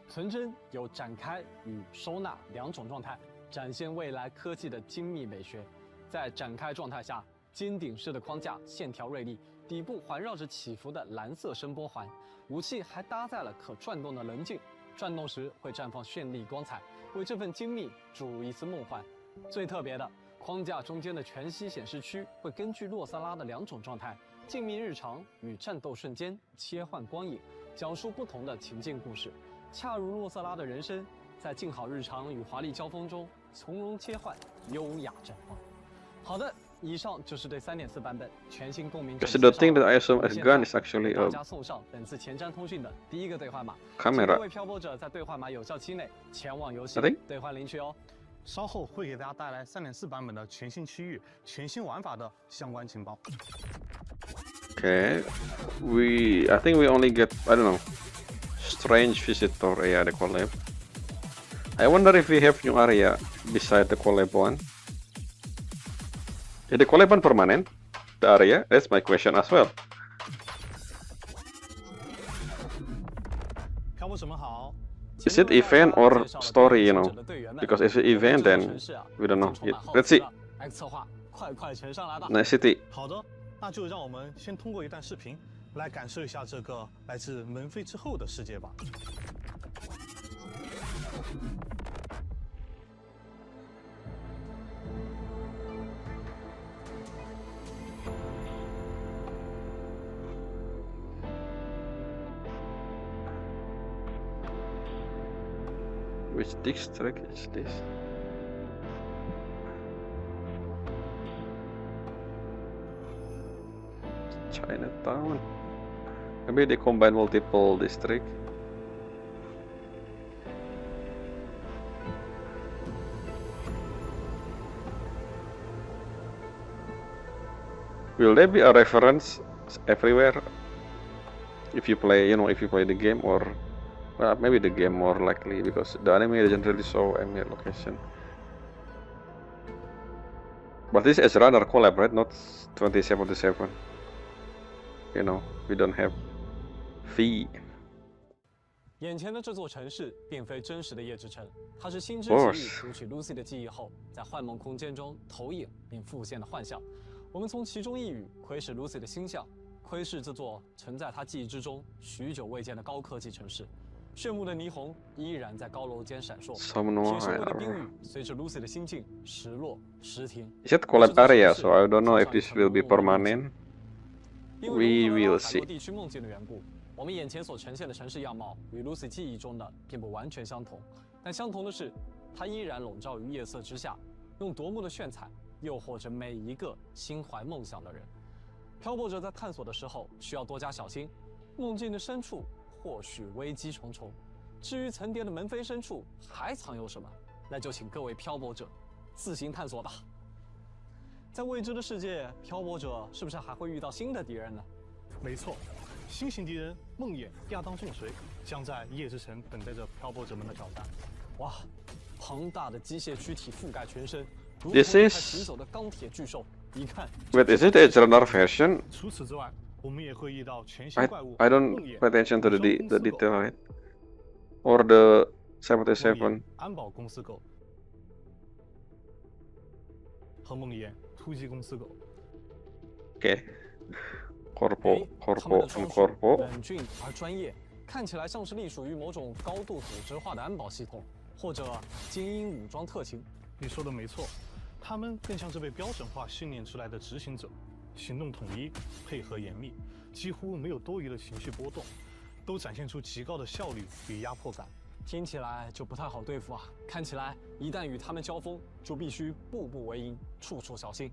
存真有展开与收纳2种状态，展现未来科技的精密美学。在展开状态下，尖顶式的框架线条锐利。底部环绕着起伏的蓝色声波环，武器还搭载了可转动的棱镜，转动时会绽放绚丽光彩，为这份精密注入一丝梦幻。最特别的，框架中间的全息显示区会根据洛萨拉的2种状态——静谧日常与战斗瞬间切换光影，讲述不同的情境故事，恰如洛萨拉的人生，在静好日常与华丽交锋中从容切换，优雅绽放。好的。以上就是对3.4版本全新共鸣。Because the thing that I assume as gun is actually a 大家送上本次前瞻通讯的第1个兑换码。camera。各位漂泊者在兑换码有效期内前往游戏兑换领取哦。稍后会给大家带来3.4版本的全新区域、全新玩法的相关情报。Okay, I think we only get, I don't know, strange visitor area the collab. I wonder if we have new area beside the collab one. Is the collab one permanent? The area? That's my question as well. 漂泊者们好。Is it event or story, you know? Because if it's event, then we don't know yet. Let's see. 策划，快乘上来吧。Nice city. 好的，那就让我们先通过一段视频来感受一下这个来自门扉之后的世界吧。Which district is this? Chinatown. Maybe they combine multiple districts. Will there be a reference everywhere if you play, if you play the game, or well, maybe the game more likely because the anime doesn't really show any location. But this is Runner collab, right? Not 2077. We don't have fee. 眼前的这座城市并非真实的夜之城，它是星之奇遇读取 Lucy 的记忆后，在幻梦空间中投影并复现的幻象。我们从其中一语窥视 Lucy 的星象，窥视这座沉在她记忆之中许久未见的高科技城市。炫目的霓虹依然在高楼间闪烁，铁锈味的冰雨随着 Lucy 的心境时落时停。Is it collab area? So I don't know if this will be permanent. We will see. 地区梦境的缘故，我们眼前所呈现的城市样貌与 Lucy 记忆中的并不完全相同，但相同的是，它依然笼罩于夜色之下，用夺目的炫彩诱惑着每一个心怀梦想的人。漂泊者在探索的时候需要多加小心，梦境的深处或许危机重重。至于层叠的门扉深处还藏有什么，那就请各位漂泊者自行探索吧。在未知的世界，漂泊者是不是还会遇到新的敌人呢？没错，新型敌人梦魇亚当重锤将在夜之城等待着漂泊者们的挑战。哇，庞大的机械躯体覆盖全身，如同一台行走的钢铁巨兽，一看。Wait, is it Edge Runner version? 除此之外，我们也会遇到全新怪物。I don't pay attention to the detail, right? Or the 77. 安保公司狗和梦魇突击公司狗。Okay. Corpo, Corpo. 冷峻而专业，看起来像是隶属于某种高度组织化的安保系统，或者精英武装特勤。你说的没错，他们更像是被标准化训练出来的执行者，行动统一，配合严密，几乎没有多余的情绪波动，都展现出极高的效率与压迫感。听起来就不太好对付啊！看起来一旦与他们交锋，就必须步步为营，处处小心。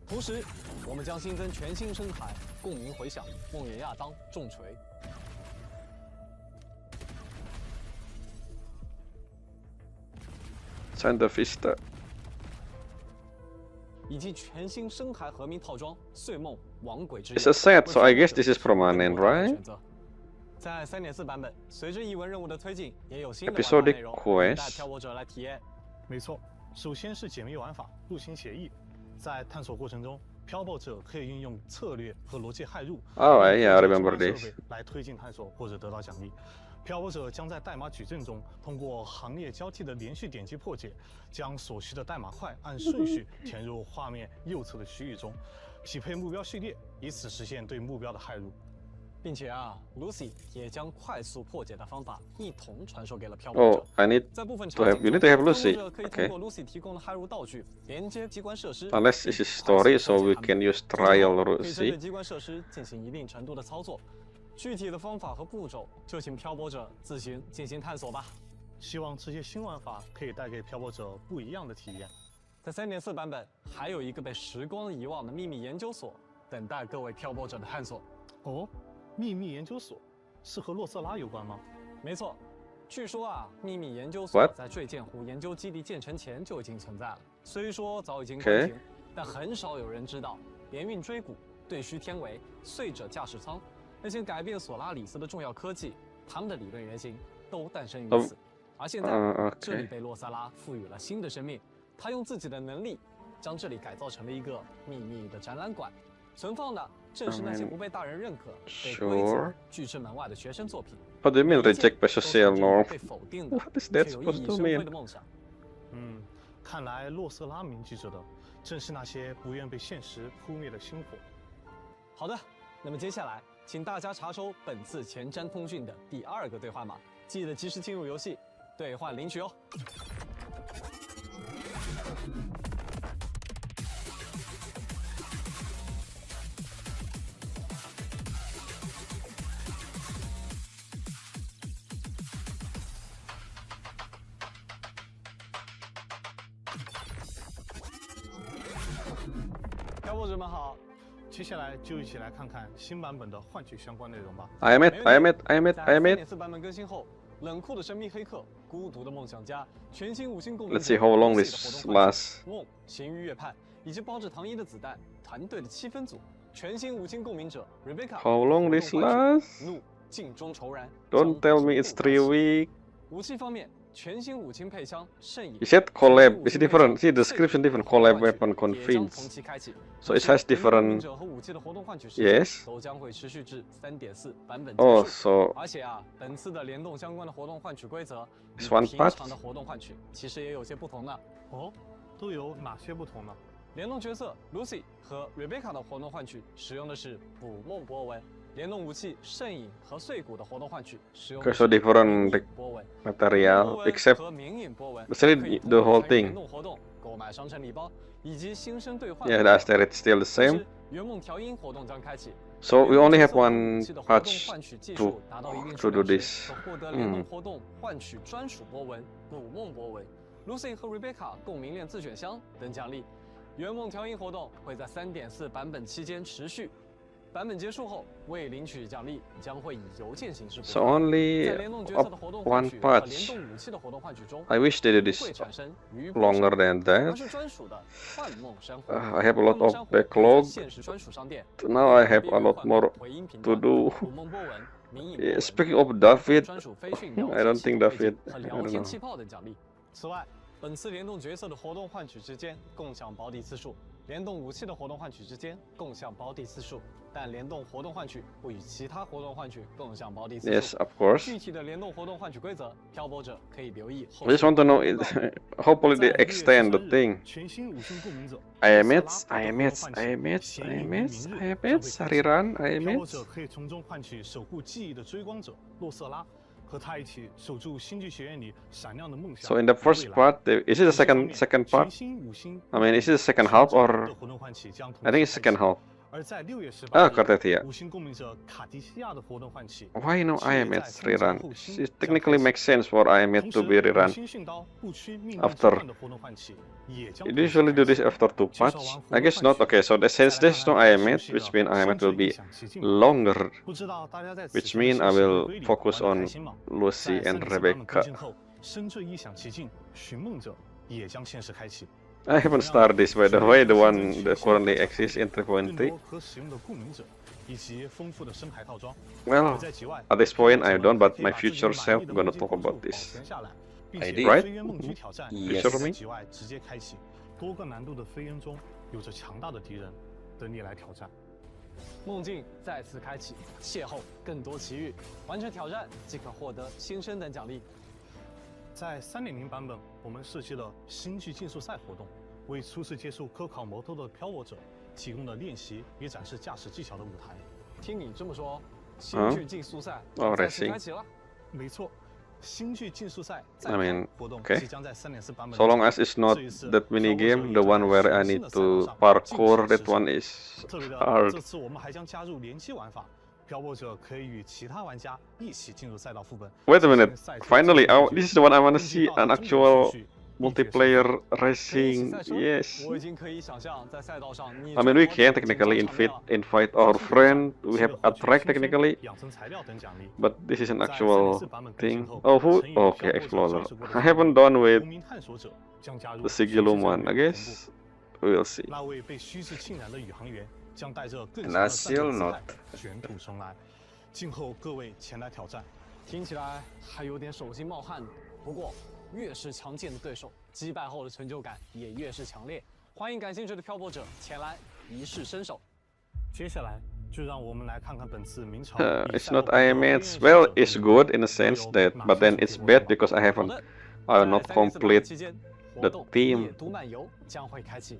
同时，我们将新增全新声台，共鸣回响，梦魇亚当重锤。Santa Vista。以及全新声台和鸣套装碎梦亡鬼之夜。It's a set, so I guess this is permanent, right? 在3.4版本，随着译文任务的推进，也有新的玩法内容等待漂泊者来体验。没错，首先是解密玩法入侵协议，在探索过程中，漂泊者可以运用策略和逻辑骇入yeah, I remember this. 来推进探索或者得到奖励。漂泊者将在代码矩阵中通过行列交替的连续点击破解，将所需的代码块按顺序填入画面右侧的区域中，匹配目标序列，以此实现对目标的骇入。并且Lucy 也将快速破解的方法一同传授给了漂泊者。I need 在部分 to have. You need to have Lucy. 可以通过 Lucy 提供的骇入道具连接机关设施。Unless this is story, so we can use trial 可以针对 Lucy. 机关设施进行一定程度的操作。具体的方法和步骤，就请漂泊者自行进行探索吧。希望这些新玩法可以带给漂泊者不一样的体验。在3.4版本，还有一个被时光遗忘的秘密研究所，等待各位漂泊者的探索。哦，秘密研究所是和洛瑟拉有关吗？没错，据说秘密研究所在坠剑湖研究基地建成前就已经存在了。虽说早已经关停，但很少有人知道，联运椎骨、对虚天维、碎者驾驶舱。那些改变索拉里斯的重要科技，他们的理论原型都诞生于此。而现在，这里被洛萨拉赋予了新的生命。他用自己的能力，将这里改造成了一个秘密的展览馆，存放的正是那些不被大人认可、被规则拒之门外的学生作品。What do you mean reject by social norm? 被否定的， What is that 却有熠 supposed 熠 to 生辉 mean? 的梦想。看来洛瑟拉铭记着的，正是那些不愿被现实扑灭的星火。好的，那么接下来。请大家查收本次前瞻通讯的第2个兑换码，记得及时进入游戏，兑换领取哦。漂泊者们好，接下来就一起来看看新版本的换取相关内容吧。I am it. 在3.4版本更新后，冷酷的神秘黑客、孤独的梦想家、全新5星共鸣者、 Let's see how long this lasts. 梦、咸鱼月盼以及包着糖衣的子弹团队的7分组，全新5星共鸣者 Rebecca。 How long this lasts? 怒镜中仇然。 Don't tell me it's 3 weeks. 武器方面，全新5星配枪圣影。You said collab. Is it different? See, the description different. Collab weapon convince. So it has different. Yes. 都将会持续至3.4版本。Oh, so. 而且啊，本次的联动相关的活动换取规则，与 It's one 平 part. 常的活动换取其实也有些不同呢。哦，都有哪些不同呢？联动角色 Lucy 和 Rebecca 的活动换取使用的是捕梦波纹。 联动武器圣影和碎骨的活动换取使用 So different material except basically the whole thing. 活动购买商城礼包以及新生兑换。 Yeah, that's that. It's still the same. 圆梦调音活动将开启。 So we only have one patch to do this. 获得联动活动换取专属波纹捕梦波纹 ，Lucy 和 Rebecca 共鸣链自选箱等奖励。圆梦调音活动会在3.4版本期间持续。 版本结束后，未领取奖励将会以邮件形式。 So only one patch. I wish they did this longer than that. I have a lot of backlog. Now I have a lot more to do. Yeah, speaking of David, I don't think David. I don't know. 此外，本次联动角色的活动换取之间共享保底次数，联动武器的活动换取之间共享保底次数。 但联动活动换取不与其他活动换取共享保底次数。 Yes, of course. 具体的联动活动换取规则，漂泊者可以留意。 I just want to know it. Hopefully they extend the thing. I am it. Sariran. I am it. 可以从中换取守护记忆的追光者洛瑟拉，和他一起守住星际学院里闪亮的梦想。 So in the first part, is it the second part? I mean, is it the second half or? I think it's second half. 而在6月Ah, 18 Cortetia. 5星共鸣者卡迪西亚的活动唤起。 Why no I am it rerun? It technically makes sense for I am it to be rerun. After. You usually do this after 2 parts? I guess not. Okay, so since there's no I am it, which means I am it will be longer. Which means I will focus on Lucy and Rebecca. 深醉一想其境，寻梦者也将现实开启。 I haven't started this, by the way, the one that currently exists in 3.3. Well, at this point I don't, but my future self gonna talk about this. I did. Right? Yes. You sure me? 多个难度的飞檐中，有着强大的敌人等你来挑战。梦境再次开启，邂逅更多奇遇，完成挑战即可获得新生等奖励。 在3.0版本，我们设计了星际竞速赛活动，为初次接触科考摩托的漂泊者提供了练习与展示驾驶技巧的舞台。听你这么说，星际竞速赛再次开启了？没错，星际竞速赛 I mean, 活动 okay. 即将在3.4版本。 So long as it's not that mini game, the one where I need to parkour, that one is hard. 这次我们还将加入联机玩法。 漂泊者可以与其他玩家一起进入赛道副本。 Wait a minute! Finally, this is the one I want to see an actual multiplayer racing. Yes. I mean, we can technically invite our friend. We have a track technically, but this is an actual thing. Oh, who? Okay, Explorer. I haven't done with the Sigilum one. I guess we'll see. And I still not. 卷土重来，静候各位前来挑战。听起来还有点手心冒汗，不过越是强健的对手，击败后的成就感也越是强烈。欢迎感兴趣的漂泊者前来一试身手。接下来就让我们来看看本次明朝。It's not I am it. Well, it's good in a sense that, but then it's bad because I not complete the theme. 独漫游将会开启。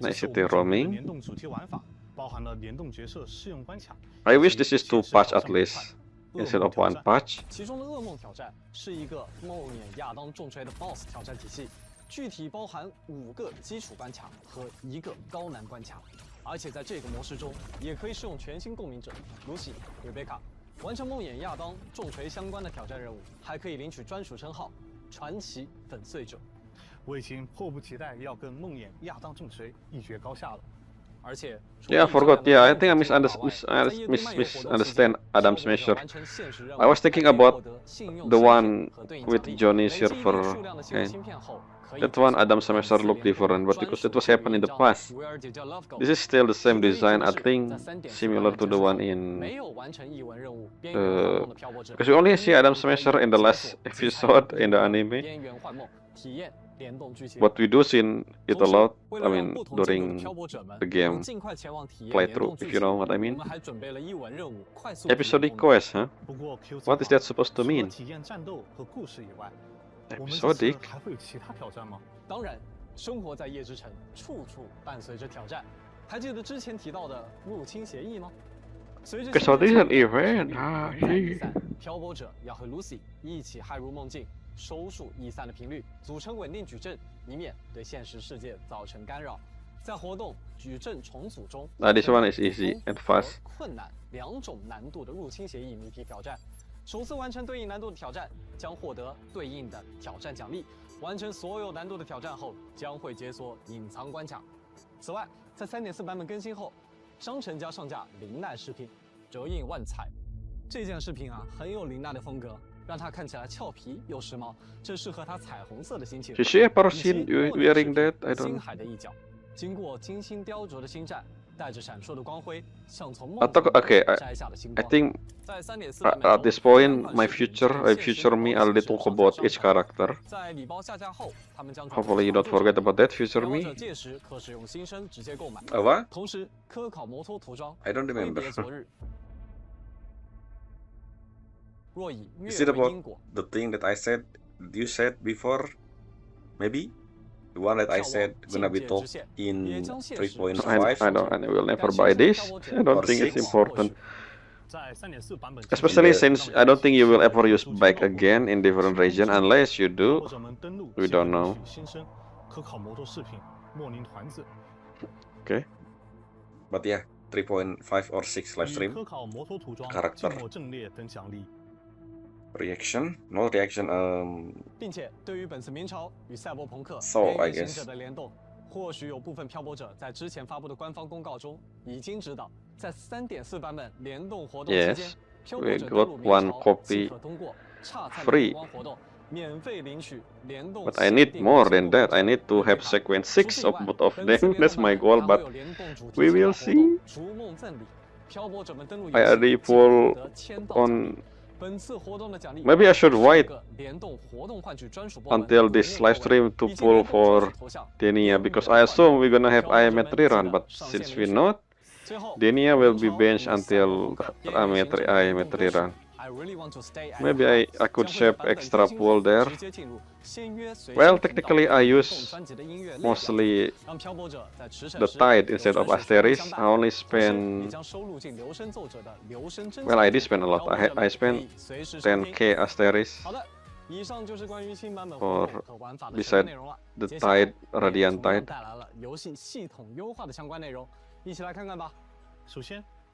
Nice city roaming. 联动主题玩法包含了联动角色试用关卡。I wish this is 2 patch at least instead of 1 patch. 其中的噩梦挑战是一个梦魇亚当重锤的 BOSS 挑战体系，具体包含5个基础关卡和1个高难关卡，而且在这个模式中也可以使用全新共鸣者 Lucy、Rebecca 完成梦魇亚当重锤相关的挑战任务，还可以领取专属称号“传奇粉碎者”。 我已经迫不及待要跟梦魇亚当重锤一决高下了。Yeah, I forgot. Yeah, I think I misunderstand Adam's measure. I was thinking about the one with Johnny Silver. Okay. That one Adam's measure looked different, but because it was happening in the past, this is still the same design. I think similar to the one in. Because we only see Adam's measure in the last episode in the anime. But we do see it a lot, I mean, during the game playthrough, if you know what I mean. Episodic quest, huh? What is that supposed to mean? Episodic? 当然，生活在夜之城，处处伴随着挑战。还记得之前提到的入侵协议吗？随着新的逸散，漂泊者要和 Lucy 一起骇入梦境，收束逸散的频率，组成稳定矩阵，以免对现实世界造成干扰。在活动矩阵重组中，this one is easy and fast. 困难2种难度的入侵协议谜题挑战。首次完成对应难度的挑战，将获得对应的挑战奖励。完成所有难度的挑战后，将会解锁隐藏关卡。此外，在3.4版本更新后，商城将上架林奈饰品，折印万彩。这件饰品啊，很有林奈的风格，让它看起来俏皮又时髦，正适合她彩虹色的心情。Is she ever seen wearing that? I don't. 星海的一角，经过精心雕琢的星战，带着闪烁的光辉，像从梦摘下的星光。I think at this point, my future me already talk about each character. Hopefully you don't forget about that future me. What? I don't remember. Is it about the thing that I said? You said before? Maybe? The one that I said gonna be taught in 3.5. I will never buy this. I don't think it's important. Especially since I don't think you will ever use bike again in different region unless you do. We don't know. Okay. But yeah, 3.5 or 6 live stream. Character. Reaction? No reaction. So I guess. 或许有部分漂泊者在之前发布的官方公告中已经知道，在3.4版本联动活动期间，漂泊者登录明朝即可通过差菜的光活动免费领取联动。But I need more than that. I need to have sequence 6 of both of them. That's my goal. But we will see. 逐梦赠礼，漂泊者们登录 I already pull on. Maybe I should wait until this live stream to pull for Denia because I assume we're gonna have Imetry run, but since we not, Denia will be benched until Imetry run. Maybe I could shape extra pull there. Well, technically I use mostly the Tide instead of Asteris. I only spend... Well, I did spend a lot. I spent 10k Asteris for beside the Tide, Radiant Tide.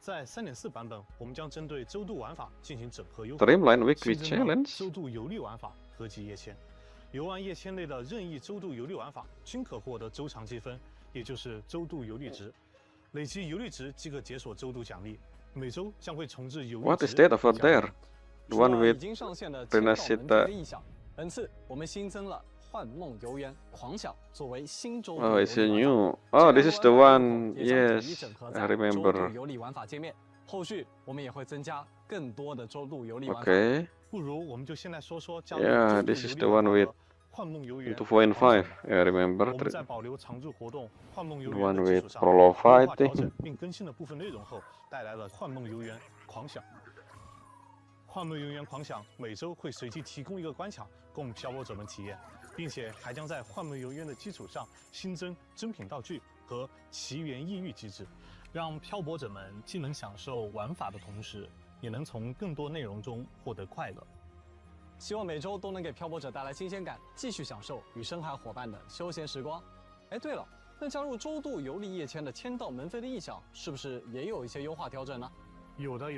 在3.4版本，我们将针对周度玩法进行整合优化。Streamline Weekly Challenge。周度游历玩法合集页签，游玩页签内的任意周度游历玩法均可获得周长积分，也就是周度游历值。累积游历值即可解锁周度奖励。每周将会重置游历值。What is that over there? The one with Renacita. 本次我们新增了幻梦游园狂想作为新周度 Oh, it's a new. Oh, this is the one. Yes, I remember. 游历玩法界面，后续我们也会增加更多的周度游历玩法。Okay. 不如我们就先来说说加 Yeah, this is the one with 幻梦游园 2.5. I remember. 我们在保留常驻活动幻梦游 The 园 one 的基 with 础上， Prolo 优化调 Fighting. 整并更新了部分内容后，带来了幻梦游园狂想。幻梦游园狂想每周会随机提供一个关卡供漂泊者们体验。并且还将在幻梦游园的基础上新增珍品道具和奇缘异域机制，让漂泊者们既能享受玩法的同时，也能从更多内容中获得快乐。希望每周都能给漂泊者带来新鲜感，继续享受与深海伙伴的休闲时光。哎，对了，那加入周度游历页签的签到门费的意向，是不是也有一些优化调整呢？有的。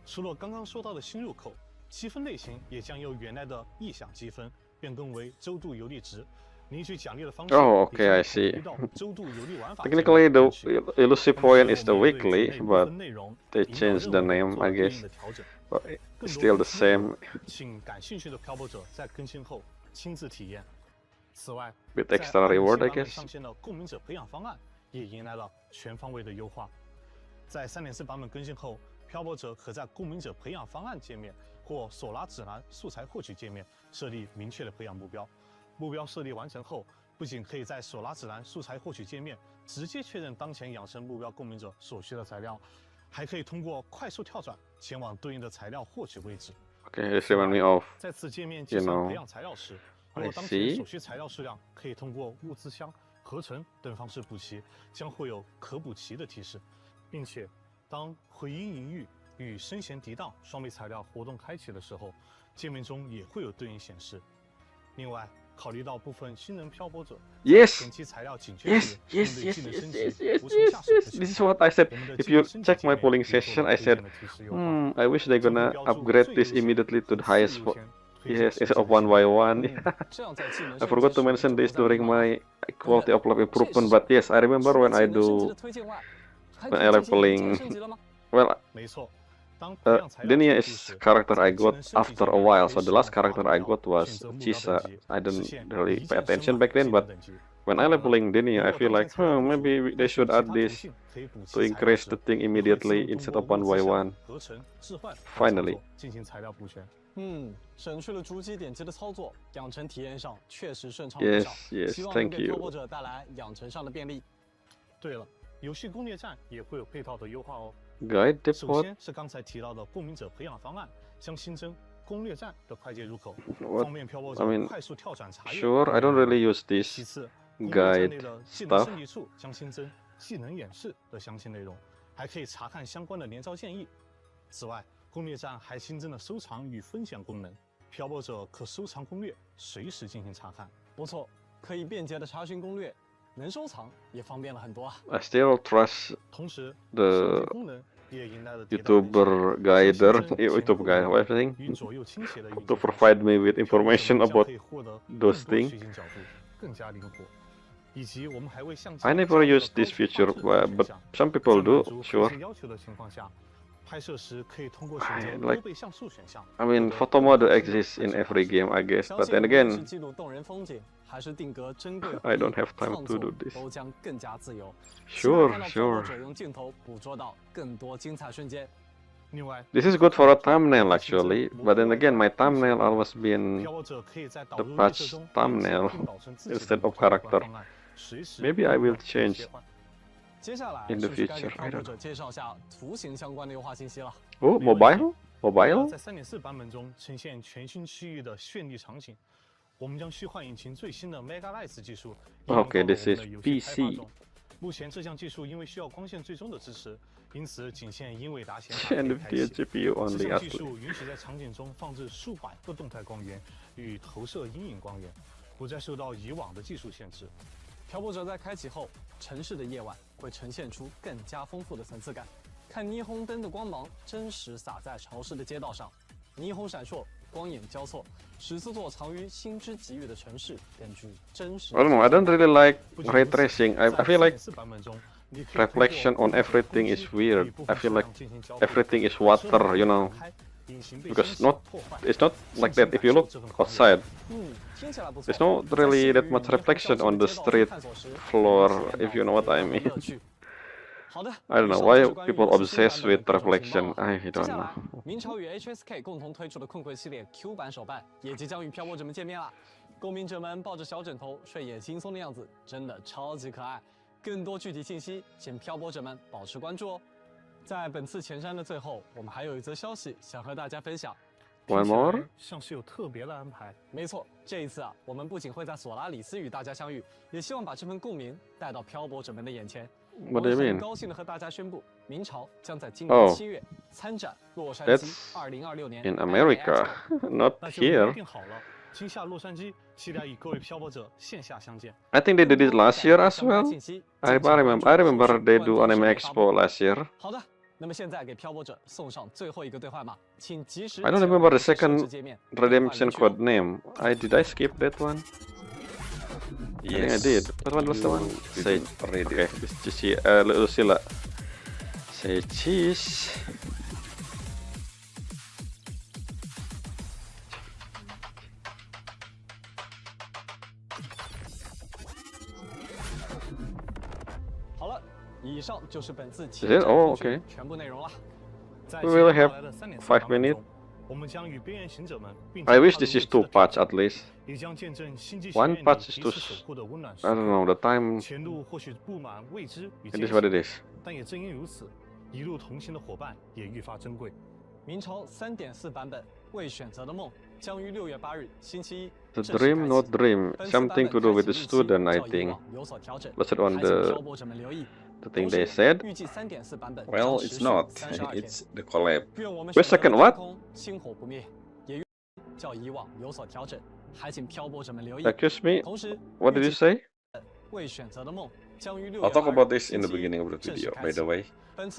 除了刚刚说到的新入口，积分类型也将由原来的意向积分变更为周度游历值， Oh, okay, I see. Technically, the elusive point is the weekly, but they changed the name, I guess. But it's still the same. With extra reward, I guess. 在3.4版本更新后，漂泊者可在共鸣者培养方案界面或索拉指南素材获取界面设立明确的培养目标。目标设立完成后，不仅可以在索拉指南素材获取界面直接确认当前养成目标共鸣者所需的材料，还可以通过快速跳转前往对应的材料获取位置。Okay, this reminds me of, 在此界面介绍培养材料时，若当前所需材料数量可以通过物资箱、合成等方式补齐，将会有可补齐的提示。 并且，当回音淫欲与声弦涤荡双倍材料活动开启的时候，界面中也会有对应显示。另外，考虑到部分新人漂泊者前期材料紧缺时，面对技能升级无从下手的情况， This is what I said. If you check my polling session, I said, I wish they're gonna upgrade this immediately to the highest. Yes, instead of 1 by 1. I forgot to mention this during my quality of life improvement, but yes, I remember when I do. When I leveling, well, Denia is character I got after a while. So the last character I got was Chisa. I didn't really pay attention back then, but when I leveling Denia, I feel like, maybe they should add this to increase the thing immediately instead of 1 by 1. Finally. 省去了逐级点击的操作，养成体验上确实顺畅不少。希望能给漂泊者带来养成上的便利。对了。 游戏攻略站也会有配套的优化哦。Guide 首先是刚才提到的共鸣者培养方案，将新增攻略站的快捷入口，方便漂泊者快速跳转查阅。Sure, I don't really use this 其次， guide 技能升级处将新增技能演示的详细内容，还可以查看相关的连招建议。此外，攻略站还新增了收藏与分享功能，漂泊者可收藏攻略，随时进行查看。不错，可以便捷的查询攻略。 能收藏也方便了很多啊。I still trust the YouTuber guider, YouTube guide, everything, to provide me with information about those things. I never use this feature, but some people do, sure. Like, I mean, photo mode exists in every game, I guess, but then again, I don't have time to do this. Sure, sure. This is good for a thumbnail actually, but then again, my thumbnail always been the patch thumbnail instead of character. Maybe I will change in the future. I don't know. Oh, mobile? Mobile? 在3.4版本中呈现全新区域的绚丽场景。 我们将虚幻引擎最新的 Mega Lights 技术应用到我们的游戏开发中。目前这项技术因为需要光线最终的支持，因此仅限英伟达显卡可以开启。这项技术允许在场景中放置数百个动态光源与投射阴影光源，不再受到以往的技术限制。漂泊者在开启后，城市的夜晚会呈现出更加丰富的层次感。看霓虹灯的光芒真实洒在潮湿的街道上，霓虹闪烁。 光影交错，使这座藏于星之给予的城市更具真实。I don't know. I don't really like ray tracing. I feel like reflection on everything is weird. I feel like everything is water, you know, because it's not like that. If you look outside, there's not really that much reflection on the street floor, if you know what I mean. I don't know why people obsessed with reflection. I don't know. 明朝与 HSK 共同推出的困困系列 Q 版手办也即将与漂泊者们见面了。公民者们抱着小枕头睡眼惺忪的样子，真的超级可爱。更多具体信息，请漂泊者们保持关注哦。在本次前瞻的最后，我们还有一则消息想和大家分享。One more？ 像是有特别的安排。没错，这一次啊，我们不仅会在索拉里斯与大家相遇，也希望把这份共鸣带到漂泊者们的眼前。 What do you mean? 很高兴的和大家宣布，明朝将在今年7月参展洛杉矶2026年。In America, not here. 定好了，今夏洛杉矶，期待与各位漂泊者线下相见。I think they did it last year as well. I remember they do Anime Expo last year. 好的，那么现在给漂泊者送上最后一个兑换码，请及时。I don't remember the second redemption code name. Did I skip that one? I think I did. What one was the one? Say, okay, cheese. Lucilla. Say cheese. Is it? Oh, okay. We will have 5 minutes. I wish this is 2 parts at least. 1 part is too... I don't know, the time... It is what it is. 但也正因如此，一路同行的伙伴也愈发珍贵。明朝3.4版本《未选择的梦》将于6月8日星期一。The dream, not dream, something to do with the student, I think. Was it on the thing they said? Well, it's not. It's the collab. Wait a second, what? Excuse me? What did you say? I'll talk about this in the beginning of the video, by the way. This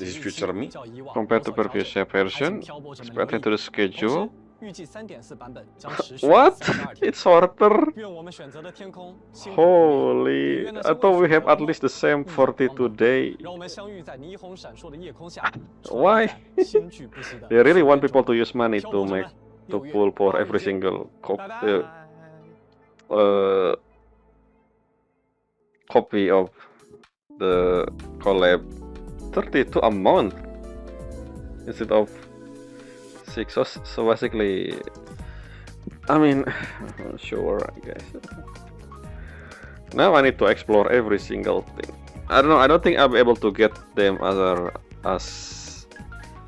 is future me. Compared to previous version, expected to the schedule. What? It's shorter? Holy, I thought we have at least the same 42 days. Why? They really want people to use money to pull for every single copy of the collab. 32 a month instead of 6. So basically, I mean, sure, I guess. Now I need to explore every single thing. I don't know. I don't think I'll be able to get them as.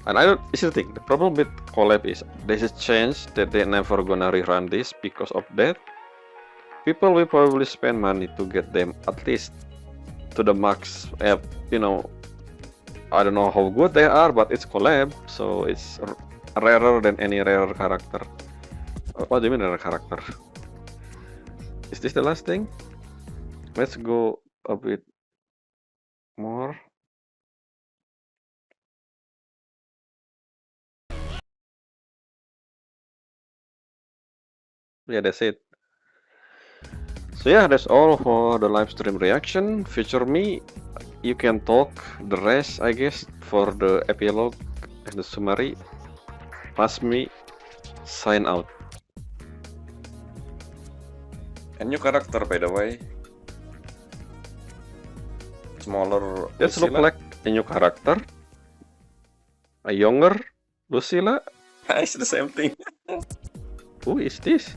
And I don't. This is the thing. The problem with collab is there's a chance that they're never gonna rerun this because of that. People will probably spend money to get them at least to the max. You know, I don't know how good they are, but it's collab, so it's rarer than any rare character. What do you mean rare character? Is this the last thing? Let's go a bit more. Yeah, that's it. So yeah, that's all for the live stream reaction. Feature me. You can talk the rest, I guess, for the epilogue and the summary. Pass me. Sign out. A new character, by the way. Smaller. Let's look like a new character. A younger Lucilla. It's the same thing. Who is this?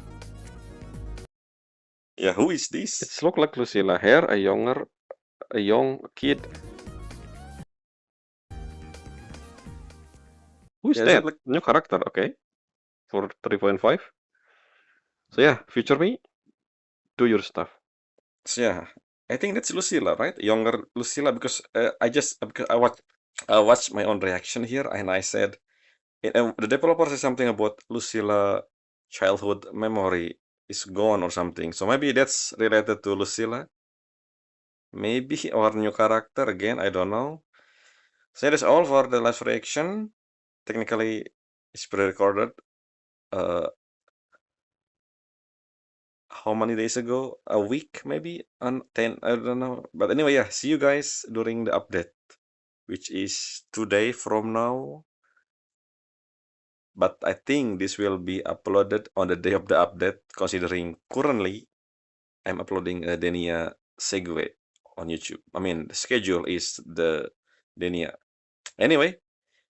Yeah, who is this? It's look like Lucilla here, a young kid. Who is that? Like new character, okay. For 3.5. So yeah, feature me. Do your stuff. So yeah, I think that's Lucilla, right? Younger Lucilla, because I watched my own reaction here, and I said the developer said something about Lucilla childhood memory is gone or something. So maybe that's related to Lucilla. Maybe, or new character again, I don't know. So that's all for the live reaction. Technically, it's pre-recorded. How many days ago? A week, maybe? On 10, I don't know. But anyway, yeah, see you guys during the update, which is 2 days from now. But I think this will be uploaded on the day of the update, considering currently I'm uploading a Denia segue on YouTube. I mean, the schedule is the Denia. Anyway,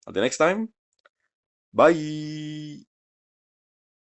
until next time, bye!